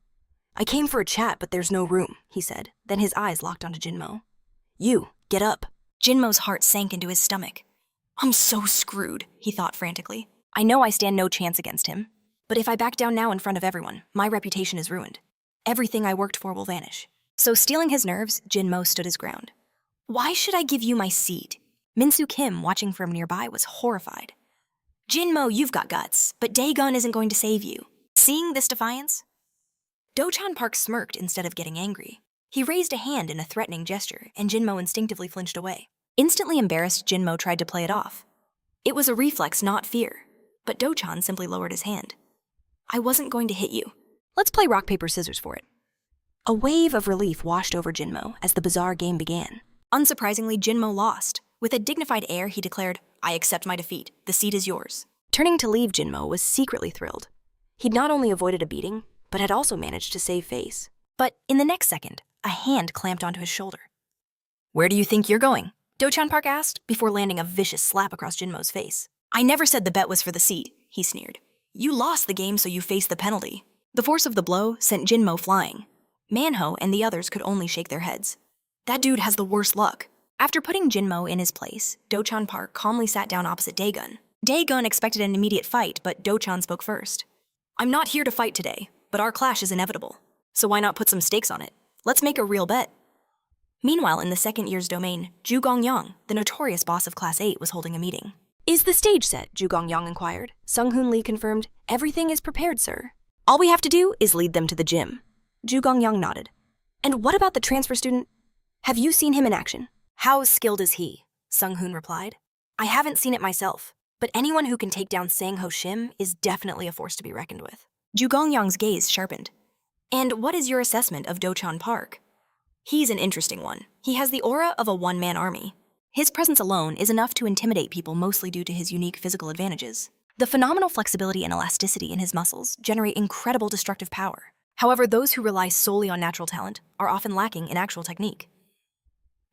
I came for a chat, but there's no room, he said. Then his eyes locked onto Jinmo. You, get up. Jinmo's heart sank into his stomach. I'm so screwed, he thought frantically. I know I stand no chance against him, but if I back down now in front of everyone, my reputation is ruined. Everything I worked for will vanish. So stealing his nerves, Jinmo stood his ground. Why should I give you my seat? Minsu Kim, watching from nearby, was horrified. Jinmo, you've got guts, but Daegun isn't going to save you. Seeing this defiance, Do-chan Park smirked instead of getting angry. He raised a hand in a threatening gesture, and Jinmo instinctively flinched away. Instantly embarrassed, Jinmo tried to play it off. It was a reflex, not fear, but Do-chan simply lowered his hand. I wasn't going to hit you. Let's play rock, paper, scissors for it. A wave of relief washed over Jinmo as the bizarre game began. Unsurprisingly, Jinmo lost. With a dignified air, he declared, I accept my defeat. The seat is yours. Turning to leave, Jinmo was secretly thrilled. He'd not only avoided a beating, but had also managed to save face. But in the next second, a hand clamped onto his shoulder. Where do you think you're going? Do-chan Park asked, before landing a vicious slap across Jinmo's face. I never said the bet was for the seat, he sneered. You lost the game, so you face the penalty. The force of the blow sent Jinmo flying. Manhwa and the others could only shake their heads. That dude has the worst luck. After putting Jinmo in his place, Do-chan Park calmly sat down opposite Daegun. Daegun expected an immediate fight, but Do-chan spoke first. I'm not here to fight today, but our clash is inevitable. So why not put some stakes on it? Let's make a real bet. Meanwhile, in the second year's domain, Ju Gongyang, the notorious boss of Class 8, was holding a meeting. Is the stage set? Ju Gongyang inquired. Sung-hoon Lee confirmed, everything is prepared, sir. All we have to do is lead them to the gym. Ju Gongyang nodded. And what about the transfer student? Have you seen him in action? How skilled is he? Sung-hoon replied. I haven't seen it myself, but anyone who can take down Sang-ho Shim is definitely a force to be reckoned with. Ju Gongyang's gaze sharpened. And what is your assessment of Do-chan Park? He's an interesting one. He has the aura of a one-man army. His presence alone is enough to intimidate people, mostly due to his unique physical advantages. The phenomenal flexibility and elasticity in his muscles generate incredible destructive power. However, those who rely solely on natural talent are often lacking in actual technique.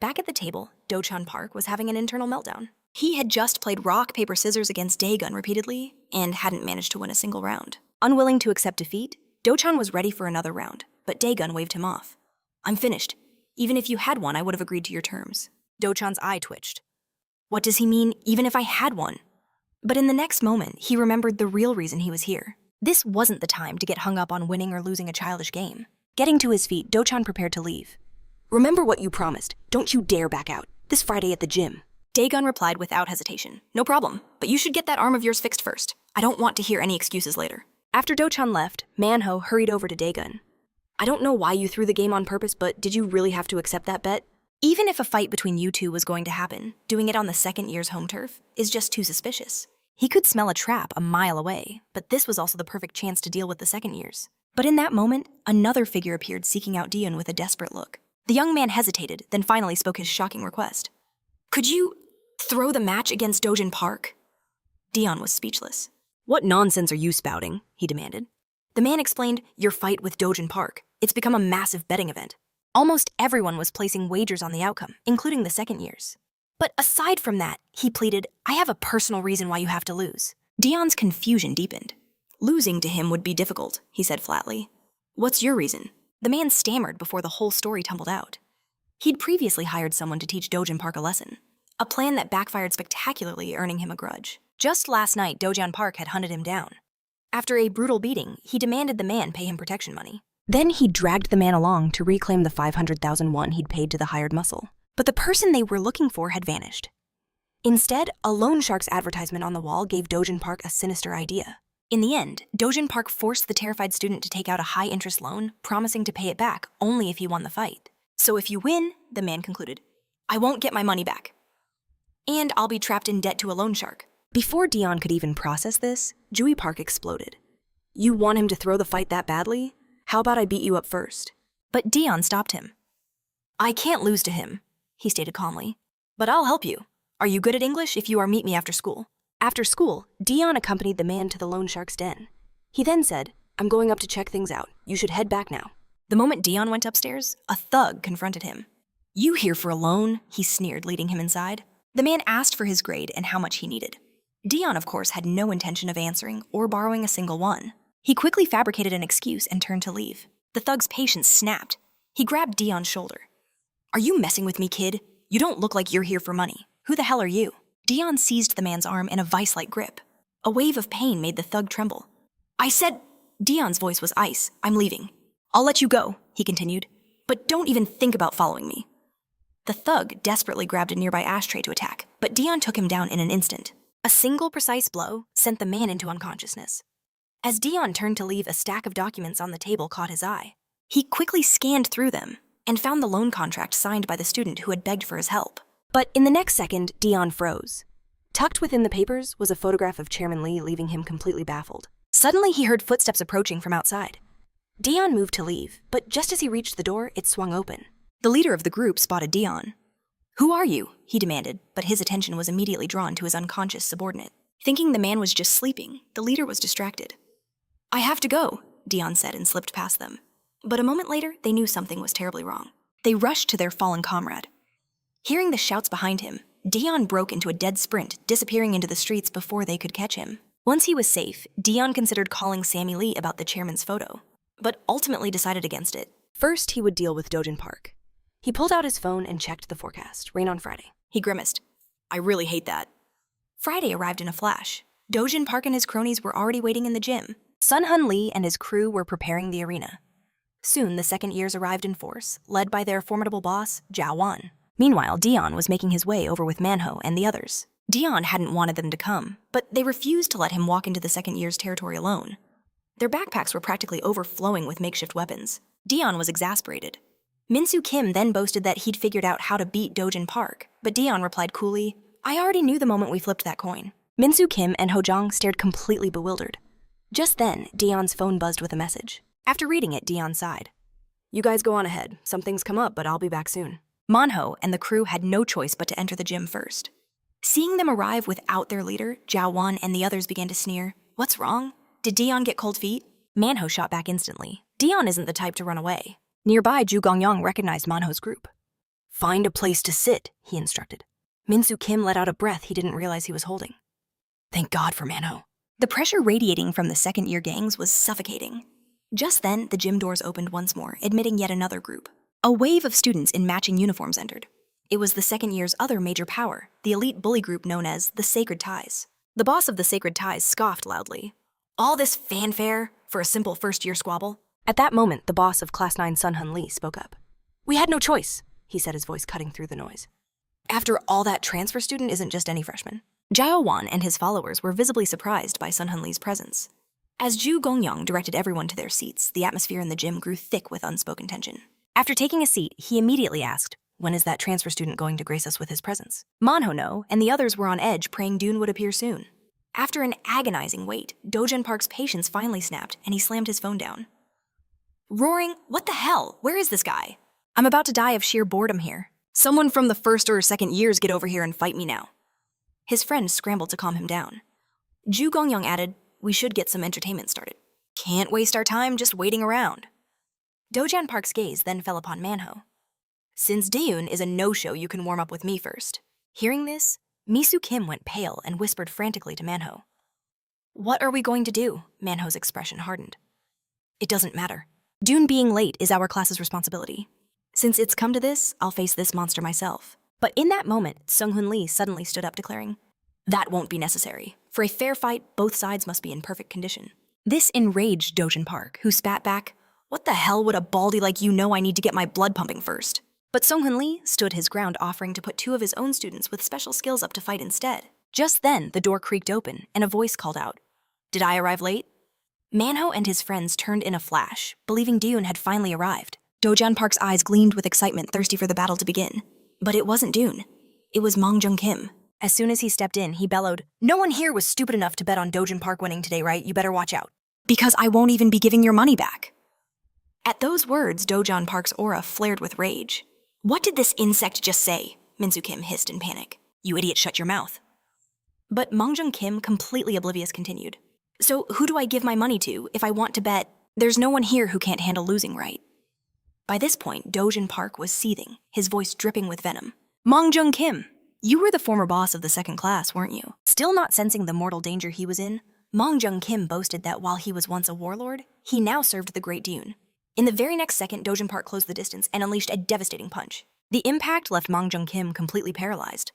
Back at the table, Do-chan Park was having an internal meltdown. He had just played rock, paper, scissors against Daegun repeatedly and hadn't managed to win a single round. Unwilling to accept defeat, Do-chan was ready for another round, but Daegun waved him off. I'm finished. Even if you had won, I would have agreed to your terms. Do-chan's eye twitched. What does he mean, even if I had won? But in the next moment, he remembered the real reason he was here. This wasn't the time to get hung up on winning or losing a childish game. Getting to his feet, Do-chan prepared to leave. Remember what you promised. Don't you dare back out. This Friday at the gym. Daegun replied without hesitation. No problem, but you should get that arm of yours fixed first. I don't want to hear any excuses later. After Do-chan left, Manhwa hurried over to Daegun. I don't know why you threw the game on purpose, but did you really have to accept that bet? Even if a fight between you two was going to happen, doing it on the second year's home turf is just too suspicious. He could smell a trap a mile away, but this was also the perfect chance to deal with the second years. But in that moment, another figure appeared seeking out Dion with a desperate look. The young man hesitated, then finally spoke his shocking request. Could you throw the match against Do-chan Park? Dion was speechless. What nonsense are you spouting? He demanded. The man explained, your fight with Do-chan Park. It's become a massive betting event. Almost everyone was placing wagers on the outcome, including the second years. But aside from that, he pleaded, I have a personal reason why you have to lose. Dion's confusion deepened. Losing to him would be difficult, he said flatly. What's your reason? The man stammered before the whole story tumbled out. He'd previously hired someone to teach Do-chan Park a lesson, a plan that backfired spectacularly, earning him a grudge. Just last night, Do-chan Park had hunted him down. After a brutal beating, he demanded the man pay him protection money. Then he dragged the man along to reclaim the 500,000 won he'd paid to the hired muscle. But the person they were looking for had vanished. Instead, a loan shark's advertisement on the wall gave Do-chan Park a sinister idea. In the end, Do-chan Park forced the terrified student to take out a high-interest loan, promising to pay it back only if he won the fight. So if you win, the man concluded, I won't get my money back. And I'll be trapped in debt to a loan shark. Before Dion could even process this, Jui Park exploded. You want him to throw the fight that badly? How about I beat you up first? But Dion stopped him. I can't lose to him, he stated calmly. But I'll help you. Are you good at English if you meet me after school? After school, Dion accompanied the man to the loan shark's den. He then said, I'm going up to check things out. You should head back now. The moment Dion went upstairs, a thug confronted him. You here for a loan? He sneered, leading him inside. The man asked for his grade and how much he needed. Dion, of course, had no intention of answering or borrowing a single one. He quickly fabricated an excuse and turned to leave. The thug's patience snapped. He grabbed Dion's shoulder. Are you messing with me, kid? You don't look like you're here for money. Who the hell are you? Dion seized the man's arm in a vice-like grip. A wave of pain made the thug tremble. I said, Dion's voice was ice. I'm leaving. I'll let you go, he continued, but don't even think about following me. The thug desperately grabbed a nearby ashtray to attack, but Dion took him down in an instant. A single precise blow sent the man into unconsciousness. As Dion turned to leave, a stack of documents on the table caught his eye. He quickly scanned through them and found the loan contract signed by the student who had begged for his help. But in the next second, Dion froze. Tucked within the papers was a photograph of Chairman Lee, leaving him completely baffled. Suddenly, he heard footsteps approaching from outside. Dion moved to leave, but just as he reached the door, it swung open. The leader of the group spotted Dion. Who are you? He demanded, but his attention was immediately drawn to his unconscious subordinate. Thinking the man was just sleeping, the leader was distracted. I have to go, Dion said and slipped past them. But a moment later, they knew something was terribly wrong. They rushed to their fallen comrade. Hearing the shouts behind him, Dion broke into a dead sprint, disappearing into the streets before they could catch him. Once he was safe, Dion considered calling Sammy Lee about the chairman's photo, but ultimately decided against it. First, he would deal with Dojin Park. He pulled out his phone and checked the forecast. Rain on Friday. He grimaced. I really hate that. Friday arrived in a flash. Dojin Park and his cronies were already waiting in the gym. Sun-Hun Lee and his crew were preparing the arena. Soon, the second years arrived in force, led by their formidable boss, Jiao Wan. Meanwhile, Dion was making his way over with Manhwa and the others. Dion hadn't wanted them to come, but they refused to let him walk into the second year's territory alone. Their backpacks were practically overflowing with makeshift weapons. Dion was exasperated. Min-Soo Kim then boasted that he'd figured out how to beat Dojin Park, but Dion replied coolly, I already knew the moment we flipped that coin. Min-Soo Kim and Ho-jong stared completely bewildered. Just then, Dion's phone buzzed with a message. After reading it, Dion sighed. You guys go on ahead. Something's come up, but I'll be back soon. Manhwa and the crew had no choice but to enter the gym first. Seeing them arrive without their leader, Jiao Wan and the others began to sneer. What's wrong? Did Dion get cold feet? Manhwa shot back instantly. Dion isn't the type to run away. Nearby, Ju Gongyang recognized Manho's group. Find a place to sit, he instructed. Min-Soo Kim let out a breath he didn't realize he was holding. Thank God for Manhwa. The pressure radiating from the second-year gangs was suffocating. Just then, the gym doors opened once more, admitting yet another group. A wave of students in matching uniforms entered. It was the second year's other major power, the elite bully group known as the Sacred Ties. The boss of the Sacred Ties scoffed loudly. All this fanfare for a simple first-year squabble? At that moment, the boss of Class 9 Sun-Hun Lee spoke up. We had no choice, he said, his voice cutting through the noise. After all, that transfer student isn't just any freshman. Jiao Wan and his followers were visibly surprised by Sun-Hun Lee's presence. As Ju Gongyang directed everyone to their seats, the atmosphere in the gym grew thick with unspoken tension. After taking a seat, he immediately asked, when is that transfer student going to grace us with his presence? Manhwa no, and the others were on edge, praying Dune would appear soon. After an agonizing wait, Dojin Park's patience finally snapped, and he slammed his phone down. Roaring, what the hell? Where is this guy? I'm about to die of sheer boredom here. Someone from the first or second years get over here and fight me now. His friend scrambled to calm him down. Ju Gongyang added, we should get some entertainment started. Can't waste our time just waiting around. Dojin Park's gaze then fell upon Manhwa. Since Daeun is a no-show, you can warm up with me first. Hearing this, Min-Soo Kim went pale and whispered frantically to Manhwa. What are we going to do? Manho's expression hardened. It doesn't matter. Dune being late is our class's responsibility. Since it's come to this, I'll face this monster myself. But in that moment, Sun-Hun Lee suddenly stood up, declaring, that won't be necessary. For a fair fight, both sides must be in perfect condition. This enraged Dojin Park, who spat back, what the hell would a baldy like you know I need to get my blood pumping first? But Sun-Hun Lee stood his ground, offering to put two of his own students with special skills up to fight instead. Just then, the door creaked open, and a voice called out, did I arrive late? Manhwa and his friends turned in a flash, believing Dune had finally arrived. Dojin Park's eyes gleamed with excitement, thirsty for the battle to begin. But it wasn't Dune. It was Mangjung Kim. As soon as he stepped in, he bellowed, no one here was stupid enough to bet on Dojin Park winning today, right? You better watch out. Because I won't even be giving your money back. At those words, Dojin Park's aura flared with rage. What did this insect just say? Min-Soo Kim hissed in panic. You idiot, shut your mouth. But Mangjung Kim, completely oblivious, continued. So who do I give my money to if I want to bet? There's no one here who can't handle losing, right? By this point, Dojin Park was seething, his voice dripping with venom. Mangjung Kim, you were the former boss of the second class, weren't you? Still not sensing the mortal danger he was in, Mangjung Kim boasted that while he was once a warlord, he now served the Great Dune. In the very next second, Dojin Park closed the distance and unleashed a devastating punch. The impact left Mangjung Kim completely paralyzed.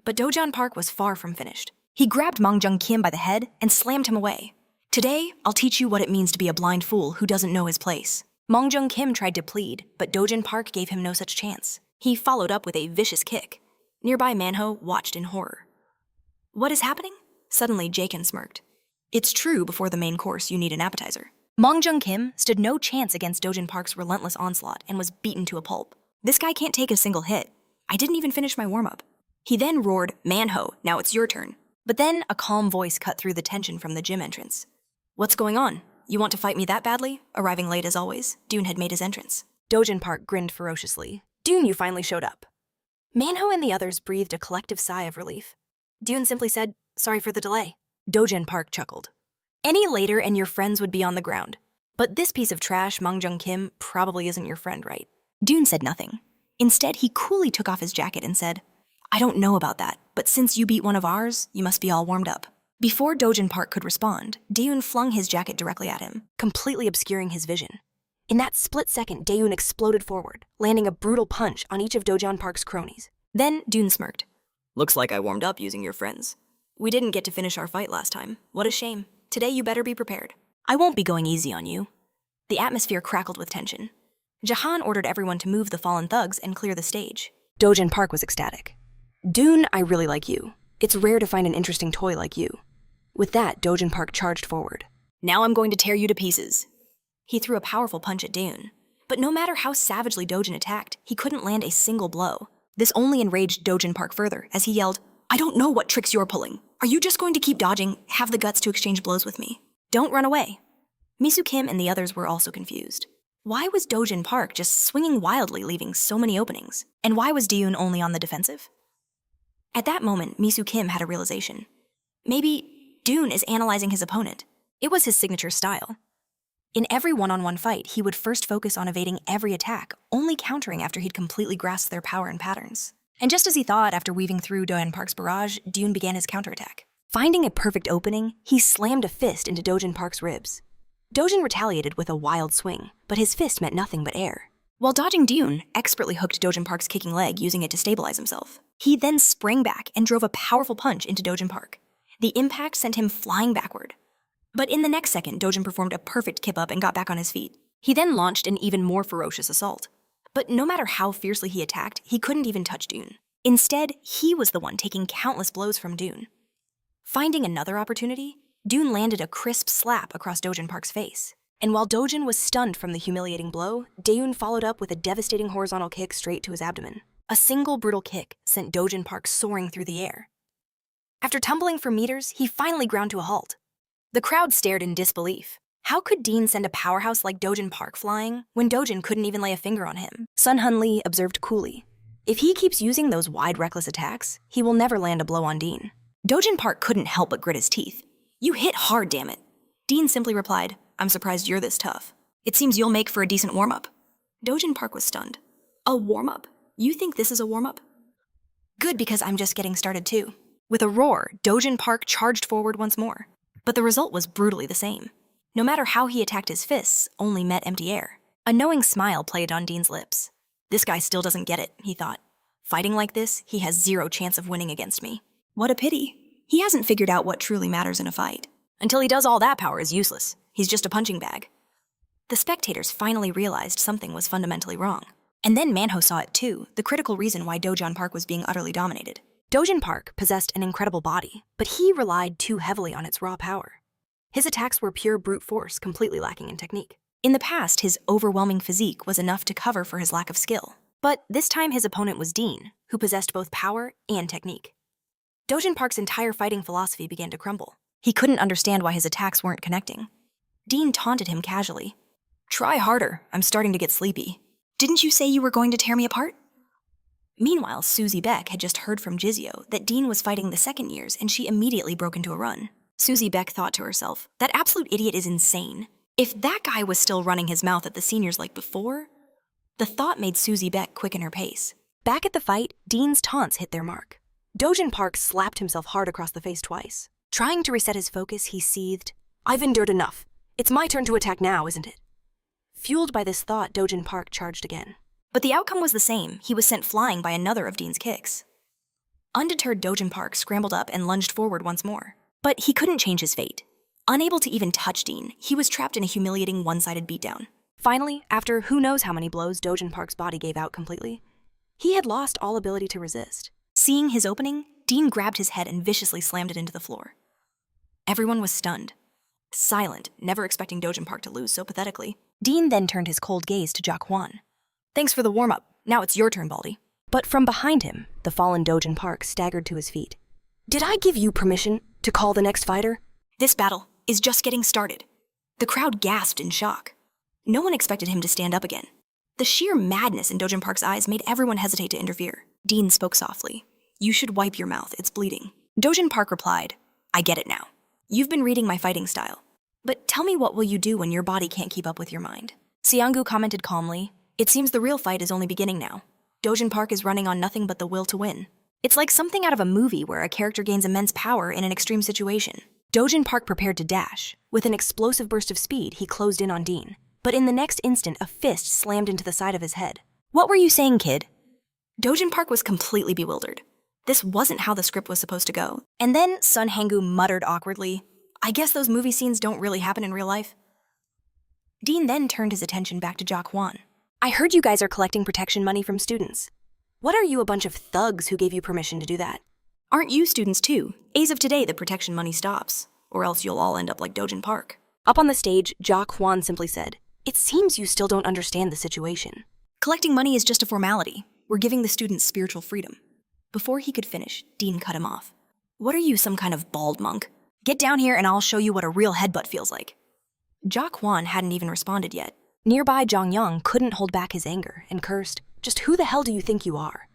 But Dojin Park was far from finished. He grabbed Mang Jung Kim by the head and slammed him away. Today, I'll teach you what it means to be a blind fool who doesn't know his place. Mang Jung Kim tried to plead, but Dojin Park gave him no such chance. He followed up with a vicious kick. Nearby Manhwa watched in horror. What is happening? Suddenly, Jakin smirked. It's true, before the main course, you need an appetizer. Mang Jung Kim stood no chance against Dojin Park's relentless onslaught and was beaten to a pulp. This guy can't take a single hit. I didn't even finish my warm-up. He then roared, Manhwa, now it's your turn. But then a calm voice cut through the tension from the gym entrance. What's going on? You want to fight me that badly? Arriving late as always, Dune had made his entrance. Dojin Park grinned ferociously. Dune, you finally showed up. Manhwa and the others breathed a collective sigh of relief. Dune simply said, sorry for the delay. Dojin Park chuckled. Any later and your friends would be on the ground. But this piece of trash, Mang Jung Kim, probably isn't your friend, right? Dune said nothing. Instead, he coolly took off his jacket and said, I don't know about that, but since you beat one of ours, you must be all warmed up. Before Dojin Park could respond, Daeun flung his jacket directly at him, completely obscuring his vision. In that split second, Daeun exploded forward, landing a brutal punch on each of Dojin Park's cronies. Then Dune smirked. Looks like I warmed up using your friends. We didn't get to finish our fight last time. What a shame. Today you better be prepared. I won't be going easy on you. The atmosphere crackled with tension. Jahan ordered everyone to move the fallen thugs and clear the stage. Dojin Park was ecstatic. Dune, I really like you. It's rare to find an interesting toy like you. With that, Dojin Park charged forward. Now I'm going to tear you to pieces. He threw a powerful punch at Dune. But no matter how savagely Dojin attacked, he couldn't land a single blow. This only enraged Dojin Park further as he yelled, I don't know what tricks you're pulling. Are you just going to keep dodging? Have the guts to exchange blows with me. Don't run away. Misu Kim and the others were also confused. Why was Dojin Park just swinging wildly, leaving so many openings? And why was Daeun only on the defensive? At that moment, Misu Kim had a realization. Maybe Dune is analyzing his opponent. It was his signature style. In every one-on-one fight, he would first focus on evading every attack, only countering after he'd completely grasped their power and patterns. And just as he thought, after weaving through Dojin Park's barrage, Dune began his counterattack. Finding a perfect opening, he slammed a fist into Dojin Park's ribs. Dojin retaliated with a wild swing, but his fist met nothing but air. While dodging, Dune expertly hooked Dojin Park's kicking leg, using it to stabilize himself. He then sprang back and drove a powerful punch into Dojin Park. The impact sent him flying backward. But in the next second, Dojin performed a perfect kip-up and got back on his feet. He then launched an even more ferocious assault. But no matter how fiercely he attacked, he couldn't even touch Dune. Instead, he was the one taking countless blows from Dune. Finding another opportunity, Dune landed a crisp slap across Dojin Park's face. And while Dojin was stunned from the humiliating blow, Daeun followed up with a devastating horizontal kick straight to his abdomen. A single brutal kick sent Dojin Park soaring through the air. After tumbling for meters, he finally ground to a halt. The crowd stared in disbelief. How could Dean send a powerhouse like Dojin Park flying when Dojin couldn't even lay a finger on him? Sun Hun Lee observed coolly. If he keeps using those wide, reckless attacks, he will never land a blow on Dean. Dojin Park couldn't help but grit his teeth. You hit hard, damn it. Dean simply replied, I'm surprised you're this tough. It seems you'll make for a decent warm-up. Dojin Park was stunned. A warm-up? You think this is a warm-up? Good, because I'm just getting started too. With a roar, Dojin Park charged forward once more. But the result was brutally the same. No matter how he attacked, his fists only met empty air. A knowing smile played on Dean's lips. This guy still doesn't get it, he thought. Fighting like this, he has zero chance of winning against me. What a pity. He hasn't figured out what truly matters in a fight. Until he does, all that power is useless. He's just a punching bag. The spectators finally realized something was fundamentally wrong. And then Manhwa saw it too, the critical reason why Dojin Park was being utterly dominated. Dojin Park possessed an incredible body, but he relied too heavily on its raw power. His attacks were pure brute force, completely lacking in technique. In the past, his overwhelming physique was enough to cover for his lack of skill. But this time his opponent was Dean, who possessed both power and technique. Dojin Park's entire fighting philosophy began to crumble. He couldn't understand why his attacks weren't connecting. Dean taunted him casually. Try harder, I'm starting to get sleepy. Didn't you say you were going to tear me apart? Meanwhile, Susie Beck had just heard from Jizio that Dean was fighting the second years, and she immediately broke into a run. Susie Beck thought to herself, that absolute idiot is insane. If that guy was still running his mouth at the seniors like before... The thought made Susie Beck quicken her pace. Back at the fight, Dean's taunts hit their mark. Dojin Park slapped himself hard across the face twice. Trying to reset his focus, he seethed, I've endured enough. It's my turn to attack now, isn't it? Fueled by this thought, Dojin Park charged again. But the outcome was the same. He was sent flying by another of Dean's kicks. Undeterred, Dojin Park scrambled up and lunged forward once more. But he couldn't change his fate. Unable to even touch Dean, he was trapped in a humiliating one-sided beatdown. Finally, after who knows how many blows, Dojin Park's body gave out completely. He had lost all ability to resist. Seeing his opening, Dean grabbed his head and viciously slammed it into the floor. Everyone was stunned, silent, never expecting Dojin Park to lose so pathetically. Dean then turned his cold gaze to Kuan. Thanks for the warm-up. Now it's your turn, Baldy. But from behind him, the fallen Dojin Park staggered to his feet. Did I give you permission to call the next fighter? This battle is just getting started. The crowd gasped in shock. No one expected him to stand up again. The sheer madness in Dojin Park's eyes made everyone hesitate to interfere. Dean spoke softly. You should wipe your mouth, it's bleeding. Dojin Park replied, I get it now. You've been reading my fighting style. But tell me, what will you do when your body can't keep up with your mind? Siangu commented calmly, it seems the real fight is only beginning now. Dojin Park is running on nothing but the will to win. It's like something out of a movie where a character gains immense power in an extreme situation. Dojin Park prepared to dash. With an explosive burst of speed, he closed in on Dean. But in the next instant, a fist slammed into the side of his head. What were you saying, kid? Dojin Park was completely bewildered. This wasn't how the script was supposed to go. And then Sun Hanggu muttered awkwardly, I guess those movie scenes don't really happen in real life. Dean then turned his attention back to Kuan. I heard you guys are collecting protection money from students. What are you, a bunch of thugs who gave you permission to do that? Aren't you students too? As of today, the protection money stops, or else you'll all end up like Dojin Park. Up on the stage, Kuan simply said, it seems you still don't understand the situation. Collecting money is just a formality. We're giving the students spiritual freedom. Before he could finish, Dean cut him off. What are you, some kind of bald monk? Get down here and I'll show you what a real headbutt feels like. Kuan hadn't even responded yet. Nearby, Jongyang couldn't hold back his anger and cursed, just who the hell do you think you are?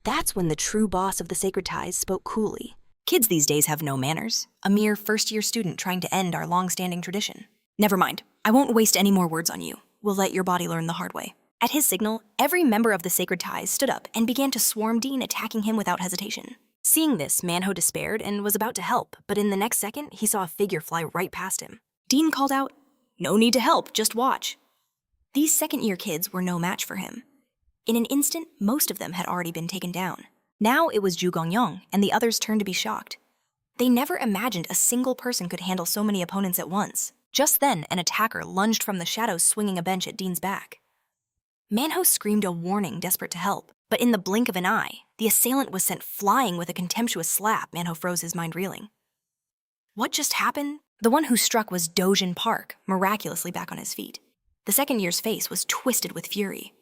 That's when the true boss of the Sacred Ties spoke coolly. Kids these days have no manners. A mere first-year student trying to end our long-standing tradition. Never mind. I won't waste any more words on you. We'll let your body learn the hard way. At his signal, every member of the Sacred Ties stood up and began to swarm Dean, attacking him without hesitation. Seeing this, Manhwa despaired and was about to help, but in the next second, he saw a figure fly right past him. Dean called out, no need to help, just watch. These second-year kids were no match for him. In an instant, most of them had already been taken down. Now it was Zhu Gongyang, and the others turned to be shocked. They never imagined a single person could handle so many opponents at once. Just then, an attacker lunged from the shadows, swinging a bench at Dean's back. Manhwa screamed a warning, desperate to help, but in the blink of an eye, the assailant was sent flying with a contemptuous slap. Manhwa froze, his mind reeling. What just happened? The one who struck was Dojin Park, miraculously back on his feet. The second year's face was twisted with fury.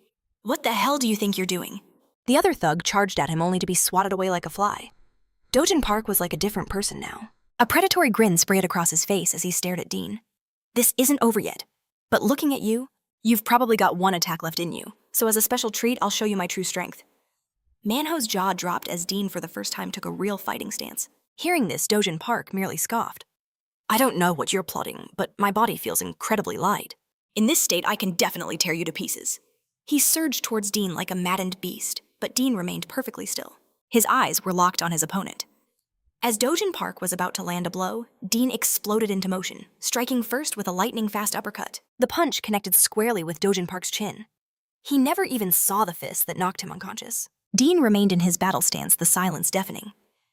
What the hell do you think you're doing? The other thug charged at him only to be swatted away like a fly. Dojin Park was like a different person now. A predatory grin sprayed across his face as he stared at Dean. This isn't over yet, but looking at you, you've probably got one attack left in you, so as a special treat, I'll show you my true strength. Manho's jaw dropped as Dean for the first time took a real fighting stance. Hearing this, Dojin Park merely scoffed. I don't know what you're plotting, but my body feels incredibly light. In this state, I can definitely tear you to pieces. He surged towards Dean like a maddened beast, but Dean remained perfectly still. His eyes were locked on his opponent. As Dojin Park was about to land a blow, Dean exploded into motion, striking first with a lightning-fast uppercut. The punch connected squarely with Dojin Park's chin. He never even saw the fist that knocked him unconscious. Dean remained in his battle stance, the silence deafening.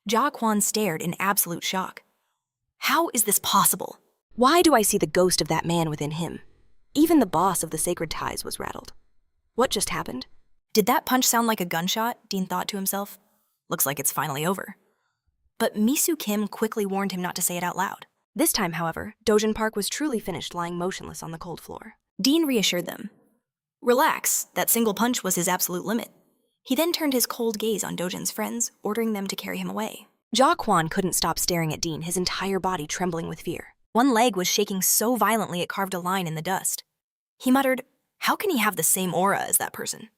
Kuan stared in absolute shock. How is this possible? Why do I see the ghost of that man within him? Even the boss of the Sacred Ties was rattled. What just happened? Did that punch sound like a gunshot? Dean thought to himself. Looks like it's finally over. But Misu Kim quickly warned him not to say it out loud. This time, however, Dojin Park was truly finished, lying motionless on the cold floor. Dean reassured them. Relax, that single punch was his absolute limit. He then turned his cold gaze on Dojin's friends, ordering them to carry him away. Kuan couldn't stop staring at Dean, his entire body trembling with fear. One leg was shaking so violently it carved a line in the dust. He muttered, how can he have the same aura as that person?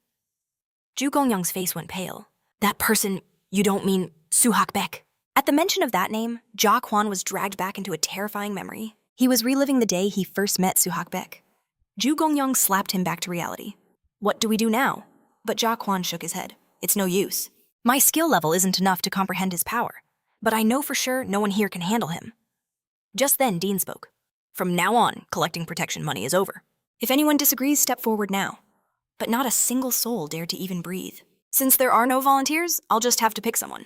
Zhu Gongyang's face went pale. That person, you don't mean Suhak Baek? At the mention of that name, Kuan was dragged back into a terrifying memory. He was reliving the day he first met Suhak Baek. Zhu Gongyang slapped him back to reality. What do we do now? But Kuan shook his head. It's no use. My skill level isn't enough to comprehend his power, but I know for sure no one here can handle him. Just then, Dean spoke. From now on, collecting protection money is over. If anyone disagrees, step forward now. But not a single soul dared to even breathe. Since there are no volunteers, I'll just have to pick someone.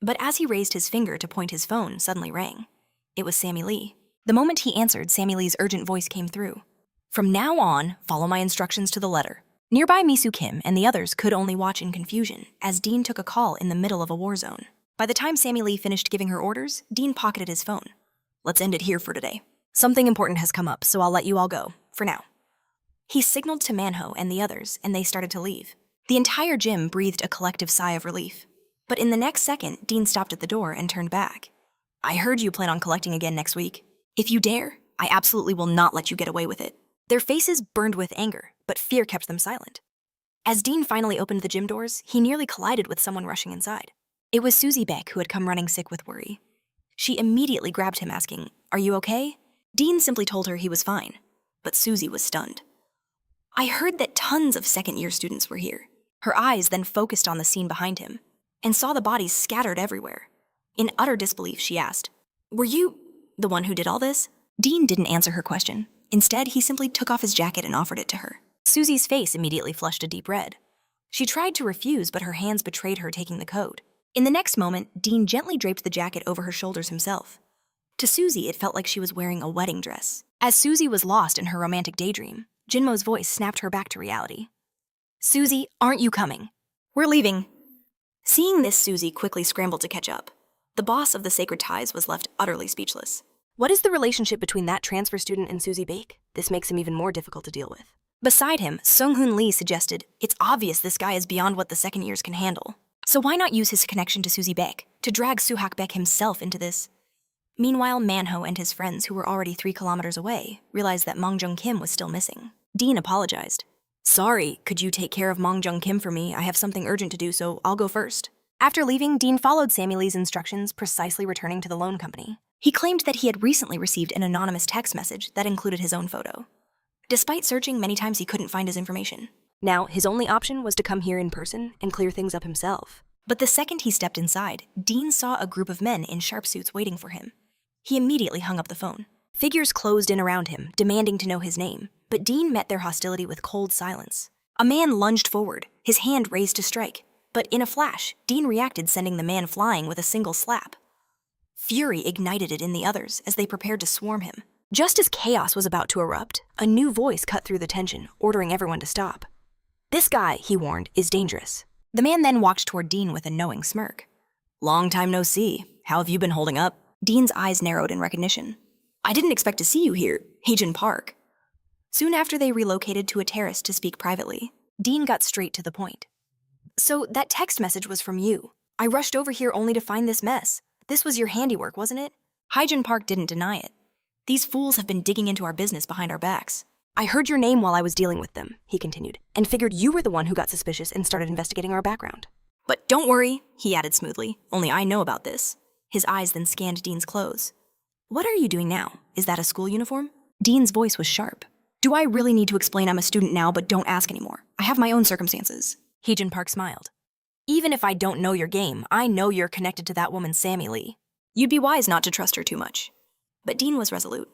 But as he raised his finger to point his phone suddenly rang. It was Sammy Lee. The moment he answered, Sammy Lee's urgent voice came through. From now on, follow my instructions to the letter. Nearby, Misu Kim and the others could only watch in confusion as Dean took a call in the middle of a war zone. By the time Sammy Lee finished giving her orders, Dean pocketed his phone. Let's end it here for today. Something important has come up, so I'll let you all go, for now. He signaled to Manhwa and the others, and they started to leave. The entire gym breathed a collective sigh of relief. But in the next second, Dean stopped at the door and turned back. I heard you plan on collecting again next week. If you dare, I absolutely will not let you get away with it. Their faces burned with anger, but fear kept them silent. As Dean finally opened the gym doors, he nearly collided with someone rushing inside. It was Susie Beck, who had come running sick with worry. She immediately grabbed him, asking, "Are you okay?" Dean simply told her he was fine, but Susie was stunned. I heard that tons of second-year students were here. Her eyes then focused on the scene behind him and saw the bodies scattered everywhere. In utter disbelief, she asked, "Were you the one who did all this?" Dean didn't answer her question. Instead, he simply took off his jacket and offered it to her. Susie's face immediately flushed a deep red. She tried to refuse, but her hands betrayed her taking the coat. In the next moment, Dean gently draped the jacket over her shoulders himself. To Susie, it felt like she was wearing a wedding dress. As Susie was lost in her romantic daydream, Jinmo's voice snapped her back to reality. "Susie, aren't you coming? We're leaving." Seeing this, Susie quickly scrambled to catch up. The boss of the Sacred Ties was left utterly speechless. What is the relationship between that transfer student and Susie Bake? This makes him even more difficult to deal with. Beside him, Sung-Hoon Lee suggested, it's obvious this guy is beyond what the second years can handle. So why not use his connection to Susie Beck to drag Suhak Beck himself into this? Meanwhile, Manhwa and his friends, who were already 3 kilometers away, realized that Mongjung Kim was still missing. Dean apologized. "Sorry, could you take care of Mongjung Kim for me? I have something urgent to do, so I'll go first." After leaving, Dean followed Sammy Lee's instructions, precisely returning to the loan company. He claimed that he had recently received an anonymous text message that included his own photo. Despite searching many times, he couldn't find his information. Now, his only option was to come here in person and clear things up himself. But the second he stepped inside, Dean saw a group of men in sharp suits waiting for him. He immediately hung up the phone. Figures closed in around him, demanding to know his name, but Dean met their hostility with cold silence. A man lunged forward, his hand raised to strike, but in a flash, Dean reacted, sending the man flying with a single slap. Fury ignited it in the others as they prepared to swarm him. Just as chaos was about to erupt, a new voice cut through the tension, ordering everyone to stop. "This guy," he warned, "is dangerous." The man then walked toward Dean with a knowing smirk. "Long time no see. How have you been holding up?" Dean's eyes narrowed in recognition. "I didn't expect to see you here, Heijin Park." Soon after, they relocated to a terrace to speak privately. Dean got straight to the point. "So that text message was from you. I rushed over here only to find this mess. This was your handiwork, wasn't it?" Heijin Park didn't deny it. "These fools have been digging into our business behind our backs. I heard your name while I was dealing with them," he continued, "and figured you were the one who got suspicious and started investigating our background. But don't worry," he added smoothly, "only I know about this." His eyes then scanned Dean's clothes. "What are you doing now? Is that a school uniform?" Dean's voice was sharp. "Do I really need to explain I'm a student now, but don't ask anymore? I have my own circumstances." Heijin Park smiled. "Even if I don't know your game, I know you're connected to that woman Sammy Lee. You'd be wise not to trust her too much." But Dean was resolute.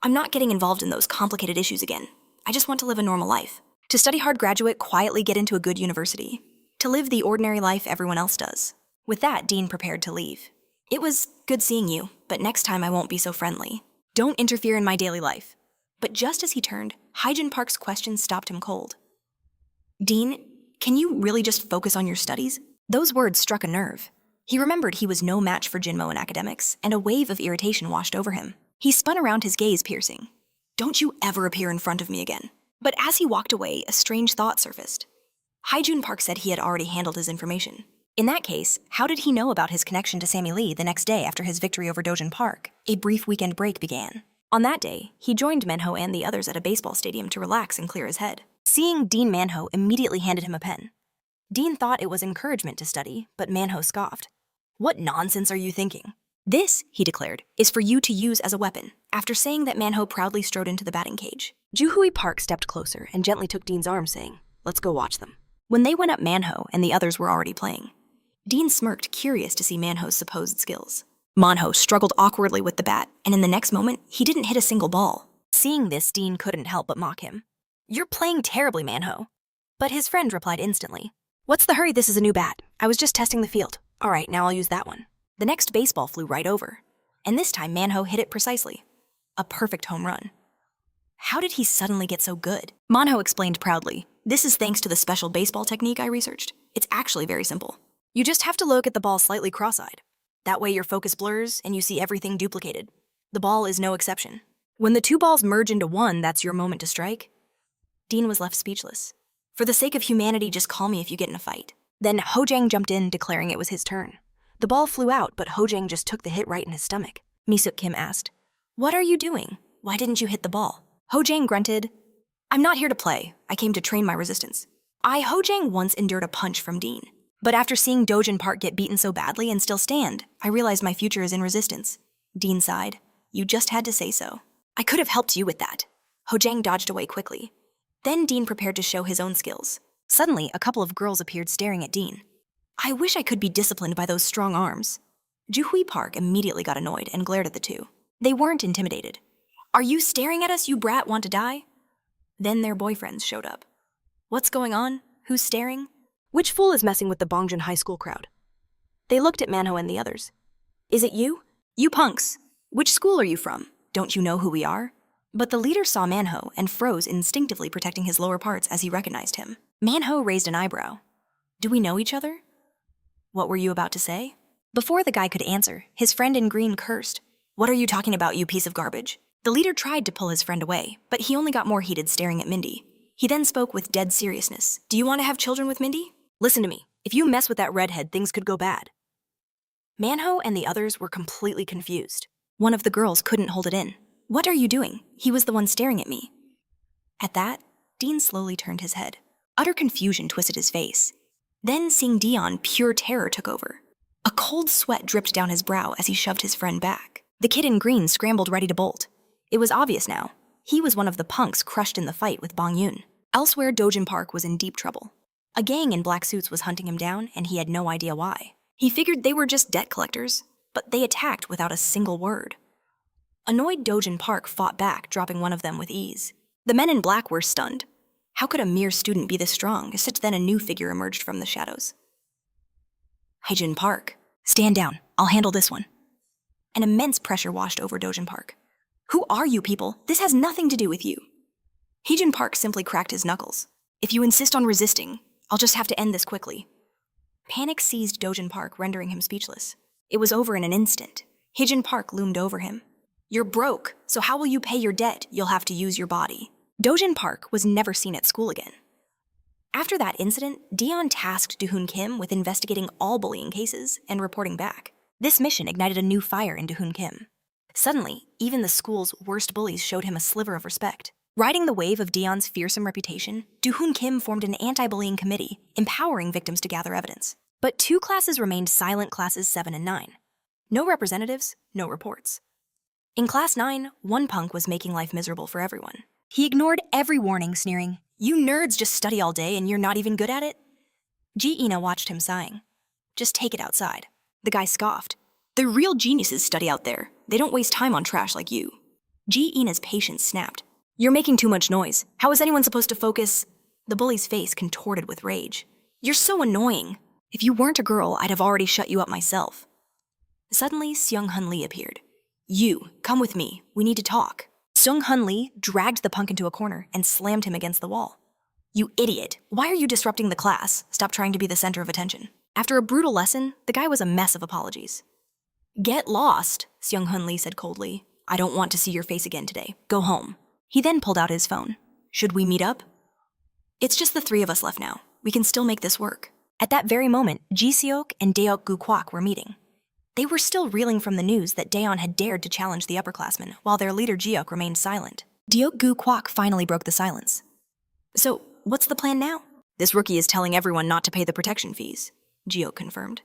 "I'm not getting involved in those complicated issues again. I just want to live a normal life. To study hard, graduate, quietly get into a good university. To live the ordinary life everyone else does." With that, Dean prepared to leave. "It was good seeing you, but next time I won't be so friendly. Don't interfere in my daily life." But just as he turned, Heijin Park's question stopped him cold. "Dean, can you really just focus on your studies?" Those words struck a nerve. He remembered he was no match for Jinmo in academics, and a wave of irritation washed over him. He spun around, his gaze piercing. "Don't you ever appear in front of me again." But as he walked away, a strange thought surfaced. Heijin Park said he had already handled his information. In that case, how did he know about his connection to Sammy Lee the next day after his victory over Dojin Park? A brief weekend break began. On that day, he joined Manhwa and the others at a baseball stadium to relax and clear his head. Seeing Dean, Manhwa immediately handed him a pen. Dean thought it was encouragement to study, but Manhwa scoffed. "What nonsense are you thinking? This," he declared, "is for you to use as a weapon." After saying that, Manhwa proudly strode into the batting cage. Juhui Park stepped closer and gently took Dean's arm, saying, "Let's go watch them." When they went up, Manhwa and the others were already playing. Dean smirked, curious to see Manho's supposed skills. Manhwa struggled awkwardly with the bat, and in the next moment, he didn't hit a single ball. Seeing this, Dean couldn't help but mock him. "You're playing terribly, Manhwa." But his friend replied instantly, "What's the hurry? This is a new bat. I was just testing the field. All right, now I'll use that one. The next baseball flew right over, and this time Manhwa hit it precisely. A perfect home run. How did he suddenly get so good? Manhwa explained proudly. This is thanks to the special baseball technique I researched. It's actually very simple. You just have to look at the ball slightly cross-eyed. That way your focus blurs and you see everything duplicated. The ball is no exception. When the two balls merge into one, that's your moment to strike. Dean was left speechless. For the sake of humanity, just call me if you get in a fight. Then Hojang jumped in, declaring it was his turn. The ball flew out, but Hojang just took the hit right in his stomach. Misuk Kim asked, "What are you doing? Why didn't you hit the ball?" Hojang grunted, "I'm not here to play. I came to train my resistance." Hojang once endured a punch from Dean. But after seeing Dojin Park get beaten so badly and still stand, I realized my future is in resistance. Dean sighed. You just had to say so. I could have helped you with that. Hojang dodged away quickly. Then Dean prepared to show his own skills. Suddenly, a couple of girls appeared staring at Dean. I wish I could be disciplined by those strong arms. Juhui Park immediately got annoyed and glared at the two. They weren't intimidated. Are you staring at us, you brat, want to die? Then their boyfriends showed up. What's going on? Who's staring? Which fool is messing with the Bongjin High School crowd? They looked at Manhwa and the others. Is it you? You punks. Which school are you from? Don't you know who we are? But the leader saw Manhwa and froze, instinctively protecting his lower parts as he recognized him. Manhwa raised an eyebrow. Do we know each other? What were you about to say? Before the guy could answer, his friend in green cursed. What are you talking about, you piece of garbage? The leader tried to pull his friend away, but he only got more heated staring at Mindy. He then spoke with dead seriousness. Do you want to have children with Mindy? Listen to me. If you mess with that redhead, things could go bad. Manhwa and the others were completely confused. One of the girls couldn't hold it in. What are you doing? He was the one staring at me. At that, Dean slowly turned his head. Utter confusion twisted his face. Then, seeing Dion, pure terror took over. A cold sweat dripped down his brow as he shoved his friend back. The kid in green scrambled ready to bolt. It was obvious now. He was one of the punks crushed in the fight with Bong Yoon. Elsewhere, Dojin Park was in deep trouble. A gang in black suits was hunting him down, and he had no idea why. He figured they were just debt collectors, but they attacked without a single word. Annoyed, Dojin Park fought back, dropping one of them with ease. The men in black were stunned. How could a mere student be this strong? Just then a new figure emerged from the shadows. Haejin Park. Stand down. I'll handle this one. An immense pressure washed over Dojin Park. Who are you people? This has nothing to do with you. Haejin Park simply cracked his knuckles. If you insist on resisting, I'll just have to end this quickly. Panic seized Dojin Park, rendering him speechless. It was over in an instant. Haejin Park loomed over him. You're broke, so how will you pay your debt? You'll have to use your body. Dojin Park was never seen at school again. After that incident, Dion tasked Do-hoon Kim with investigating all bullying cases and reporting back. This mission ignited a new fire in Do-hoon Kim. Suddenly, even the school's worst bullies showed him a sliver of respect. Riding the wave of Dion's fearsome reputation, Do-hoon Kim formed an anti-bullying committee, empowering victims to gather evidence. But two classes remained silent, classes 7 and 9. No representatives, no reports. In Class 9, one punk was making life miserable for everyone. He ignored every warning, sneering, You nerds just study all day and you're not even good at it? Ji Ina watched him sighing. Just take it outside. The guy scoffed. The real geniuses study out there. They don't waste time on trash like you. Ji Ina's patience snapped. You're making too much noise. How is anyone supposed to focus? The bully's face contorted with rage. You're so annoying. If you weren't a girl, I'd have already shut you up myself. Suddenly, Seung-hun Lee appeared. You, come with me. We need to talk. Seung-hun Lee dragged the punk into a corner and slammed him against the wall. You idiot. Why are you disrupting the class? Stop trying to be the center of attention. After a brutal lesson, the guy was a mess of apologies. Get lost, Seung-hun Lee said coldly. I don't want to see your face again today. Go home. He then pulled out his phone. Should we meet up? It's just the three of us left now. We can still make this work. At that very moment, Ji Seok and Daeok Gu Kwak were meeting. They were still reeling from the news that Daeon had dared to challenge the upperclassmen, while their leader Jiok remained silent. Daeok Gu Kwak finally broke the silence. So, what's the plan now? This rookie is telling everyone not to pay the protection fees, Jiok confirmed.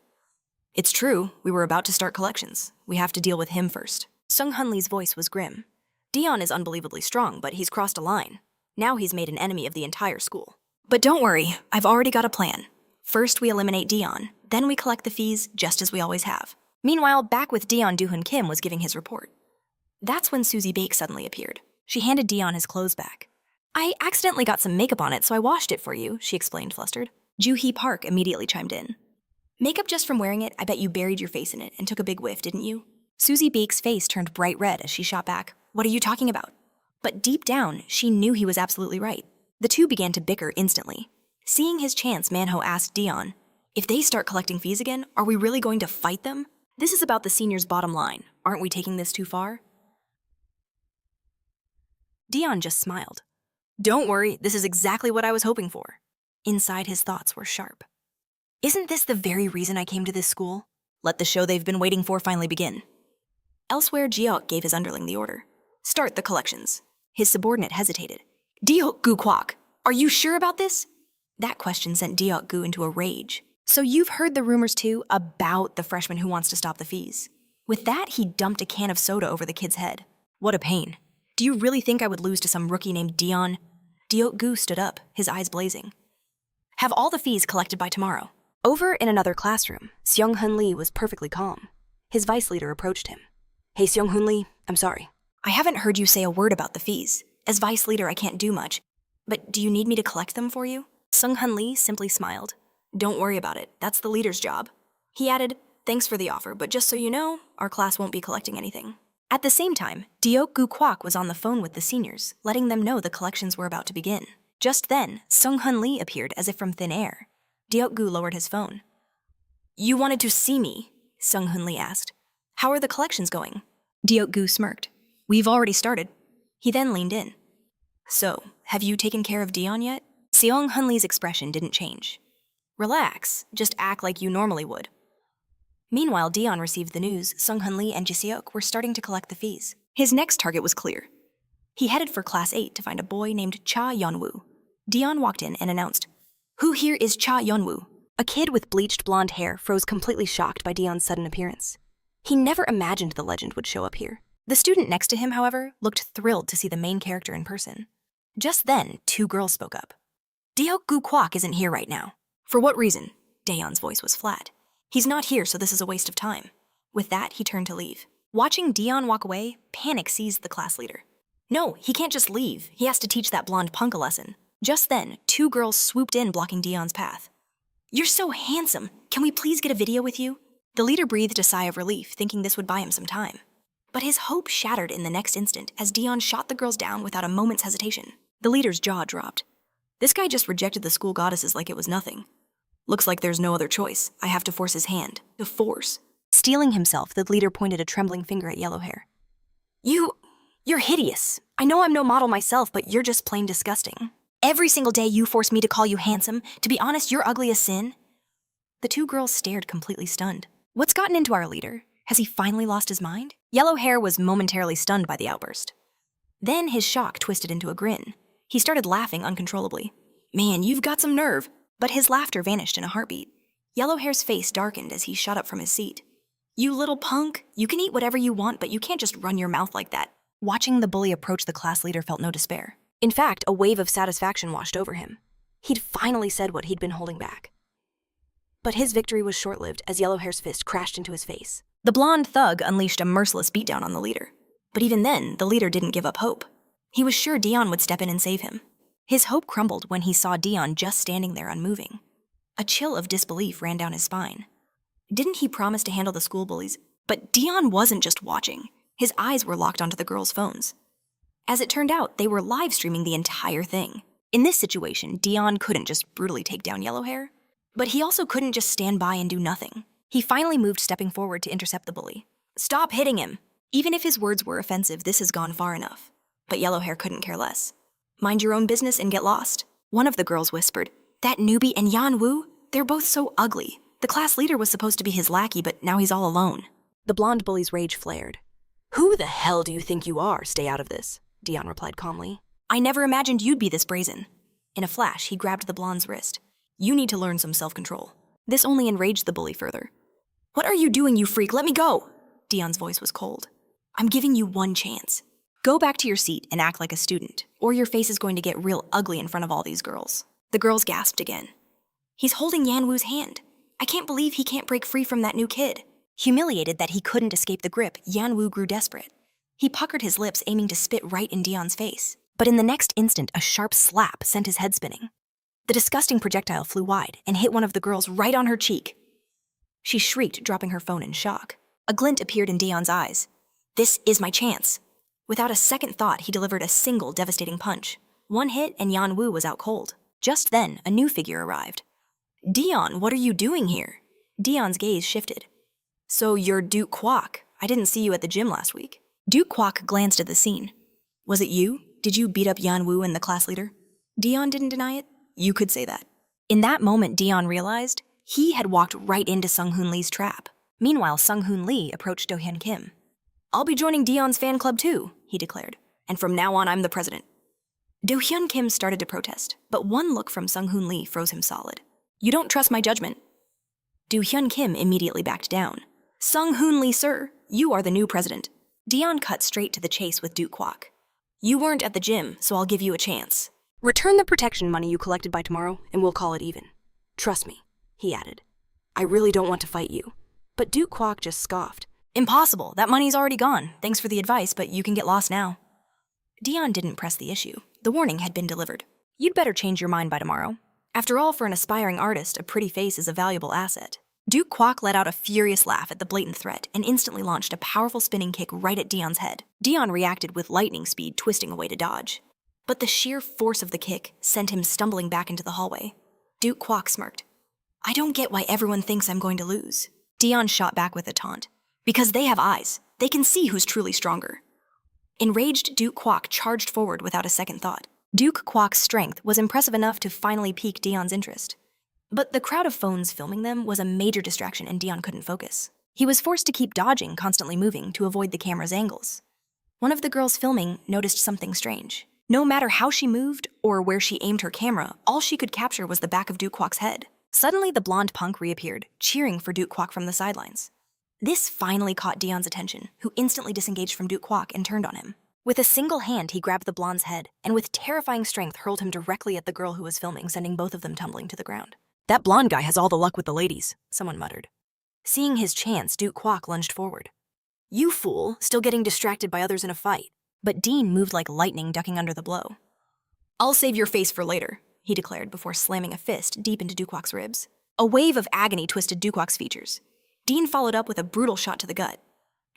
It's true, we were about to start collections. We have to deal with him first. Seung-hun Lee's voice was grim. Dion is unbelievably strong, but he's crossed a line. Now he's made an enemy of the entire school. But don't worry, I've already got a plan. First we eliminate Dion, then we collect the fees just as we always have. Meanwhile, back with Dion, Do-hoon Kim was giving his report. That's when Susie Baek suddenly appeared. She handed Dion his clothes back. I accidentally got some makeup on it, so I washed it for you, she explained, flustered. Juhi Park immediately chimed in. Makeup just from wearing it, I bet you buried your face in it and took a big whiff, didn't you? Susie Bake's face turned bright red as she shot back. What are you talking about? But deep down, she knew he was absolutely right. The two began to bicker instantly. Seeing his chance, Manhwa asked Dion, if they start collecting fees again, are we really going to fight them? This is about the seniors' bottom line. Aren't we taking this too far? Dion just smiled. Don't worry, this is exactly what I was hoping for. Inside, his thoughts were sharp. Isn't this the very reason I came to this school? Let the show they've been waiting for finally begin. Elsewhere, Jiok gave his underling the order. Start the collections. His subordinate hesitated. Diok-gu Kwak, are you sure about this? That question sent Diok-gu into a rage. So you've heard the rumors too about the freshman who wants to stop the fees. With that, he dumped a can of soda over the kid's head. What a pain. Do you really think I would lose to some rookie named Dion? Diok-gu stood up, his eyes blazing. Have all the fees collected by tomorrow. Over in another classroom, Seung-hun Lee was perfectly calm. His vice leader approached him. Hey Seung-hun Lee, I'm sorry. I haven't heard you say a word about the fees. As vice leader, I can't do much. But do you need me to collect them for you? Seung-hun Lee simply smiled. Don't worry about it. That's the leader's job. He added, thanks for the offer, but just so you know, our class won't be collecting anything. At the same time, Diok-gu Kwak was on the phone with the seniors, letting them know the collections were about to begin. Just then, Seung-hun Lee appeared as if from thin air. Diok-gu lowered his phone. You wanted to see me? Seung-hun Lee asked. How are the collections going? Diok-gu smirked. We've already started. He then leaned in. So, have you taken care of Dion yet? Seung-hun Lee's expression didn't change. Relax, just act like you normally would. Meanwhile, Dion received the news Seung-hun Lee and Ji-seok were starting to collect the fees. His next target was clear. He headed for Class 8 to find a boy named Cha Yeonwoo. Dion walked in and announced, Who here is Cha Yeonwoo? A kid with bleached blonde hair froze completely shocked by Dion's sudden appearance. He never imagined the legend would show up here. The student next to him, however, looked thrilled to see the main character in person. Just then, two girls spoke up. Diok-gu Kwak isn't here right now. For what reason? Daeon's voice was flat. He's not here, so this is a waste of time. With that, he turned to leave. Watching Dion walk away, panic seized the class leader. No, he can't just leave. He has to teach that blonde punk a lesson. Just then, two girls swooped in, blocking Dion's path. You're so handsome. Can we please get a video with you? The leader breathed a sigh of relief, thinking this would buy him some time. But his hope shattered in the next instant as Dion shot the girls down without a moment's hesitation. The leader's jaw dropped. This guy just rejected the school goddesses like it was nothing. Looks like there's no other choice. I have to force his hand. To force. Steeling himself, the leader pointed a trembling finger at Yellow Hair. You're hideous. I know I'm no model myself, but you're just plain disgusting. Every single day you force me to call you handsome. To be honest, you're ugly as sin. The two girls stared, completely stunned. What's gotten into our leader? Has he finally lost his mind? Yellow Hair was momentarily stunned by the outburst. Then his shock twisted into a grin. He started laughing uncontrollably. Man, you've got some nerve. But his laughter vanished in a heartbeat. Yellow Hair's face darkened as he shot up from his seat. You little punk, you can eat whatever you want, but you can't just run your mouth like that. Watching the bully approach the class leader felt no despair. In fact, a wave of satisfaction washed over him. He'd finally said what he'd been holding back. But his victory was short-lived as Yellow Hair's fist crashed into his face. The blonde thug unleashed a merciless beatdown on the leader. But even then, the leader didn't give up hope. He was sure Dion would step in and save him. His hope crumbled when he saw Dion just standing there unmoving. A chill of disbelief ran down his spine. Didn't he promise to handle the school bullies? But Dion wasn't just watching. His eyes were locked onto the girls' phones. As it turned out, they were live streaming the entire thing. In this situation, Dion couldn't just brutally take down Yellow Hair. But he also couldn't just stand by and do nothing. He finally moved, stepping forward to intercept the bully. Stop hitting him! Even if his words were offensive, this has gone far enough. But Yellow Hair couldn't care less. Mind your own business and get lost. One of the girls whispered. That newbie and Yeonwoo, they're both so ugly. The class leader was supposed to be his lackey, but now he's all alone. The blonde bully's rage flared. Who the hell do you think you are? Stay out of this, Dion replied calmly. I never imagined you'd be this brazen. In a flash, he grabbed the blonde's wrist. You need to learn some self-control. This only enraged the bully further. What are you doing, you freak? Let me go! Dion's voice was cold. I'm giving you one chance. Go back to your seat and act like a student, or your face is going to get real ugly in front of all these girls. The girls gasped again. He's holding Yeonwoo's hand. I can't believe he can't break free from that new kid. Humiliated that he couldn't escape the grip, Yeonwoo grew desperate. He puckered his lips, aiming to spit right in Dion's face. But in the next instant, a sharp slap sent his head spinning. The disgusting projectile flew wide and hit one of the girls right on her cheek. She shrieked, dropping her phone in shock. A glint appeared in Dion's eyes. This is my chance. Without a second thought, he delivered a single devastating punch. One hit and Yan Wu was out cold. Just then, a new figure arrived. Dion, what are you doing here? Dion's gaze shifted. So you're Duke Kwok. I didn't see you at the gym last week. Duke Kwok glanced at the scene. Was it you? Did you beat up Yan Wu and the class leader? Dion didn't deny it. You could say that. In that moment, Dion realized he had walked right into Sung-Hoon Lee's trap. Meanwhile, Sung-Hoon Lee approached Do-hyun Kim. I'll be joining Dion's fan club too, he declared. And from now on, I'm the president. Do-hyun Kim started to protest, but one look from Sung-Hoon Lee froze him solid. You don't trust my judgment. Do-hyun Kim immediately backed down. Sung-Hoon Lee, sir, you are the new president. Dion cut straight to the chase with Duke Kwok. You weren't at the gym, so I'll give you a chance. Return the protection money you collected by tomorrow, and we'll call it even. Trust me, he added. I really don't want to fight you. But Duke Kwok just scoffed. Impossible, that money's already gone. Thanks for the advice, but you can get lost now. Dion didn't press the issue. The warning had been delivered. You'd better change your mind by tomorrow. After all, for an aspiring artist, a pretty face is a valuable asset. Duke Kwok let out a furious laugh at the blatant threat and instantly launched a powerful spinning kick right at Dion's head. Dion reacted with lightning speed, twisting away to dodge. But the sheer force of the kick sent him stumbling back into the hallway. Duke Kwok smirked. I don't get why everyone thinks I'm going to lose. Dion shot back with a taunt. Because they have eyes. They can see who's truly stronger. Enraged, Duke Kwok charged forward without a second thought. Duke Kwok's strength was impressive enough to finally pique Dion's interest. But the crowd of phones filming them was a major distraction and Dion couldn't focus. He was forced to keep dodging, constantly moving, to avoid the camera's angles. One of the girls filming noticed something strange. No matter how she moved or where she aimed her camera, all she could capture was the back of Duke Kwok's head. Suddenly, the blonde punk reappeared, cheering for Duke Kwok from the sidelines. This finally caught Dion's attention, who instantly disengaged from Duke Kwok and turned on him. With a single hand, he grabbed the blonde's head, and with terrifying strength hurled him directly at the girl who was filming, sending both of them tumbling to the ground. That blonde guy has all the luck with the ladies, someone muttered. Seeing his chance, Duke Kwok lunged forward. You fool, still getting distracted by others in a fight. But Dean moved like lightning, ducking under the blow. I'll save your face for later, he declared before slamming a fist deep into Duke Kwok's ribs. A wave of agony twisted Duke Kwok's features. Dean followed up with a brutal shot to the gut.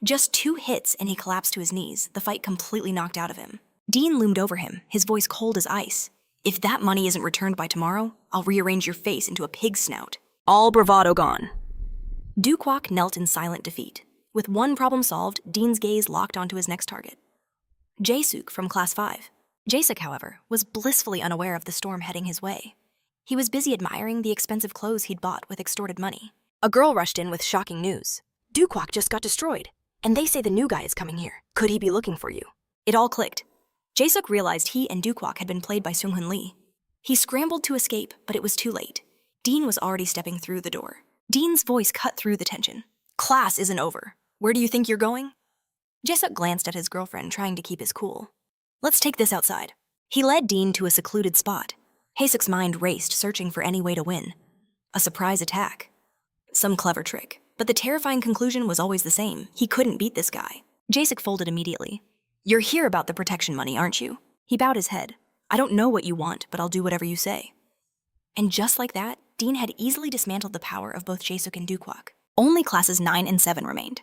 Just 2 hits and he collapsed to his knees, the fight completely knocked out of him. Dean loomed over him, his voice cold as ice. If that money isn't returned by tomorrow, I'll rearrange your face into a pig's snout. All bravado gone. Duke Kwok knelt in silent defeat. With one problem solved, Dean's gaze locked onto his next target. Jae-suk from Class 5. Jae-suk, however, was blissfully unaware of the storm heading his way. He was busy admiring the expensive clothes he'd bought with extorted money. A girl rushed in with shocking news. Duke Kwok just got destroyed, and they say the new guy is coming here. Could he be looking for you? It all clicked. Jae-suk realized he and Duke Kwok had been played by Sung-Hoon Lee. He scrambled to escape, but it was too late. Dean was already stepping through the door. Dean's voice cut through the tension. Class isn't over. Where do you think you're going? Jae-suk glanced at his girlfriend, trying to keep his cool. Let's take this outside. He led Dean to a secluded spot. Hae-suk's mind raced, searching for any way to win. A surprise attack. Some clever trick. But the terrifying conclusion was always the same. He couldn't beat this guy. Jae-suk folded immediately. You're here about the protection money, aren't you? He bowed his head. I don't know what you want, but I'll do whatever you say. And just like that, Dean had easily dismantled the power of both Jae-suk and Duke Kwok. Only classes 9 and 7 remained.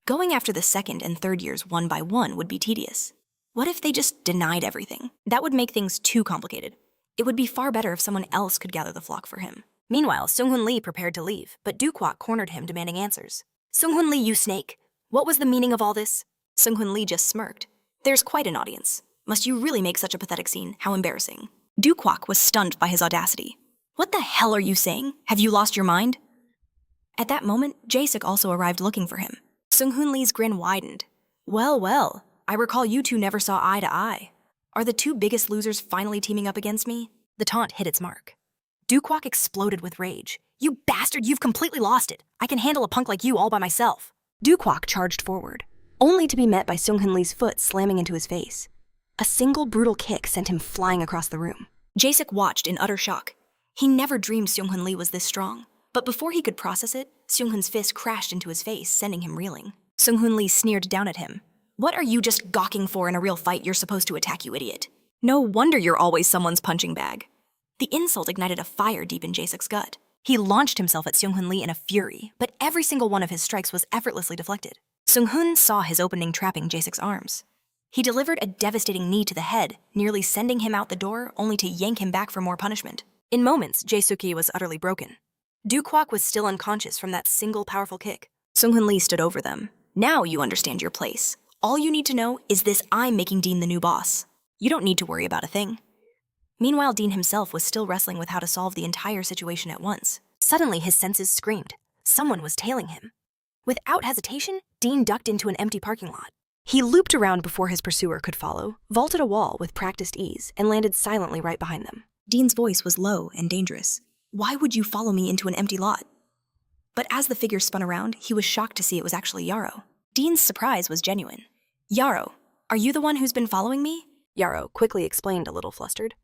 Going after the second and third years one by one would be tedious. What if they just denied everything? That would make things too complicated. It would be far better if someone else could gather the flock for him. Meanwhile, Sung-Hoon Lee prepared to leave, but Duke Kwok cornered him, demanding answers. Sung-Hoon Lee, you snake! What was the meaning of all this? Sung-Hoon Lee just smirked. There's quite an audience. Must you really make such a pathetic scene? How embarrassing. Duke Kwok was stunned by his audacity. What the hell are you saying? Have you lost your mind? At that moment, Jae-suk also arrived looking for him. Sung-Hoon Lee's grin widened. Well, well, I recall you two never saw eye to eye. Are the two biggest losers finally teaming up against me? The taunt hit its mark. Duke Kwok exploded with rage. You bastard, you've completely lost it. I can handle a punk like you all by myself. Duke Kwok charged forward, only to be met by Sung-Hoon Lee's foot slamming into his face. A single brutal kick sent him flying across the room. Jae-suk watched in utter shock. He never dreamed Sung-Hoon Lee was this strong. But before he could process it, Sung-Hoon's fist crashed into his face, sending him reeling. Sung-Hoon Lee sneered down at him. What are you just gawking for in a real fight? You're supposed to attack, you idiot. No wonder you're always someone's punching bag. The insult ignited a fire deep in Jae-suk's gut. He launched himself at Seung-hoon Lee in a fury, but every single one of his strikes was effortlessly deflected. Seung-hoon saw his opening trapping Jae-suk's arms. He delivered a devastating knee to the head, nearly sending him out the door, only to yank him back for more punishment. In moments, Jae-suk was utterly broken. Du-kwak was still unconscious from that single powerful kick. Seung-hoon Lee stood over them. Now you understand your place. All you need to know is this: I'm making Dean the new boss. You don't need to worry about a thing. Meanwhile, Dean himself was still wrestling with how to solve the entire situation at once. Suddenly, his senses screamed. Someone was tailing him. Without hesitation, Dean ducked into an empty parking lot. He looped around before his pursuer could follow, vaulted a wall with practiced ease, and landed silently right behind them. Dean's voice was low and dangerous. Why would you follow me into an empty lot? But as the figure spun around, he was shocked to see it was actually Yarrow. Dean's surprise was genuine. Yarrow, are you the one who's been following me? Yarrow quickly explained, a little flustered.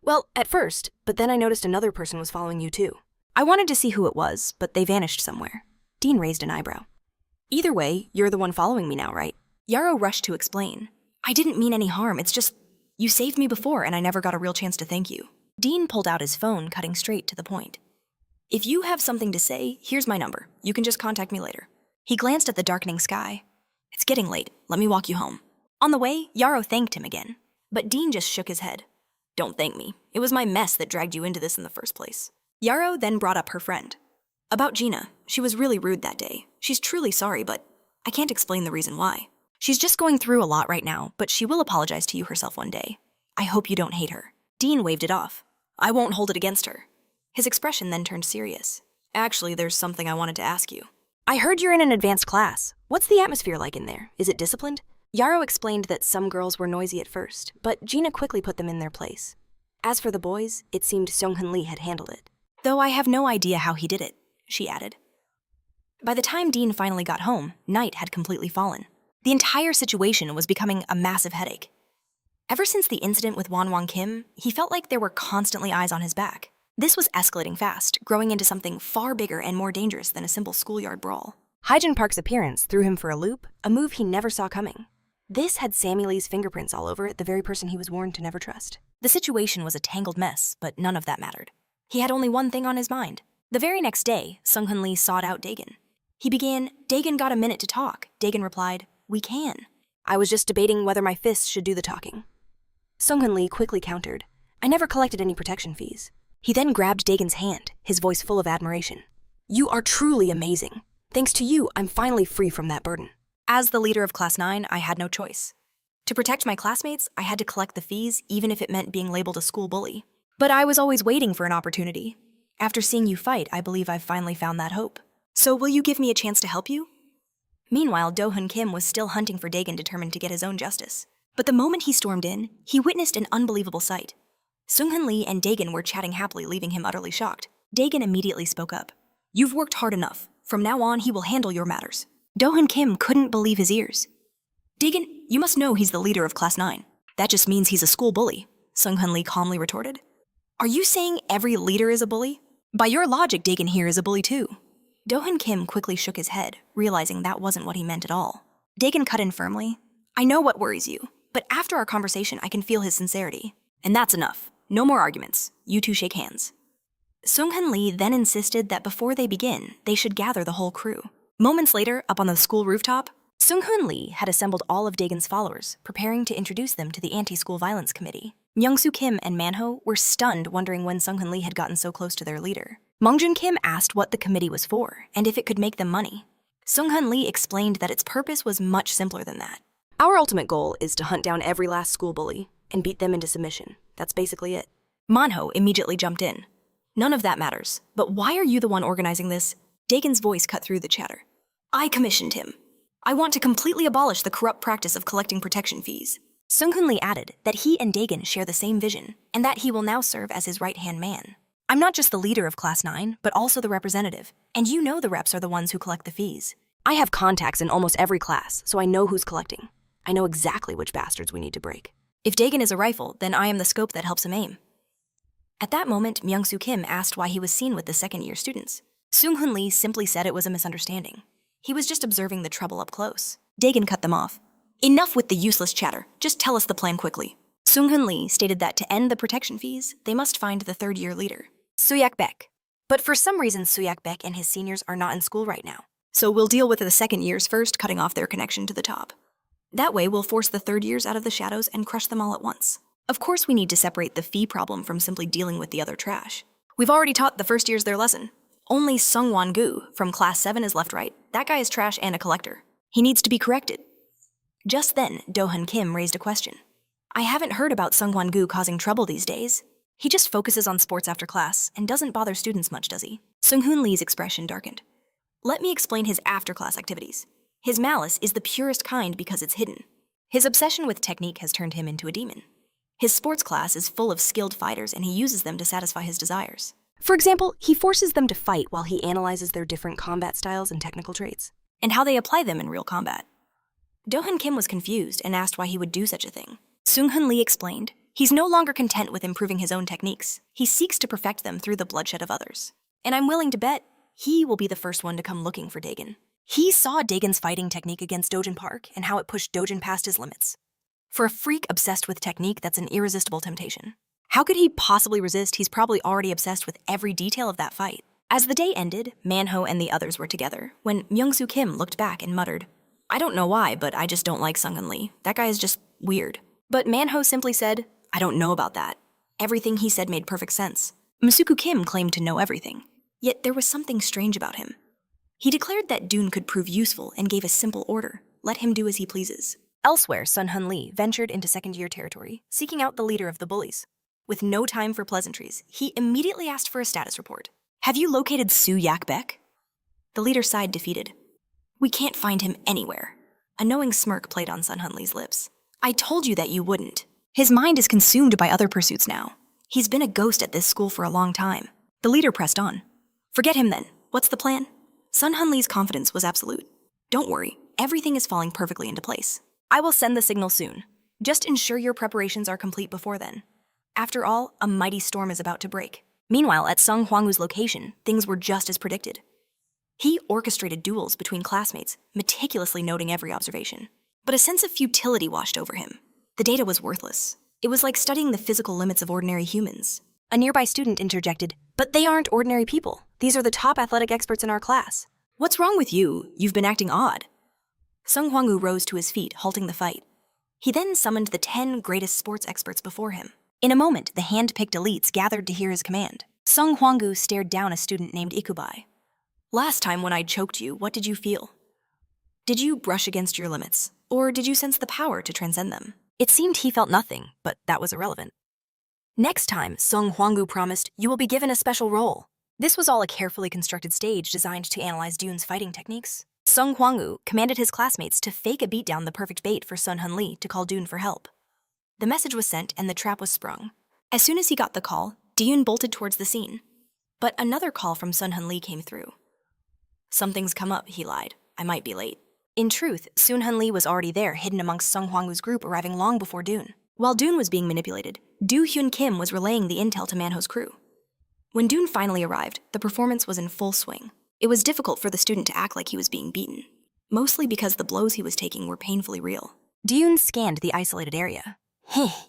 Well, at first, but then I noticed another person was following you too. I wanted to see who it was, but they vanished somewhere. Dean raised an eyebrow. Either way, you're the one following me now, right? Yarrow rushed to explain. I didn't mean any harm, it's just, you saved me before and I never got a real chance to thank you. Dean pulled out his phone, cutting straight to the point. If you have something to say, here's my number. You can just contact me later. He glanced at the darkening sky. It's getting late. Let me walk you home. On the way, Yarrow thanked him again. But Dean just shook his head. Don't thank me. It was my mess that dragged you into this in the first place. Yarrow then brought up her friend. About Gina, she was really rude that day. She's truly sorry, but I can't explain the reason why. She's just going through a lot right now, but she will apologize to you herself one day. I hope you don't hate her. Dean waved it off. I won't hold it against her. His expression then turned serious. Actually, there's something I wanted to ask you. I heard you're in an advanced class. What's the atmosphere like in there? Is it disciplined? Yarrow explained that some girls were noisy at first, but Gina quickly put them in their place. As for the boys, it seemed Seung-hoon Lee had handled it. Though I have no idea how he did it, she added. By the time Dean finally got home, night had completely fallen. The entire situation was becoming a massive headache. Ever since the incident with Won Kim, he felt like there were constantly eyes on his back. This was escalating fast, growing into something far bigger and more dangerous than a simple schoolyard brawl. Hyjin Park's appearance threw him for a loop, a move he never saw coming. This had Sammy Lee's fingerprints all over it, the very person he was warned to never trust. The situation was a tangled mess, but none of that mattered. He had only one thing on his mind. The very next day, Seung-hoon Lee sought out Dagon. He began, Dagon got a minute to talk. Dagon replied, we can. I was just debating whether my fists should do the talking. Seung-hoon Lee quickly countered, I never collected any protection fees. He then grabbed Dagon's hand, his voice full of admiration. You are truly amazing. Thanks to you, I'm finally free from that burden. As the leader of Class 9, I had no choice. To protect my classmates, I had to collect the fees, even if it meant being labeled a school bully. But I was always waiting for an opportunity. After seeing you fight, I believe I've finally found that hope. So will you give me a chance to help you? Meanwhile, Do-hun Kim was still hunting for Dagon, determined to get his own justice. But the moment he stormed in, he witnessed an unbelievable sight. Seung-hoon Lee and Dagon were chatting happily, leaving him utterly shocked. Dagon immediately spoke up. You've worked hard enough. From now on, he will handle your matters. Do-hun Kim couldn't believe his ears. Dagon, you must know he's the leader of Class 9. That just means he's a school bully, Seung-hoon Lee calmly retorted. Are you saying every leader is a bully? By your logic, Dagon here is a bully too. Do-hun Kim quickly shook his head, realizing that wasn't what he meant at all. Dagon cut in firmly. I know what worries you, but after our conversation, I can feel his sincerity. And that's enough. No more arguments. You two shake hands. Seung-hoon Lee then insisted that before they begin, they should gather the whole crew. Moments later, up on the school rooftop, Seung-hoon Lee had assembled all of Dagon's followers, preparing to introduce them to the Anti-School Violence Committee. Myung-soo Kim and Manho were stunned, wondering when Seung-hoon Lee had gotten so close to their leader. Mongjun Kim asked what the committee was for, and if it could make them money. Seung-hoon Lee explained that its purpose was much simpler than that. Our ultimate goal is to hunt down every last school bully and beat them into submission. That's basically it. Manho immediately jumped in. None of that matters, but why are you the one organizing this? Dagon's voice cut through the chatter. I commissioned him. I want to completely abolish the corrupt practice of collecting protection fees. Seung-hoon Lee added that he and Dagon share the same vision, and that he will now serve as his right-hand man. I'm not just the leader of Class 9, but also the representative, and you know the reps are the ones who collect the fees. I have contacts in almost every class, so I know who's collecting. I know exactly which bastards we need to break. If Dagon is a rifle, then I am the scope that helps him aim. At that moment, Myung-soo Kim asked why he was seen with the second-year students. Seung-hoon Lee simply said it was a misunderstanding. He was just observing the trouble up close. Dagon cut them off. Enough with the useless chatter. Just tell us the plan quickly. Seung-hoon Lee stated that to end the protection fees, they must find the third-year leader, Suyak Baek. But for some reason, Suyak Baek and his seniors are not in school right now. So we'll deal with the second years first, cutting off their connection to the top. That way, we'll force the third years out of the shadows and crush them all at once. Of course, we need to separate the fee problem from simply dealing with the other trash. We've already taught the first years their lesson. Only Sungwon Gu from class 7 is left right. That guy is trash and a collector. He needs to be corrected. Just then, Do-hun Kim raised a question. I haven't heard about Sungwon Gu causing trouble these days. He just focuses on sports after class and doesn't bother students much, does he? Sung-hoon Lee's expression darkened. Let me explain his after-class activities. His malice is the purest kind because it's hidden. His obsession with technique has turned him into a demon. His sports class is full of skilled fighters and he uses them to satisfy his desires. For example, he forces them to fight while he analyzes their different combat styles and technical traits, and how they apply them in real combat. Do-hun Kim was confused and asked why he would do such a thing. Sung-hoon Lee explained, he's no longer content with improving his own techniques. He seeks to perfect them through the bloodshed of others. And I'm willing to bet he will be the first one to come looking for Dagon. He saw Dagon's fighting technique against Dojin Park and how it pushed Dojin past his limits. For a freak obsessed with technique, that's an irresistible temptation. How could he possibly resist? He's probably already obsessed with every detail of that fight. As the day ended, Manhwa and the others were together when Myung-soo Kim looked back and muttered, I don't know why, but I just don't like Sung-hoon Lee. That guy is just weird. But Manhwa simply said, I don't know about that. Everything he said made perfect sense. Musuku Kim claimed to know everything. Yet there was something strange about him. He declared that Doon could prove useful and gave a simple order. Let him do as he pleases. Elsewhere, Sun-hoon Lee ventured into second-year territory, seeking out the leader of the bullies. With no time for pleasantries, he immediately asked for a status report. Have you located Suyak Baek? The leader sighed defeated. We can't find him anywhere. A knowing smirk played on Sun-hoon Lee's lips. I told you that you wouldn't. His mind is consumed by other pursuits now. He's been a ghost at this school for a long time. The leader pressed on. Forget him then. What's the plan? Sun-hoon Lee's confidence was absolute. Don't worry, everything is falling perfectly into place. I will send the signal soon. Just ensure your preparations are complete before then. After all, a mighty storm is about to break. Meanwhile, at Sung Hwang-woo's location, things were just as predicted. He orchestrated duels between classmates, meticulously noting every observation. But a sense of futility washed over him. The data was worthless. It was like studying the physical limits of ordinary humans. A nearby student interjected, but they aren't ordinary people. These are the top athletic experts in our class. What's wrong with you? You've been acting odd. Sung Hwang-woo rose to his feet, halting the fight. He then summoned the 10 greatest sports experts before him. In a moment, the hand-picked elites gathered to hear his command. Sung Hwang-woo stared down a student named Ikubai. Last time when I choked you, what did you feel? Did you brush against your limits? Or did you sense the power to transcend them? It seemed he felt nothing, but that was irrelevant. Next time, Sung Hwang-woo promised, you will be given a special role. This was all a carefully constructed stage designed to analyze Doon's fighting techniques. Sung Hwang-woo commanded his classmates to fake a beatdown, the perfect bait for Sun-hoon Lee to call Doon for help. The message was sent and the trap was sprung. As soon as he got the call, Doon bolted towards the scene. But another call from Sun-hoon Lee came through. Something's come up, he lied. I might be late. In truth, Sun-hoon Lee was already there, hidden amongst Sung Hwang-woo's group, arriving long before Doon. While Doon was being manipulated, Do-hyun Kim was relaying the intel to Manho's crew. When Doon finally arrived, the performance was in full swing. It was difficult for the student to act like he was being beaten, mostly because the blows he was taking were painfully real. Doon scanned the isolated area.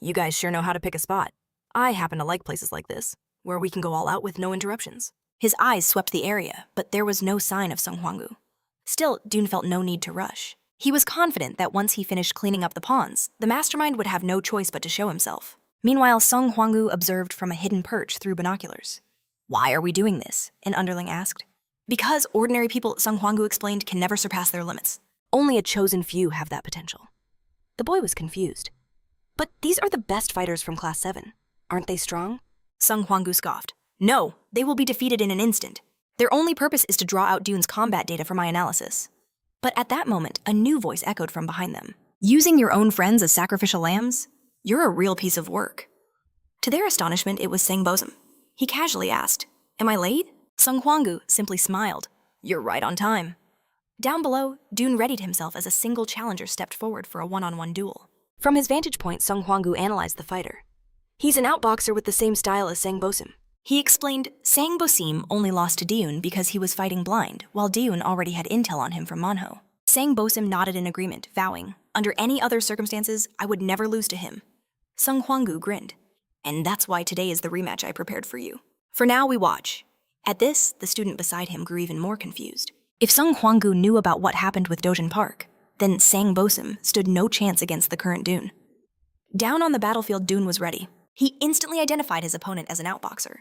You guys sure know how to pick a spot. I happen to like places like this, where we can go all out with no interruptions. His eyes swept the area, but there was no sign of Sung Hwang-woo. Still, Doon felt no need to rush. He was confident that once he finished cleaning up the pawns, the mastermind would have no choice but to show himself. Meanwhile, Sung Hwang-woo observed from a hidden perch through binoculars. Why are we doing this? An underling asked. Because ordinary people, Sung Hwang-woo explained, can never surpass their limits. Only a chosen few have that potential. The boy was confused. But these are the best fighters from Class 7. Aren't they strong? Sung Hwang-woo scoffed. No, they will be defeated in an instant. Their only purpose is to draw out Doon's combat data for my analysis. But at that moment, a new voice echoed from behind them. Using your own friends as sacrificial lambs? You're a real piece of work. To their astonishment, it was Sang Bosum. He casually asked, Am I late? Sung Hwang-woo simply smiled. You're right on time. Down below, Doon readied himself as a single challenger stepped forward for a one-on-one duel. From his vantage point, Sung Hwang-woo analyzed the fighter. He's an outboxer with the same style as Sang Bosum. He explained Sang Bosim only lost to Deun because he was fighting blind, while Deun already had intel on him from Manhwa. Sang Bosim nodded in agreement, vowing, under any other circumstances, I would never lose to him. Sung Hwang-woo grinned. And that's why today is the rematch I prepared for you. For now, we watch. At this, the student beside him grew even more confused. If Sung Hwanggu knew about what happened with Dojin Park, then Sang Bosim stood no chance against the current Dune. Down on the battlefield, Dune was ready. He instantly identified his opponent as an outboxer.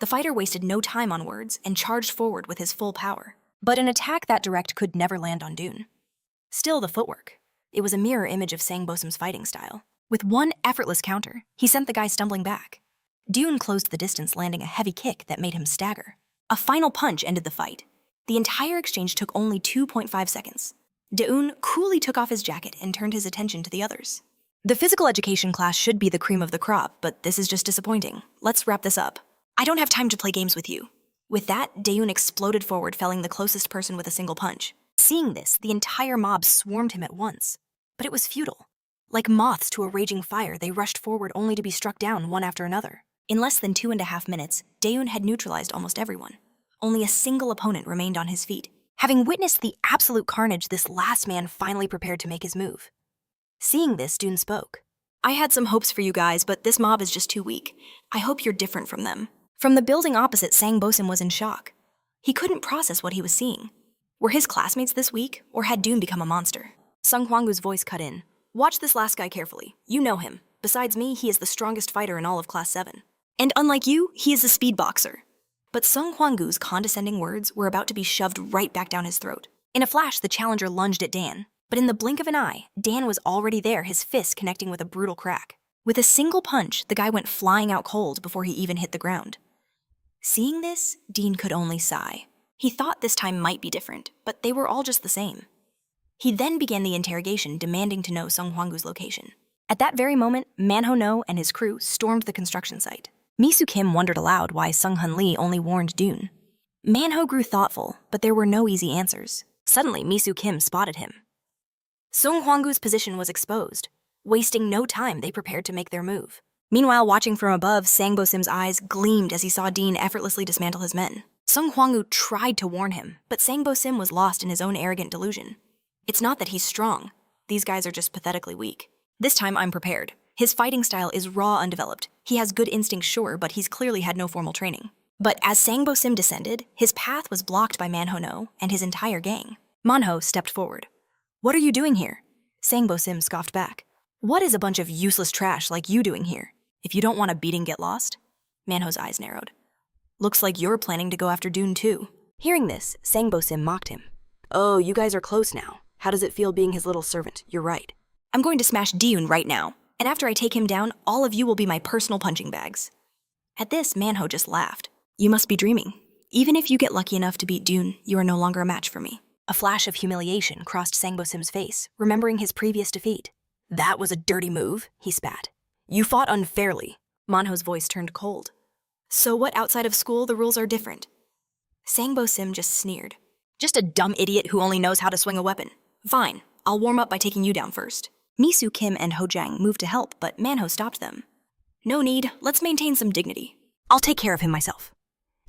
The fighter wasted no time on words and charged forward with his full power. But an attack that direct could never land on Dune. Still, the footwork. It was a mirror image of Sang Bosim's fighting style. With one effortless counter, he sent the guy stumbling back. Dune closed the distance, landing a heavy kick that made him stagger. A final punch ended the fight. The entire exchange took only 2.5 seconds. Dune coolly took off his jacket and turned his attention to the others. The physical education class should be the cream of the crop, but this is just disappointing. Let's wrap this up. I don't have time to play games with you. With that, Dune exploded forward, felling the closest person with a single punch. Seeing this, the entire mob swarmed him at once. But it was futile. Like moths to a raging fire, they rushed forward only to be struck down one after another. In less than 2.5 minutes, Dune had neutralized almost everyone. Only a single opponent remained on his feet. Having witnessed the absolute carnage, this last man finally prepared to make his move. Seeing this, Dune spoke. I had some hopes for you guys, but this mob is just too weak. I hope you're different from them. From the building opposite, Sang Bosim was in shock. He couldn't process what he was seeing. Were his classmates this weak, or had Dune become a monster? Sung Hwanggu's voice cut in. Watch this last guy carefully. You know him. Besides me, he is the strongest fighter in all of Class 7. And unlike you, he is a speed boxer. But Sung Hwanggu's condescending words were about to be shoved right back down his throat. In a flash, the challenger lunged at Dan. But in the blink of an eye, Dan was already there, his fist connecting with a brutal crack. With a single punch, the guy went flying out cold before he even hit the ground. Seeing this, Dean could only sigh. He thought this time might be different, but they were all just the same. He then began the interrogation, demanding to know Sung Hwanggu's location. At that very moment, Manhwa No and his crew stormed the construction site. Misu Kim wondered aloud why Sung Hun Lee only warned Dune. Manho grew thoughtful, but there were no easy answers. Suddenly, Misu Kim spotted him. Sung Hwanggu's position was exposed. Wasting no time, they prepared to make their move. Meanwhile, watching from above, Sang Bosim's eyes gleamed as he saw Dean effortlessly dismantle his men. Sung Hwanggu tried to warn him, but Sang Bosim was lost in his own arrogant delusion. It's not that he's strong. These guys are just pathetically weak. This time, I'm prepared. His fighting style is raw, undeveloped. He has good instincts, sure, but he's clearly had no formal training. But as Sang Bosim descended, his path was blocked by Manhwa No and his entire gang. Manho stepped forward. What are you doing here? Sang Bosim scoffed back. What is a bunch of useless trash like you doing here? If you don't want a beating, get lost? Manho's eyes narrowed. Looks like you're planning to go after Dune too. Hearing this, Sang Bosim mocked him. Oh, you guys are close now. How does it feel being his little servant? You're right. I'm going to smash Dune right now. And after I take him down, all of you will be my personal punching bags. At this, Manho just laughed. You must be dreaming. Even if you get lucky enough to beat Dune, you are no longer a match for me. A flash of humiliation crossed Sang Bosim's face, remembering his previous defeat. That was a dirty move, he spat. You fought unfairly. Manho's voice turned cold. So what, outside of school, the rules are different? Sang Bosim just sneered. Just a dumb idiot who only knows how to swing a weapon. Fine, I'll warm up by taking you down first. Misu Kim and Ho Jang moved to help, but Manho stopped them. No need, let's maintain some dignity. I'll take care of him myself.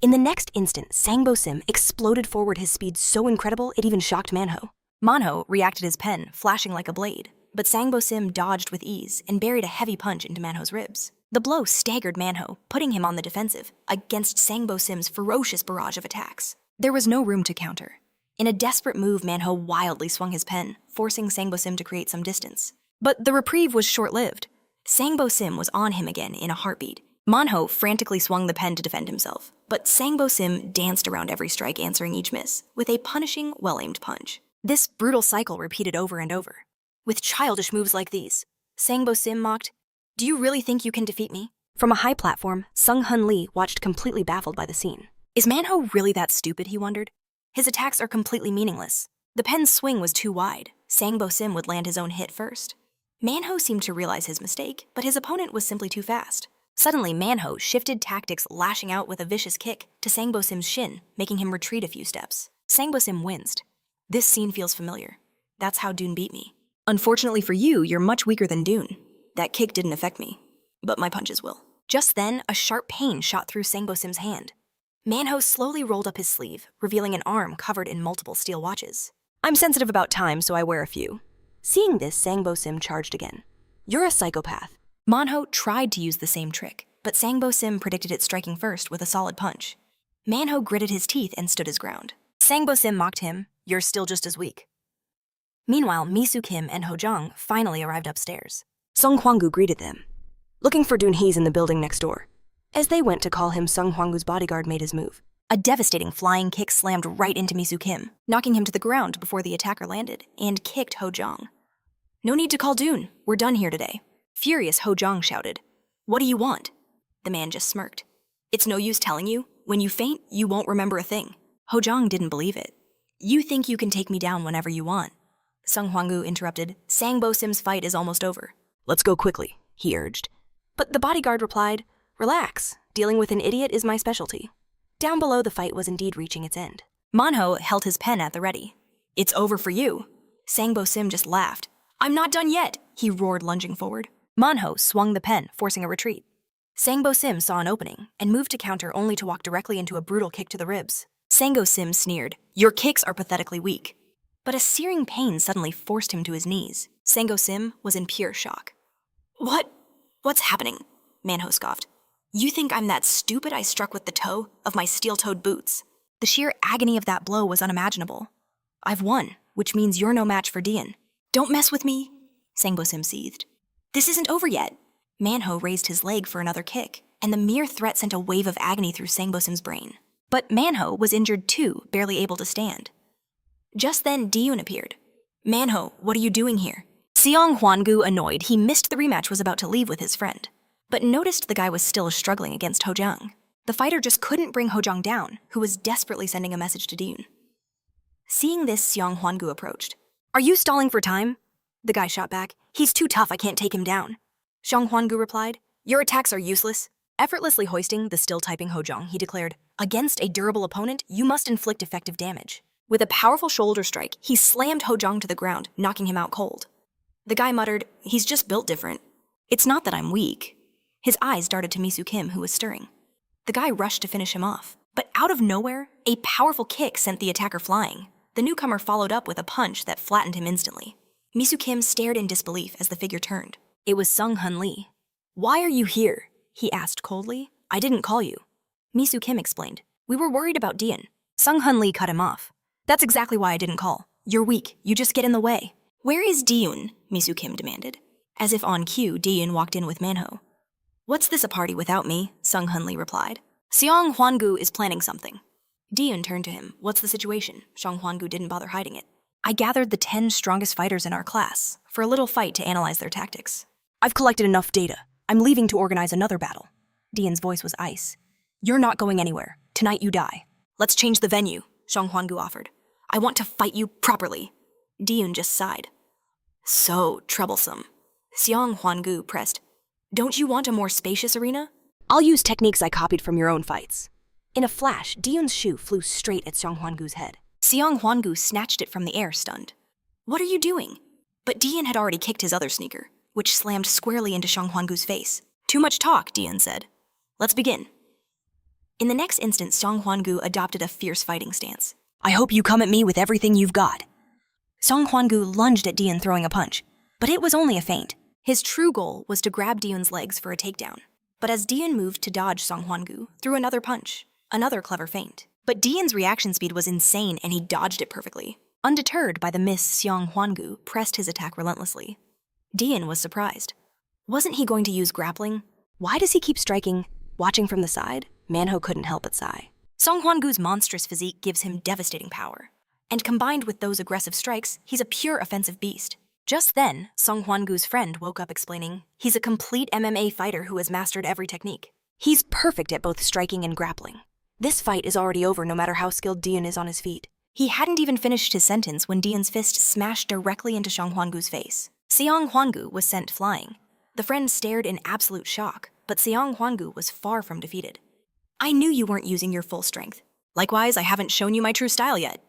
In the next instant, Sang Bosim exploded forward, his speed so incredible it even shocked Manho. Manho reacted his pen, flashing like a blade, but Sang Bosim dodged with ease and buried a heavy punch into Manho's ribs. The blow staggered Manho, putting him on the defensive, against Sang Bosim's ferocious barrage of attacks. There was no room to counter. In a desperate move, Manho wildly swung his pen, forcing Sang Bosim to create some distance. But the reprieve was short-lived. Sang Bosim was on him again in a heartbeat. Manho frantically swung the pen to defend himself, but Sang Bosim danced around every strike, answering each miss, with a punishing, well-aimed punch. This brutal cycle repeated over and over. With childish moves like these, Sang Bosim mocked, Do you really think you can defeat me? From a high platform, Sung Hun Lee watched completely baffled by the scene. Is Manho really that stupid, he wondered? His attacks are completely meaningless. The pen's swing was too wide. Sang Bosim would land his own hit first. Manho seemed to realize his mistake, but his opponent was simply too fast. Suddenly, Manho shifted tactics, lashing out with a vicious kick to Sang Bosim's shin, making him retreat a few steps. Sang Bosim winced. This scene feels familiar. That's how Dune beat me. Unfortunately for you, you're much weaker than Dune. That kick didn't affect me, but my punches will. Just then, a sharp pain shot through Sang Bosim's hand. Manho slowly rolled up his sleeve, revealing an arm covered in multiple steel watches. I'm sensitive about time, so I wear a few. Seeing this, Sang Bosim charged again. You're a psychopath. Manho tried to use the same trick, but Sang Bosim predicted it striking first with a solid punch. Manhwa gritted his teeth and stood his ground. Sangbo Sim mocked him, "You're still just as weak." Meanwhile, Misu Kim and Hojong finally arrived upstairs. Sung Hwanggu greeted them. "Looking for Dun He's in the building next door." As they went to call him, Sung Hwanggu's bodyguard made his move. A devastating flying kick slammed right into Misu Kim, knocking him to the ground before the attacker landed, and kicked Hojong. "No need to call Dun. We're done here today." Furious, Hojong shouted, "What do you want?" The man just smirked. "It's no use telling you. When you faint, you won't remember a thing." Hojong didn't believe it. "You think you can take me down whenever you want." Sung Hwanggu interrupted. "Sangbo Sim's fight is almost over." "Let's go quickly," he urged. But the bodyguard replied, "Relax. Dealing with an idiot is my specialty." Down below, the fight was indeed reaching its end. Manhwa held his pen at the ready. "It's over for you." Sangbo Sim just laughed. "I'm not done yet," he roared, lunging forward. Manhwa swung the pen, forcing a retreat. Sangbo Sim saw an opening and moved to counter, only to walk directly into a brutal kick to the ribs. Sangbo Sim sneered, "Your kicks are pathetically weak." But a searing pain suddenly forced him to his knees. Sangbo Sim was in pure shock. What's happening?" Manhwa scoffed. "You think I'm that stupid I struck with the toe of my steel-toed boots?" The sheer agony of that blow was unimaginable. "I've won, which means you're no match for Dian." "Don't mess with me," Sangbo Sim seethed. "This isn't over yet." Manhwa raised his leg for another kick, and the mere threat sent a wave of agony through Sangbo Sim's brain. But Manhwa was injured too, barely able to stand. Just then, Diyun appeared. "Manhwa, what are you doing here?" Seong Hwangu, annoyed he missed the rematch, was about to leave with his friend, but noticed the guy was still struggling against Hojong. The fighter just couldn't bring Hojong down, who was desperately sending a message to Diyun. Seeing this, Seong Hwangu approached. "Are you stalling for time?" The guy shot back. "He's too tough, I can't take him down." Seong Hwangu replied, "Your attacks are useless." Effortlessly hoisting the still-typing Hojong, he declared, "Against a durable opponent, you must inflict effective damage." With a powerful shoulder strike, he slammed Hojong to the ground, knocking him out cold. The guy muttered, "He's just built different." "It's not that I'm weak." His eyes darted to Misu Kim, who was stirring. The guy rushed to finish him off, but out of nowhere, a powerful kick sent the attacker flying. The newcomer followed up with a punch that flattened him instantly. Misu Kim stared in disbelief as the figure turned. It was Sung Hun Lee. "Why are you here?" he asked coldly. "I didn't call you." Misu Kim explained, "We were worried about Dian." Sung Hun Lee cut him off. "That's exactly why I didn't call. You're weak, you just get in the way." "Where is Diyun?" Misu Kim demanded. As if on cue, Diyun walked in with Manhwa. "What's this a party without me?" Sung Hun Lee replied. "Seong Hwangu is planning something." Diyun turned to him. "What's the situation?" Seong Hwangu didn't bother hiding it. "I gathered the 10 strongest fighters in our class for a little fight to analyze their tactics. I've collected enough data. I'm leaving to organize another battle." Diyun's voice was ice. "You're not going anywhere. Tonight you die." "Let's change the venue," Seong Hwangu offered. "I want to fight you properly." Diyun just sighed. "So troublesome." Seong Hwangu pressed. "Don't you want a more spacious arena?" "I'll use techniques I copied from your own fights." In a flash, Diyun's shoe flew straight at Seong Hwangu's head. Seong Hwangu snatched it from the air, stunned. "What are you doing?" But Diyun had already kicked his other sneaker, which slammed squarely into Seong Hwangu's face. "Too much talk," Diyun said. "Let's begin." In the next instant, Seong Hwangu adopted a fierce fighting stance. "I hope you come at me with everything you've got." Seong Hwangu lunged at Diyun, throwing a punch, but it was only a feint. His true goal was to grab Diyun's legs for a takedown. But as Diyun moved to dodge, Seong Hwangu threw another punch, another clever feint. But Diyun's reaction speed was insane, and he dodged it perfectly. Undeterred by the miss, Seong Hwangu pressed his attack relentlessly. Diyun was surprised. Wasn't he going to use grappling? Why does he keep striking? Watching from the side, Manhwa couldn't help but sigh. Seong Hwangu's monstrous physique gives him devastating power. And combined with those aggressive strikes, he's a pure offensive beast. Just then, Seong Hwangu's friend woke up explaining, "He's a complete MMA fighter who has mastered every technique. He's perfect at both striking and grappling. This fight is already over no matter how skilled Diyun is on his feet." He hadn't even finished his sentence when Diyun's fist smashed directly into Seong Hwangu's face. Seong Hwangu was sent flying. The friend stared in absolute shock, but Seong Hwangu was far from defeated. "I knew you weren't using your full strength. Likewise, I haven't shown you my true style yet."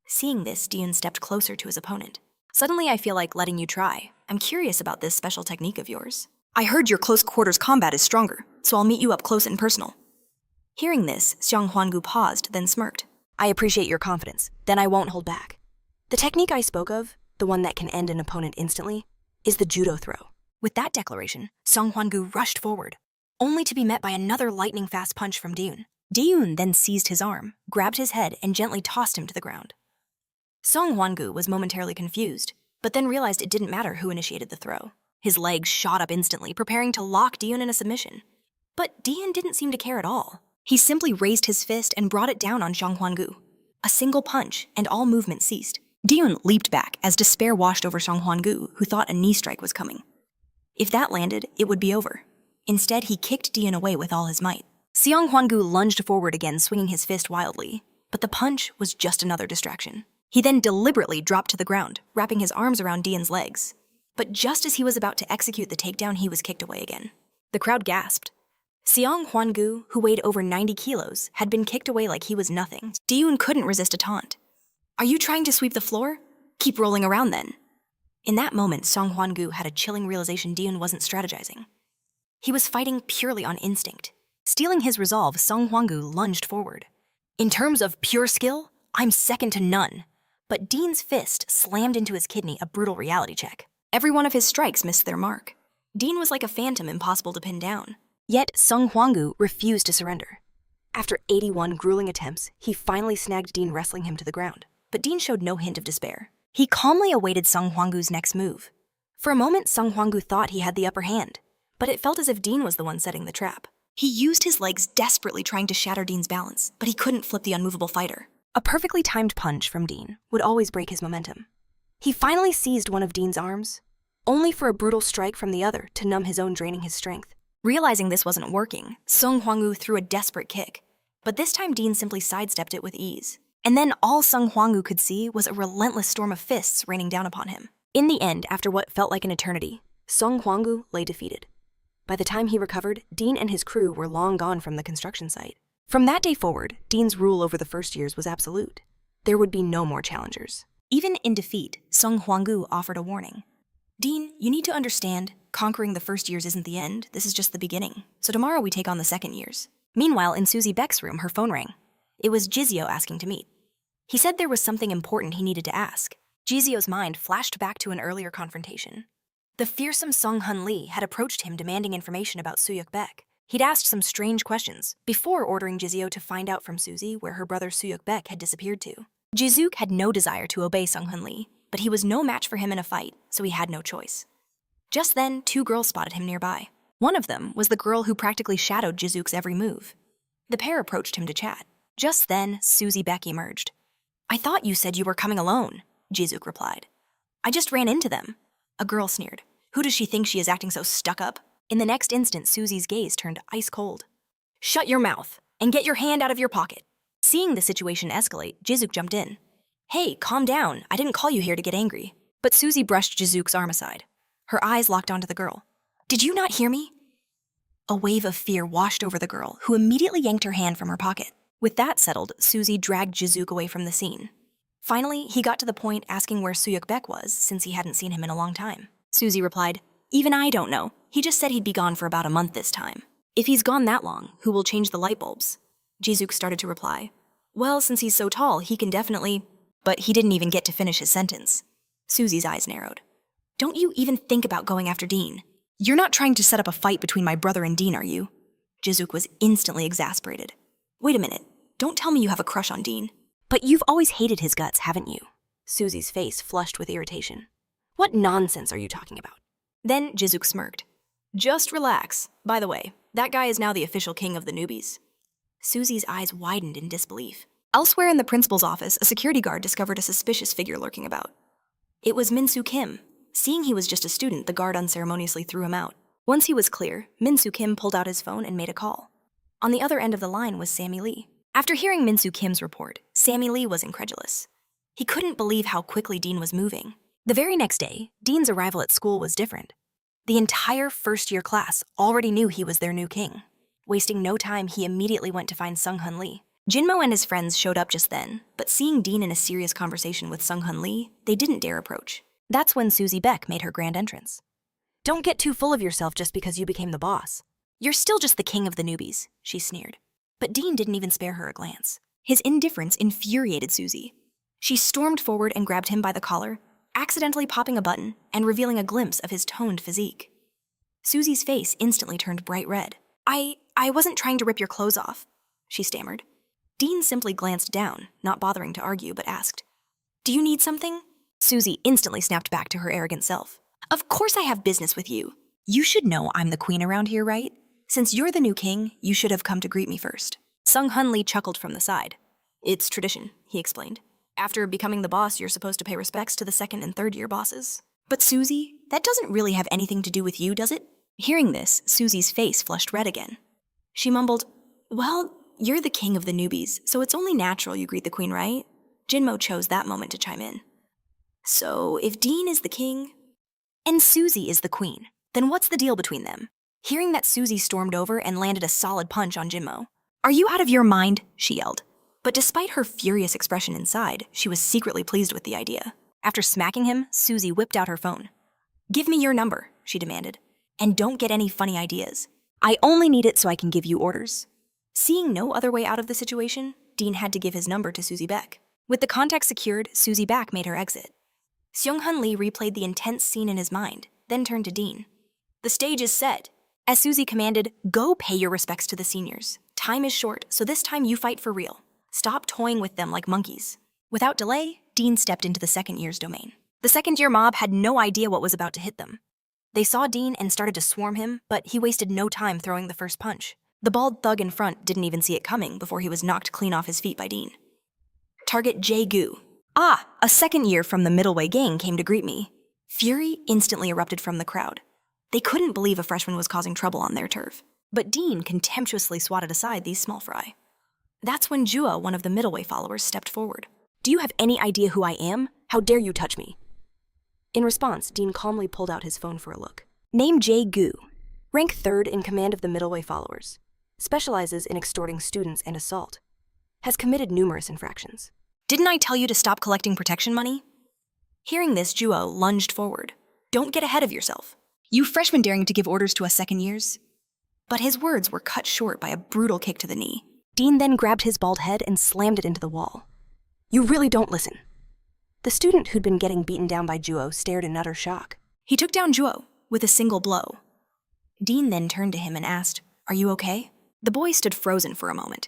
Seeing this, Diyun stepped closer to his opponent. "Suddenly I feel like letting you try. I'm curious about this special technique of yours. I heard your close quarters combat is stronger, so I'll meet you up close and personal." Hearing this, Seong Hwangu paused, then smirked. "I appreciate your confidence. Then I won't hold back. The technique I spoke of, the one that can end an opponent instantly, is the judo throw." With that declaration, Seong Hwangu rushed forward, only to be met by another lightning-fast punch from Diyun. Daeun then seized his arm, grabbed his head, and gently tossed him to the ground. Song Hwan-gu was momentarily confused, but then realized it didn't matter who initiated the throw. His legs shot up instantly, preparing to lock Daeun in a submission. But Daeun didn't seem to care at all. He simply raised his fist and brought it down on Song Hwan-gu. A single punch, and all movement ceased. Daeun leaped back as despair washed over Song Hwan-gu, who thought a knee strike was coming. If that landed, it would be over. Instead, he kicked Daeun away with all his might. Seong Hwan-gu lunged forward again, swinging his fist wildly, but the punch was just another distraction. He then deliberately dropped to the ground, wrapping his arms around Daeun's legs. But just as he was about to execute the takedown, he was kicked away again. The crowd gasped. Seong Hwan-gu, who weighed over 90 kilos, had been kicked away like he was nothing. Daeun couldn't resist a taunt. "Are you trying to sweep the floor? Keep rolling around then." In that moment, Song Hwan-gu had a chilling realization Daeun wasn't strategizing. He was fighting purely on instinct. Stealing his resolve, Song Hwan-gu lunged forward. "In terms of pure skill, I'm second to none." But Daeun's fist slammed into his kidney, a brutal reality check. Every one of his strikes missed their mark. Daeun was like a phantom impossible to pin down. Yet Song Hwan-gu refused to surrender. After 81 grueling attempts, he finally snagged Daeun, wrestling him to the ground. But Daeun showed no hint of despair. He calmly awaited Song Hwan-gu's next move. For a moment, Song Hwan-gu thought he had the upper hand, but it felt as if Daeun was the one setting the trap. He used his legs desperately trying to shatter Daeun's balance, but he couldn't flip the unmovable fighter. A perfectly timed punch from Daeun would always break his momentum. He finally seized one of Daeun's arms, only for a brutal strike from the other to numb his own, draining his strength. Realizing this wasn't working, Song Hwan-gu threw a desperate kick, but this time Daeun simply sidestepped it with ease. And then all Song Hwan-gu could see was a relentless storm of fists raining down upon him. In the end, after what felt like an eternity, Song Hwan-gu lay defeated. By the time he recovered, Daeun and his crew were long gone from the construction site. From that day forward, Daeun's rule over the first years was absolute. There would be no more challengers. Even in defeat, Song Hwan-gu offered a warning. "Daeun, you need to understand, conquering the first years isn't the end, this is just the beginning. So tomorrow we take on the second years." Meanwhile, in Susie Beck's room, her phone rang. It was Jizio asking to meet. He said there was something important he needed to ask. Jizio's mind flashed back to an earlier confrontation. The fearsome Sung Hun Lee had approached him demanding information about Suyuk Beck. He'd asked some strange questions before ordering Jizio to find out from Suzy where her brother Suyuk Beck had disappeared to. Jizuk had no desire to obey Sung Hun Lee, but he was no match for him in a fight, so he had no choice. Just then, two girls spotted him nearby. One of them was the girl who practically shadowed Jizuk's every move. The pair approached him to chat. Just then, Suzy Beck emerged. "I thought you said you were coming alone," Jizuk replied. "I just ran into them." A girl sneered. "Who does she think she is, acting so stuck up?" In the next instant, Suzy's gaze turned ice cold. "Shut your mouth and get your hand out of your pocket." Seeing the situation escalate, Jizuk jumped in. "Hey, calm down. I didn't call you here to get angry." But Suzy brushed Jizuk's arm aside. Her eyes locked onto the girl. "Did you not hear me?" A wave of fear washed over the girl, who immediately yanked her hand from her pocket. With that settled, Suzy dragged Jizuk away from the scene. Finally, he got to the point asking where Suyuk Beck was, since he hadn't seen him in a long time. Suzy replied, "Even I don't know. He just said he'd be gone for about a month this time." "If he's gone that long, who will change the light bulbs?" Jizuk started to reply. "Well, since he's so tall, he can definitely..." But he didn't even get to finish his sentence. Suzy's eyes narrowed. "Don't you even think about going after Dean. You're not trying to set up a fight between my brother and Dean, are you?" Jizuk was instantly exasperated. "Wait a minute. Don't tell me you have a crush on Dean." "But you've always hated his guts, haven't you?" Suzy's face flushed with irritation. "What nonsense are you talking about?" Then Jizuk smirked. "Just relax. By the way, that guy is now the official king of the newbies." Suzy's eyes widened in disbelief. Elsewhere in the principal's office, a security guard discovered a suspicious figure lurking about. It was Min-soo Kim. Seeing he was just a student, the guard unceremoniously threw him out. Once he was clear, Min-soo Kim pulled out his phone and made a call. On the other end of the line was Sammy Lee. After hearing Min-soo Kim's report, Sammy Lee was incredulous. He couldn't believe how quickly Dean was moving. The very next day, Dean's arrival at school was different. The entire first-year class already knew he was their new king. Wasting no time, he immediately went to find Sung Hun Lee. Jinmo and his friends showed up just then, but seeing Dean in a serious conversation with Sung Hun Lee, they didn't dare approach. That's when Suzy Beck made her grand entrance. "Don't get too full of yourself just because you became the boss. You're still just the king of the newbies," she sneered. But Dean didn't even spare her a glance. His indifference infuriated Suzy. She stormed forward and grabbed him by the collar, accidentally popping a button and revealing a glimpse of his toned physique. Suzy's face instantly turned bright red. I wasn't trying to rip your clothes off," she stammered. Dean simply glanced down, not bothering to argue, but asked, "Do you need something?" Susie instantly snapped back to her arrogant self. "Of course I have business with you. You should know I'm the queen around here, right? Since you're the new king, you should have come to greet me first." Sung Hun Lee chuckled from the side. "It's tradition," he explained. "After becoming the boss, you're supposed to pay respects to the second and third year bosses." "But Susie, that doesn't really have anything to do with you, does it?" Hearing this, Susie's face flushed red again. She mumbled, "Well, you're the king of the newbies, so it's only natural you greet the queen, right?" Jinmo chose that moment to chime in. "So, if Dean is the king, and Susie is the queen, then what's the deal between them?" Hearing that, Susie stormed over and landed a solid punch on Jinmo. "Are you out of your mind?" she yelled. But despite her furious expression inside, she was secretly pleased with the idea. After smacking him, Susie whipped out her phone. "Give me your number," she demanded. "And don't get any funny ideas. I only need it so I can give you orders." Seeing no other way out of the situation, Dean had to give his number to Susie Beck. With the contact secured, Susie Beck made her exit. Seung Hun Lee replayed the intense scene in his mind, then turned to Dean. "The stage is set." As Susie commanded, "Go pay your respects to the seniors. Time is short, so this time you fight for real. Stop toying with them like monkeys." Without delay, Dean stepped into the second year's domain. The second-year mob had no idea what was about to hit them. They saw Dean and started to swarm him, but he wasted no time throwing the first punch. The bald thug in front didn't even see it coming before he was knocked clean off his feet by Dean. Target Jae-gu. "Ah, a second year from the middleway gang came to greet me." Fury instantly erupted from the crowd. They couldn't believe a freshman was causing trouble on their turf. But Dean contemptuously swatted aside these small fry. That's when Jua, one of the middleway followers, stepped forward. "Do you have any idea who I am? How dare you touch me?" In response, Dean calmly pulled out his phone for a look. Name Jae-gu. Rank 3rd in command of the middleway followers. Specializes in extorting students and assault. Has committed numerous infractions. "Didn't I tell you to stop collecting protection money?" Hearing this, Juo lunged forward. "Don't get ahead of yourself. You freshmen daring to give orders to us second years?" But his words were cut short by a brutal kick to the knee. Dean then grabbed his bald head and slammed it into the wall. "You really don't listen." The student who'd been getting beaten down by Juo stared in utter shock. He took down Juo with a single blow. Dean then turned to him and asked, "Are you okay?" The boy stood frozen for a moment.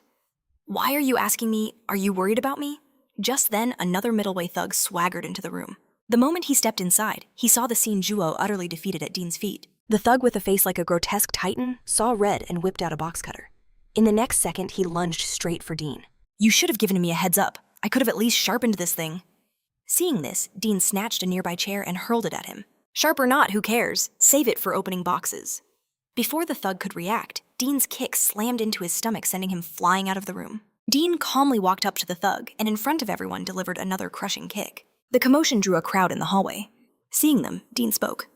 "Why are you asking me? Are you worried about me?" Just then, another middleway thug swaggered into the room. The moment he stepped inside, he saw the scene Juo utterly defeated at Dean's feet. The thug with a face like a grotesque titan saw red and whipped out a box cutter. In the next second, he lunged straight for Dean. "You should have given me a heads up. I could have at least sharpened this thing." Seeing this, Dean snatched a nearby chair and hurled it at him. "Sharp or not, who cares? Save it for opening boxes." Before the thug could react, Dean's kick slammed into his stomach, sending him flying out of the room. Dean calmly walked up to the thug and in front of everyone delivered another crushing kick. The commotion drew a crowd in the hallway. Seeing them, Dean spoke.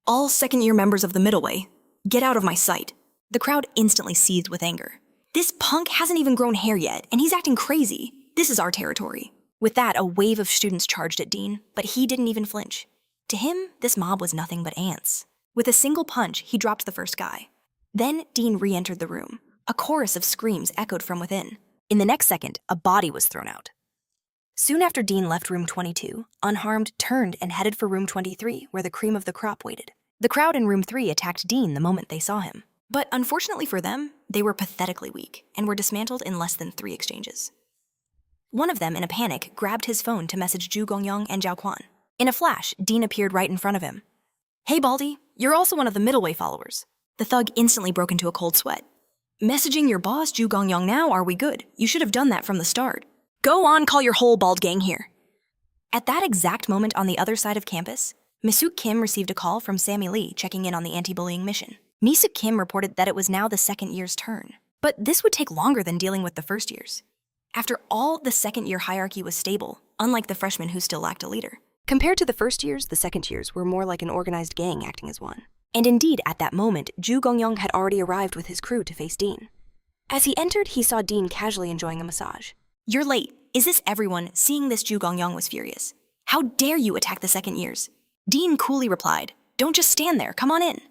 "All second-year members of the middleway, get out of my sight." The crowd instantly seethed with anger. "This punk hasn't even grown hair yet, and he's acting crazy. This is our territory." With that, a wave of students charged at Dean, but he didn't even flinch. To him, this mob was nothing but ants. With a single punch, he dropped the first guy. Then Dean re-entered the room. A chorus of screams echoed from within. In the next second, a body was thrown out. Soon after Dean left room 22, unharmed, turned and headed for room 23, where the cream of the crop waited. The crowd in room 3 attacked Dean the moment they saw him. But unfortunately for them, they were pathetically weak and were dismantled in less than 3 exchanges. One of them, in a panic, grabbed his phone to message Ju Gongyang and Zhao Kuan. In a flash, Dean appeared right in front of him. "Hey, Baldy, you're also one of the middleway followers." The thug instantly broke into a cold sweat. "Messaging your boss, Ju Gongyang now, are we good? You should have done that from the start. Go on, call your whole bald gang here." At that exact moment on the other side of campus, Misuk Kim received a call from Sammy Lee checking in on the anti-bullying mission. Misuk Kim reported that it was now the second year's turn. But this would take longer than dealing with the first years. After all, the second year hierarchy was stable, unlike the freshmen who still lacked a leader. Compared to the first years, the second years were more like an organized gang acting as one. And indeed, at that moment, Ju Gongyang had already arrived with his crew to face Dean. As he entered, he saw Dean casually enjoying a massage. "You're late. Is this everyone?" Seeing this, Ju Gongyang was furious. "How dare you attack the second years?" Dean coolly replied, "Don't just stand there, come on in."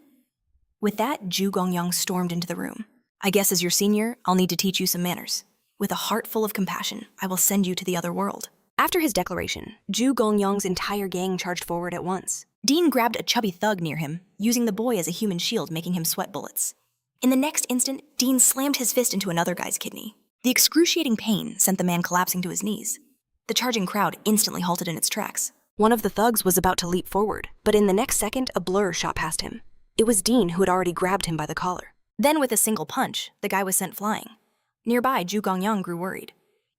With that, Ju Gongyang stormed into the room. "I guess as your senior, I'll need to teach you some manners. With a heart full of compassion, I will send you to the other world." After his declaration, Ju Gongyang's entire gang charged forward at once. Dean grabbed a chubby thug near him, using the boy as a human shield, making him sweat bullets. In the next instant, Dean slammed his fist into another guy's kidney. The excruciating pain sent the man collapsing to his knees. The charging crowd instantly halted in its tracks. One of the thugs was about to leap forward, but in the next second, a blur shot past him. It was Dean who had already grabbed him by the collar. Then with a single punch, the guy was sent flying. Nearby, Zhu Gongyang grew worried.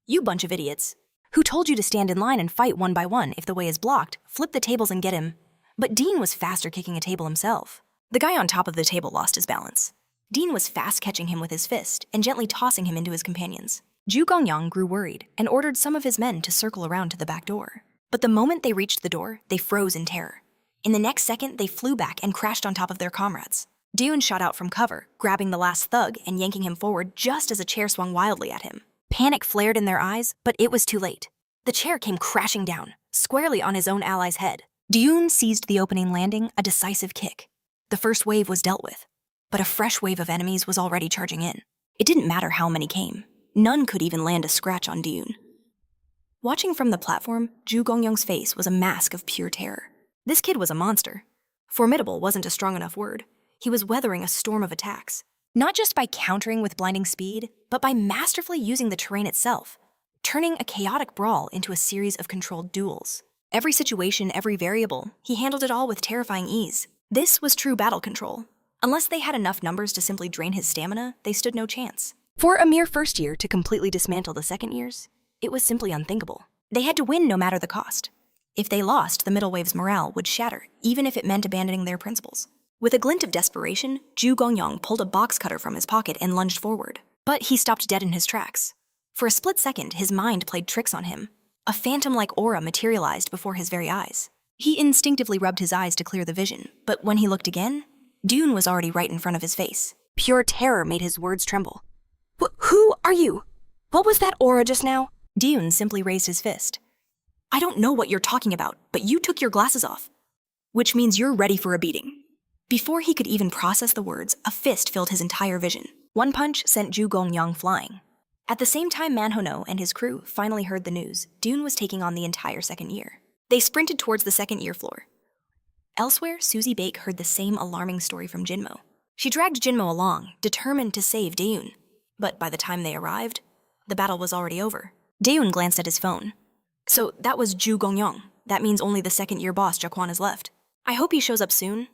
You bunch of idiots. Who told you to stand in line and fight one by one? If the way is blocked, flip the tables and get him. But Dean was faster kicking a table himself. The guy on top of the table lost his balance. Dean was fast catching him with his fist and gently tossing him into his companions. Zhu Gongyang grew worried and ordered some of his men to circle around to the back door. But the moment they reached the door, they froze in terror. In the next second, they flew back and crashed on top of their comrades. Dean shot out from cover, grabbing the last thug and yanking him forward just as a chair swung wildly at him. Panic flared in their eyes, but it was too late. The chair came crashing down, squarely on his own ally's head. Dean seized the opening landing, a decisive kick. The first wave was dealt with, but a fresh wave of enemies was already charging in. It didn't matter how many came. None could even land a scratch on Dean. Watching from the platform, Zhu Gongyang's face was a mask of pure terror. This kid was a monster. Formidable wasn't a strong enough word. He was weathering a storm of attacks. Not just by countering with blinding speed, but by masterfully using the terrain itself, turning a chaotic brawl into a series of controlled duels. Every situation, every variable, he handled it all with terrifying ease. This was true battle control. Unless they had enough numbers to simply drain his stamina, they stood no chance. For a mere first year to completely dismantle the second years, it was simply unthinkable. They had to win no matter the cost. If they lost, the middle wave's morale would shatter, even if it meant abandoning their principles. With a glint of desperation, Zhu Gongyang pulled a box cutter from his pocket and lunged forward. But he stopped dead in his tracks. For a split second, his mind played tricks on him. A phantom-like aura materialized before his very eyes. He instinctively rubbed his eyes to clear the vision, but when he looked again, Dune was already right in front of his face. Pure terror made his words tremble. Who are you? What was that aura just now? Dune simply raised his fist. I don't know what you're talking about, but you took your glasses off. Which means you're ready for a beating. Before he could even process the words, a fist filled his entire vision. One punch sent Zhu Gongyang flying. At the same time Manhwa and his crew finally heard the news, Dune was taking on the entire second year. They sprinted towards the second year floor. Elsewhere, Susie Bake heard the same alarming story from Jinmo. She dragged Jinmo along, determined to save Dune. But by the time they arrived, the battle was already over. Dune glanced at his phone. So that was Zhu Gongyang. That means only the second year boss, Kuan, is left. I hope he shows up soon.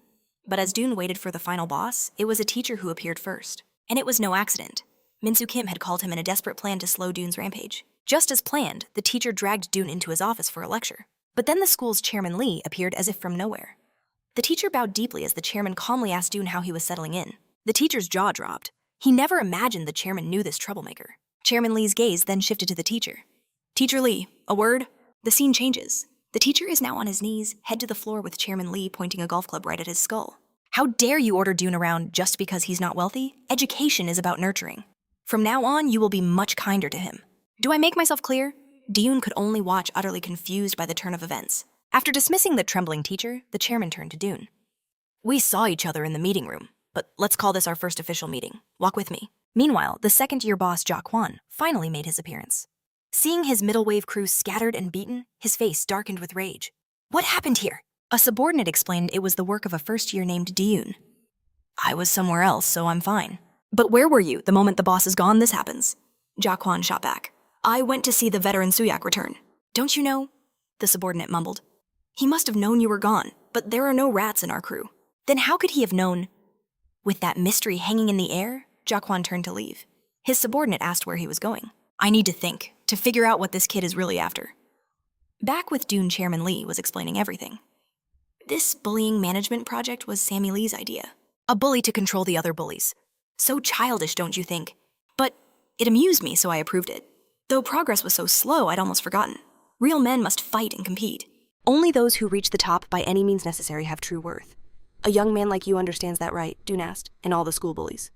But as Dune waited for the final boss, it was a teacher who appeared first. And it was no accident. Min-Soo Kim had called him in a desperate plan to slow Dune's rampage. Just as planned, the teacher dragged Dune into his office for a lecture. But then the school's chairman Lee appeared as if from nowhere. The teacher bowed deeply as the chairman calmly asked Dune how he was settling in. The teacher's jaw dropped. He never imagined the chairman knew this troublemaker. Chairman Lee's gaze then shifted to the teacher. Teacher Lee, a word? The scene changes. The teacher is now on his knees, head to the floor with Chairman Lee pointing a golf club right at his skull. How dare you order Dune around just because he's not wealthy? Education is about nurturing. From now on, you will be much kinder to him. Do I make myself clear? Dune could only watch, utterly confused by the turn of events. After dismissing the trembling teacher, the chairman turned to Dune. We saw each other in the meeting room, but let's call this our first official meeting. Walk with me. Meanwhile, the second-year boss, Kuan, finally made his appearance. Seeing his middle wave crew scattered and beaten, his face darkened with rage. What happened here? A subordinate explained it was the work of a first-year named Dune. I was somewhere else, so I'm fine. But where were you? The moment the boss is gone, this happens. Kuan shot back. I went to see the veteran Suyak return. Don't you know? The subordinate mumbled. He must have known you were gone, but there are no rats in our crew. Then how could he have known? With that mystery hanging in the air, Kuan turned to leave. His subordinate asked where he was going. I need to think, to figure out what this kid is really after. Back with Dune, Chairman Lee was explaining everything. This bullying management project was Sammy Lee's idea. A bully to control the other bullies. So childish, don't you think? But it amused me, so I approved it. Though progress was so slow, I'd almost forgotten. Real men must fight and compete. Only those who reach the top by any means necessary have true worth. A young man like you understands that, right? Dune asked, and all the school bullies.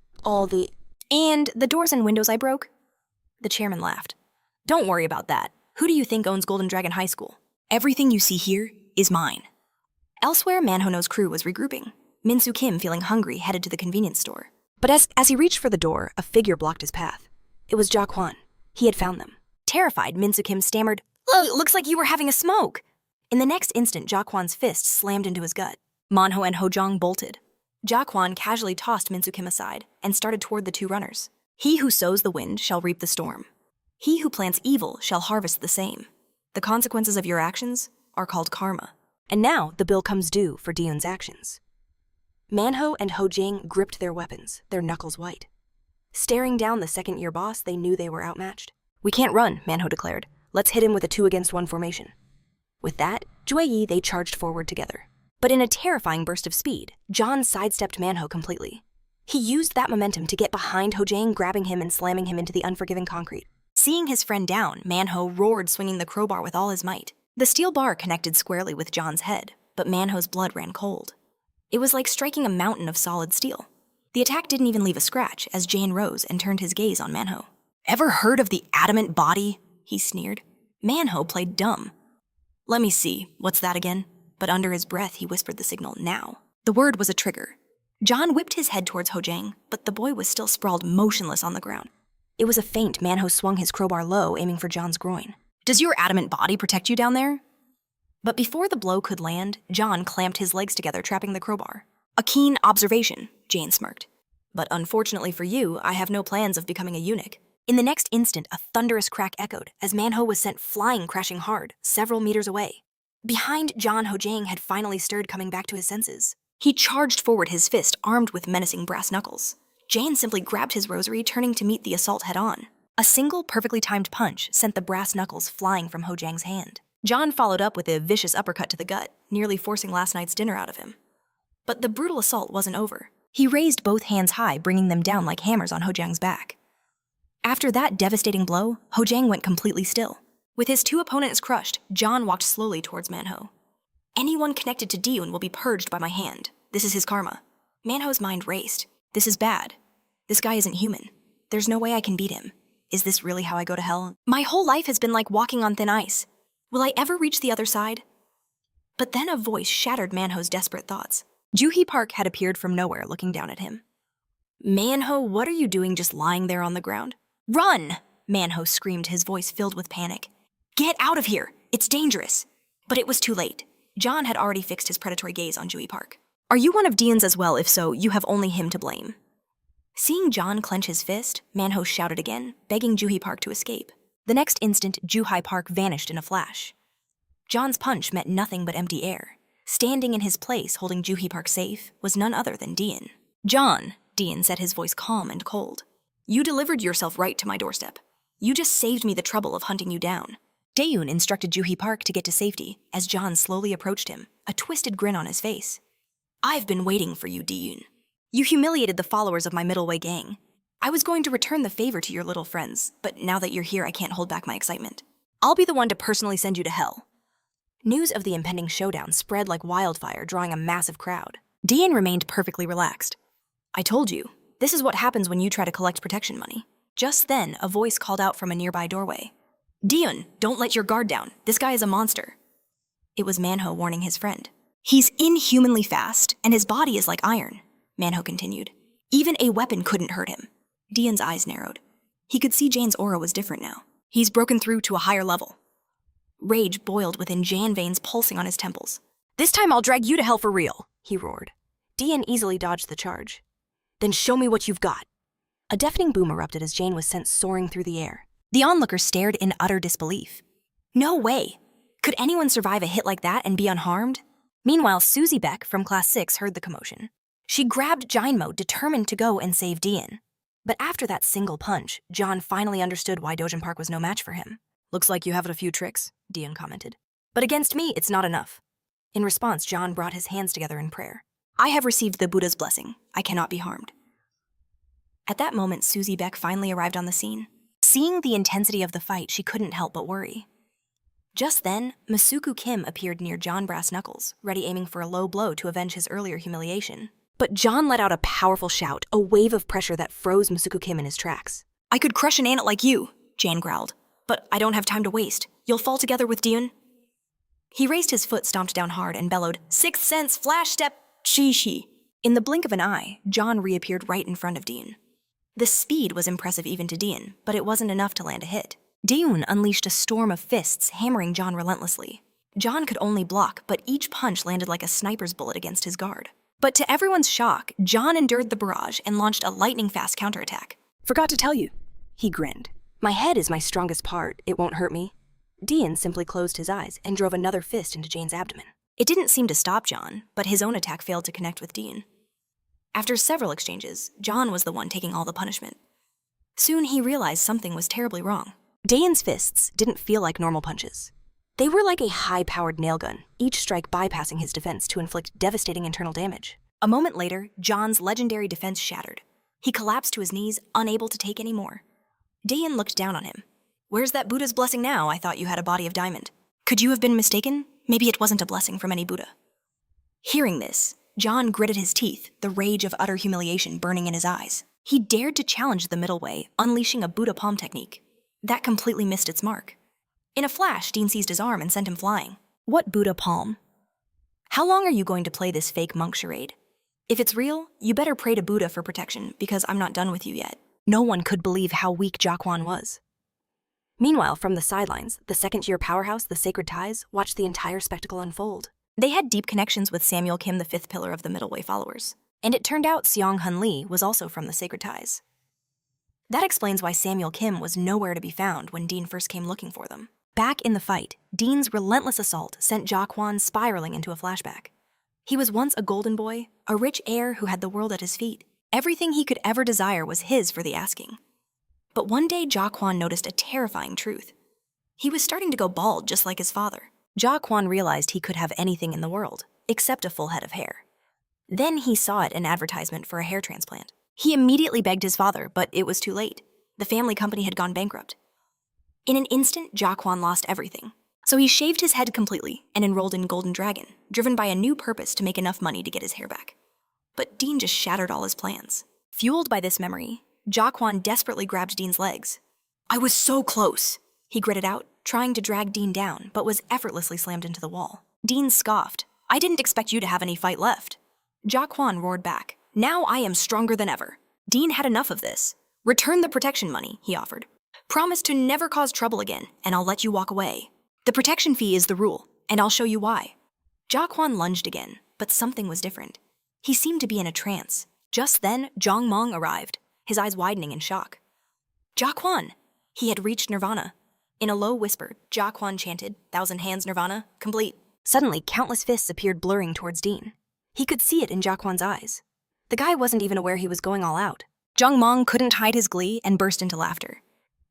And the doors and windows I broke? The chairman laughed. Don't worry about that. Who do you think owns Golden Dragon High School? Everything you see here is mine. Elsewhere, Manhono's crew was regrouping. Min-Soo Kim, feeling hungry, headed to the convenience store. But as he reached for the door, a figure blocked his path. It was Kuan. He had found them. Terrified, Min-Soo Kim stammered, looks like you were having a smoke. In the next instant, Kuan's fist slammed into his gut. Manhwa and Hojong bolted. Kuan casually tossed Min-Soo Kim aside and started toward the two runners. He who sows the wind shall reap the storm. He who plants evil shall harvest the same. The consequences of your actions are called karma. And now the bill comes due for Dion's actions. Manhwa and Hojang gripped their weapons, their knuckles white. Staring down the second-year boss, they knew they were outmatched. "We can't run," Manhwa declared. "Let's hit him with a 2-against-1 formation." With that, Jueyi, they charged forward together. But in a terrifying burst of speed, John sidestepped Manhwa completely. He used that momentum to get behind Hojang, grabbing him and slamming him into the unforgiving concrete. Seeing his friend down, Manhwa roared, swinging the crowbar with all his might. The steel bar connected squarely with John's head, but Manho's blood ran cold. It was like striking a mountain of solid steel. The attack didn't even leave a scratch as Jane rose and turned his gaze on Manhwa. "Ever heard of the adamant body?" he sneered. Manhwa played dumb. "Let me see, what's that again?" But under his breath, he whispered the signal, "now." The word was a trigger. John whipped his head towards Hojang, but the boy was still sprawled motionless on the ground. It was a feint. Manhwa swung his crowbar low, aiming for John's groin. "Does your adamant body protect you down there?" But before the blow could land, John clamped his legs together, trapping the crowbar. "A keen observation," Jane smirked. "But unfortunately for you, I have no plans of becoming a eunuch." In the next instant, a thunderous crack echoed as Manhwa was sent flying, crashing hard, several meters away. Behind John, Hojang had finally stirred, coming back to his senses. He charged forward, his fist armed with menacing brass knuckles. Jane simply grabbed his rosary, turning to meet the assault head-on. A single, perfectly timed punch sent the brass knuckles flying from Hojang's hand. John followed up with a vicious uppercut to the gut, nearly forcing last night's dinner out of him. But the brutal assault wasn't over. He raised both hands high, bringing them down like hammers on Hojang's back. After that devastating blow, Hojang went completely still. With his 2 opponents crushed, John walked slowly towards Manhwa. "Anyone connected to Dion will be purged by my hand. This is his karma." Manho's mind raced. "This is bad. This guy isn't human. There's no way I can beat him. Is this really how I go to hell? My whole life has been like walking on thin ice. Will I ever reach the other side?" But then a voice shattered Manho's desperate thoughts. Juhi Park had appeared from nowhere, looking down at him. "Manhwa, what are you doing just lying there on the ground?" "Run!" Manhwa screamed, his voice filled with panic. "Get out of here! It's dangerous!" But it was too late. John had already fixed his predatory gaze on Juhi Park. "Are you one of Dion's as well? If so, you have only him to blame." Seeing John clench his fist, Manhwa shouted again, begging Juhi Park to escape. The next instant, Juhi Park vanished in a flash. John's punch met nothing but empty air. Standing in his place, holding Juhi Park safe, was none other than Dion. "John," Dion said, his voice calm and cold. "You delivered yourself right to my doorstep. You just saved me the trouble of hunting you down." Daeun instructed Juhi Park to get to safety as John slowly approached him, a twisted grin on his face. "I've been waiting for you, Daeun. You humiliated the followers of my middle-way gang. I was going to return the favor to your little friends, but now that you're here, I can't hold back my excitement. I'll be the one to personally send you to hell." News of the impending showdown spread like wildfire, drawing a massive crowd. Daeun remained perfectly relaxed. "I told you, this is what happens when you try to collect protection money." Just then, a voice called out from a nearby doorway. "Daeun, don't let your guard down. This guy is a monster." It was Manhwa warning his friend. "He's inhumanly fast, and his body is like iron," Manhwa continued. "Even a weapon couldn't hurt him." Daeun's eyes narrowed. He could see Jane's aura was different now. "He's broken through to a higher level." Rage boiled within Jan, veins pulsing on his temples. "This time I'll drag you to hell for real," he roared. Daeun easily dodged the charge. "Then show me what you've got." A deafening boom erupted as Jane was sent soaring through the air. The onlookers stared in utter disbelief. No way! Could anyone survive a hit like that and be unharmed? Meanwhile, Susie Beck from Class 6 heard the commotion. She grabbed Jinmo, determined to go and save Dion. But after that single punch, John finally understood why Dojin Park was no match for him. "Looks like you have a few tricks," Dion commented. "But against me, it's not enough." In response, John brought his hands together in prayer. "I have received the Buddha's blessing. I cannot be harmed." At that moment, Susie Beck finally arrived on the scene. Seeing the intensity of the fight, she couldn't help but worry. Just then, Masuku Kim appeared near John Brass Knuckles, ready aiming for a low blow to avenge his earlier humiliation. But John let out a powerful shout, a wave of pressure that froze Masuku Kim in his tracks. "I could crush an ant like you," Jan growled. "But I don't have time to waste. You'll fall together with Dion." He raised his foot, stomped down hard, and bellowed, "Sixth sense, flash step, chi-chi." In the blink of an eye, John reappeared right in front of Dion. The speed was impressive even to Dion, but it wasn't enough to land a hit. Daeun unleashed a storm of fists, hammering John relentlessly. John could only block, but each punch landed like a sniper's bullet against his guard. But to everyone's shock, John endured the barrage and launched a lightning-fast counterattack. Forgot to tell you. He grinned. My head is my strongest part. It won't hurt me. Dean simply closed his eyes and drove another fist into Jane's abdomen. It didn't seem to stop John, but his own attack failed to connect with Dean. After several exchanges, John was the one taking all the punishment. Soon he realized something was terribly wrong. Dane's fists didn't feel like normal punches. They were like a high-powered nail gun, each strike bypassing his defense to inflict devastating internal damage. A moment later, John's legendary defense shattered. He collapsed to his knees, unable to take any more. Dayan looked down on him. Where's that Buddha's blessing now? I thought you had a body of diamond. Could you have been mistaken? Maybe it wasn't a blessing from any Buddha. Hearing this, John gritted his teeth, the rage of utter humiliation burning in his eyes. He dared to challenge the middle way, unleashing a Buddha palm technique. That completely missed its mark. In a flash, Dean seized his arm and sent him flying. What Buddha palm? How long are you going to play this fake monk charade? If it's real, you better pray to Buddha for protection, because I'm not done with you yet. No one could believe how weak Kuan was. Meanwhile, from the sidelines, the second-year powerhouse, the Sacred Ties, watched the entire spectacle unfold. They had deep connections with Samuel Kim, the fifth pillar of the Middle Way followers. And it turned out Seong Hun Lee was also from the Sacred Ties. That explains why Samuel Kim was nowhere to be found when Dean first came looking for them. Back in the fight, Dean's relentless assault sent Kuan spiraling into a flashback. He was once a golden boy, a rich heir who had the world at his feet. Everything he could ever desire was his for the asking. But one day, Kuan noticed a terrifying truth. He was starting to go bald just like his father. Kuan realized he could have anything in the world, except a full head of hair. Then he saw it an advertisement for a hair transplant. He immediately begged his father, but it was too late. The family company had gone bankrupt. In an instant, Kuan lost everything. So he shaved his head completely and enrolled in Golden Dragon, driven by a new purpose to make enough money to get his hair back. But Dean just shattered all his plans. Fueled by this memory, Kuan desperately grabbed Dean's legs. I was so close, he gritted out, trying to drag Dean down, but was effortlessly slammed into the wall. Dean scoffed. I didn't expect you to have any fight left. Kuan roared back. Now I am stronger than ever. Dean had enough of this. Return the protection money, he offered. Promise to never cause trouble again, and I'll let you walk away. The protection fee is the rule, and I'll show you why. Kuan lunged again, but something was different. He seemed to be in a trance. Just then, Jong Mong arrived, his eyes widening in shock. Kuan! He had reached nirvana. In a low whisper, Kuan chanted, 1,000 hands nirvana, complete. Suddenly, countless fists appeared blurring towards Dean. He could see it in Kuan's eyes. The guy wasn't even aware he was going all out. Jong Mong couldn't hide his glee and burst into laughter.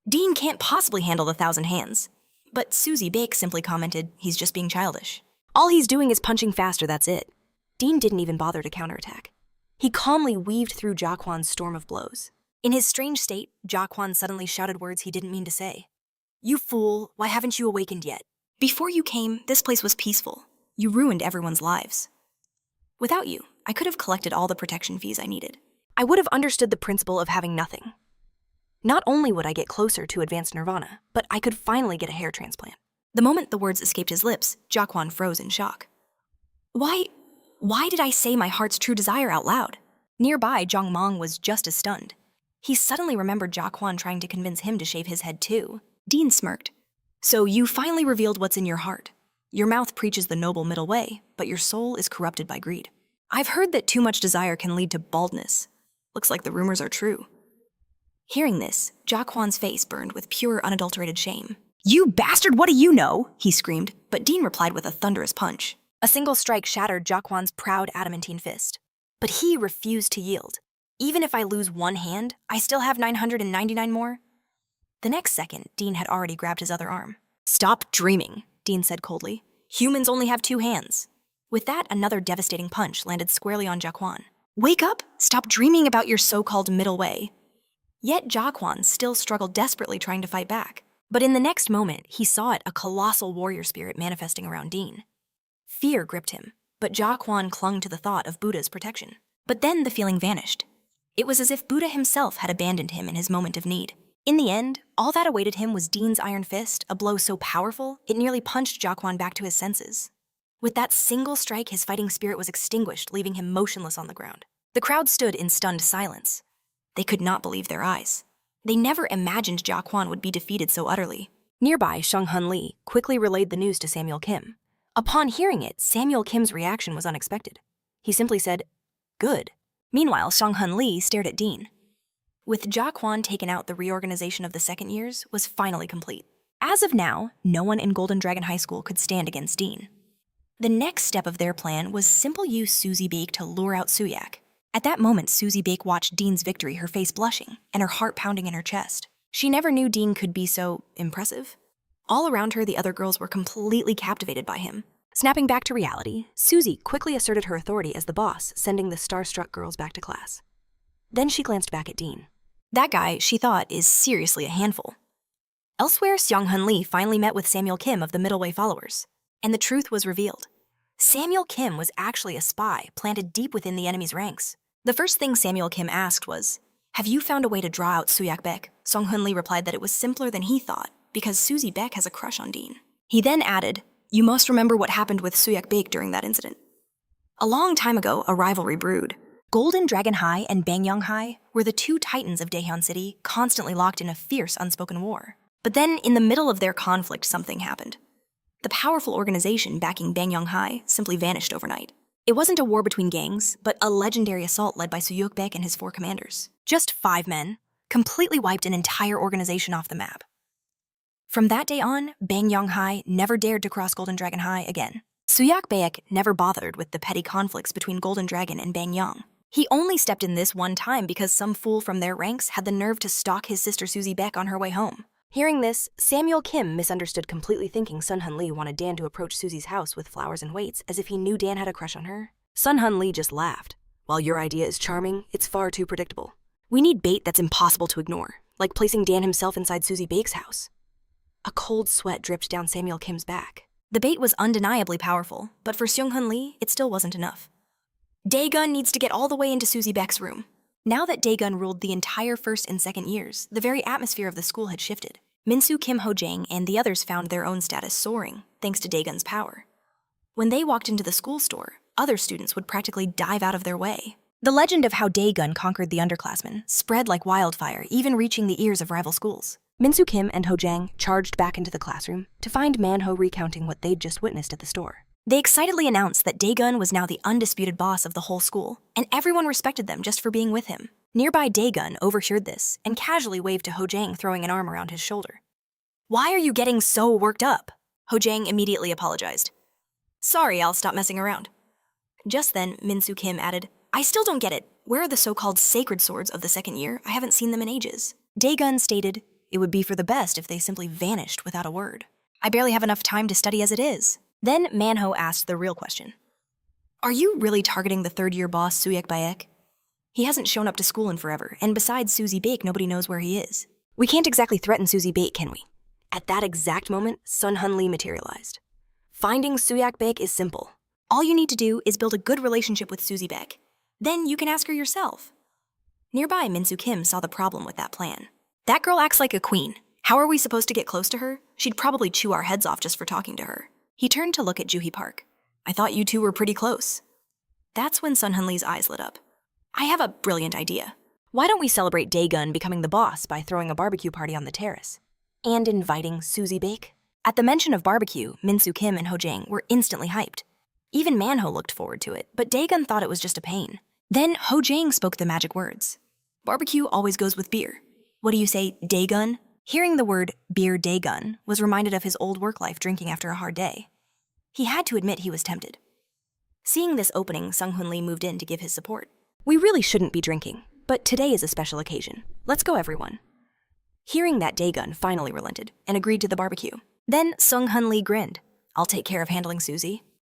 Dean can't possibly handle the 1,000 hands. But Susie Bake simply commented, he's just being childish. All he's doing is punching faster, that's it. Dean didn't even bother to counterattack. He calmly weaved through Kuan's storm of blows. In his strange state, Kuan suddenly shouted words he didn't mean to say. You fool, why haven't you awakened yet? Before you came, this place was peaceful. You ruined everyone's lives. Without you, I could have collected all the protection fees I needed. I would have understood the principle of having nothing. Not only would I get closer to advanced nirvana, but I could finally get a hair transplant. The moment the words escaped his lips, Kuan froze in shock. Why did I say my heart's true desire out loud? Nearby, Jong Mong was just as stunned. He suddenly remembered Kuan trying to convince him to shave his head too. Dean smirked. So you finally revealed what's in your heart. Your mouth preaches the noble middle way, but your soul is corrupted by greed. I've heard that too much desire can lead to baldness. Looks like the rumors are true. Hearing this, Kuan's face burned with pure, unadulterated shame. You bastard, what do you know? He screamed, but Dean replied with a thunderous punch. A single strike shattered Kuan's proud adamantine fist. But he refused to yield. Even if I lose one hand, I still have 999 more. The next second, Dean had already grabbed his other arm. Stop dreaming, Dean said coldly. Humans only have 2 hands. With that, another devastating punch landed squarely on Kuan. Wake up! Stop dreaming about your so-called middle way. Yet Kuan still struggled desperately trying to fight back. But in the next moment, he saw it, a colossal warrior spirit manifesting around Dean. Fear gripped him, but Kuan clung to the thought of Buddha's protection. But then the feeling vanished. It was as if Buddha himself had abandoned him in his moment of need. In the end, all that awaited him was Dean's iron fist, a blow so powerful, it nearly punched Kuan back to his senses. With that single strike, his fighting spirit was extinguished, leaving him motionless on the ground. The crowd stood in stunned silence. They could not believe their eyes. They never imagined Kuan would be defeated so utterly. Nearby, Seong Hun Lee quickly relayed the news to Samuel Kim. Upon hearing it, Samuel Kim's reaction was unexpected. He simply said, good. Meanwhile, Seong Hun Lee stared at Dean. with Kuan taken out, the reorganization of the second years was finally complete. As of now, no one in Golden Dragon High School could stand against Dean. The next step of their plan was simple use Susie Bake to lure out Suyak. At that moment, Susie Bake watched Dean's victory, her face blushing and her heart pounding in her chest. She never knew Dean could be so impressive. All around her, the other girls were completely captivated by him. Snapping back to reality, Susie quickly asserted her authority as the boss, sending the starstruck girls back to class. Then she glanced back at Dean. That guy, she thought, is seriously a handful. Elsewhere, Seong-hun Lee finally met with Samuel Kim of the Middle Way followers, and the truth was revealed. Samuel Kim was actually a spy planted deep within the enemy's ranks. The first thing Samuel Kim asked was, "Have you found a way to draw out Suyak Baek?" Seong-hun Lee replied that it was simpler than he thought, because Susie Baek has a crush on Dean. He then added, "You must remember what happened with Suyak Baek during that incident." A long time ago, a rivalry brewed. Golden Dragon High and Bangyang High were the two titans of Daehyun City, constantly locked in a fierce, unspoken war. But then, in the middle of their conflict, something happened. The powerful organization backing Bangyang High simply vanished overnight. It wasn't a war between gangs, but a legendary assault led by Suyuk Baek and his 4 commanders. Just 5 men, completely wiped an entire organization off the map. From that day on, Bangyang High never dared to cross Golden Dragon High again. Suyak Baek never bothered with the petty conflicts between Golden Dragon and Bangyang. He only stepped in this one time because some fool from their ranks had the nerve to stalk his sister Susie Baek on her way home. Hearing this, Samuel Kim misunderstood completely, thinking Sun-hun Lee wanted Dan to approach Susie's house with flowers and weights as if he knew Dan had a crush on her. Sun-hun Lee just laughed. "While your idea is charming, it's far too predictable. We need bait that's impossible to ignore, like placing Dan himself inside Susie Baek's house." A cold sweat dripped down Samuel Kim's back. The bait was undeniably powerful, but for Seong-hun Lee, it still wasn't enough. Daegun needs to get all the way into Susie Baek's room. Now that Daegun ruled the entire first and second years, the very atmosphere of the school had shifted. Minsu, Kim Ho-jang, and the others found their own status soaring, thanks to Daegun's power. When they walked into the school store, other students would practically dive out of their way. The legend of how Daegun conquered the underclassmen spread like wildfire, even reaching the ears of rival schools. Minsu Kim and Ho-jang charged back into the classroom to find Manhwa recounting what they'd just witnessed at the store. They excitedly announced that Daegun was now the undisputed boss of the whole school, and everyone respected them just for being with him. Nearby Daegun overheard this and casually waved to Ho-jang, throwing an arm around his shoulder. "Why are you getting so worked up?" Ho-jang immediately apologized. "Sorry, I'll stop messing around." Just then, Minsu Kim added, "I still don't get it. Where are the so-called sacred swords of the second year? I haven't seen them in ages." Daegun stated, "It would be for the best if they simply vanished without a word. I barely have enough time to study as it is." Then Manho asked the real question. "Are you really targeting the third-year boss, Suyak Baek? He hasn't shown up to school in forever, and besides Susie Baek, nobody knows where he is. We can't exactly threaten Susie Baek, can we?" At that exact moment, Sun-hun Lee materialized. Finding Suyak Baek is simple. All you need to do is build a good relationship with Susie Baek. Then you can ask her yourself. Nearby, Minsu Kim saw the problem with that plan. "That girl acts like a queen. How are we supposed to get close to her? She'd probably chew our heads off just for talking to her." He turned to look at Juhi Park. "I thought you two were pretty close." That's when Sun-hun Lee's eyes lit up. "I have a brilliant idea. Why don't we celebrate Daegun becoming the boss by throwing a barbecue party on the terrace? And inviting Susie Baek?" At the mention of barbecue, Minsu Kim and Ho-jang were instantly hyped. Even Manho looked forward to it, but Daegun thought it was just a pain. Then Ho-jang spoke the magic words. "Barbecue always goes with beer. What do you say, Daegun?" Hearing the word beer Daegun was reminded of his old work life drinking after a hard day. He had to admit he was tempted. Seeing this opening, Sung-hun Lee moved in to give his support. "We really shouldn't be drinking, but today is a special occasion. Let's go, everyone." Hearing that, Daegun finally relented and agreed to the barbecue. Then Sung-hun Lee grinned. "I'll take care of handling Susie."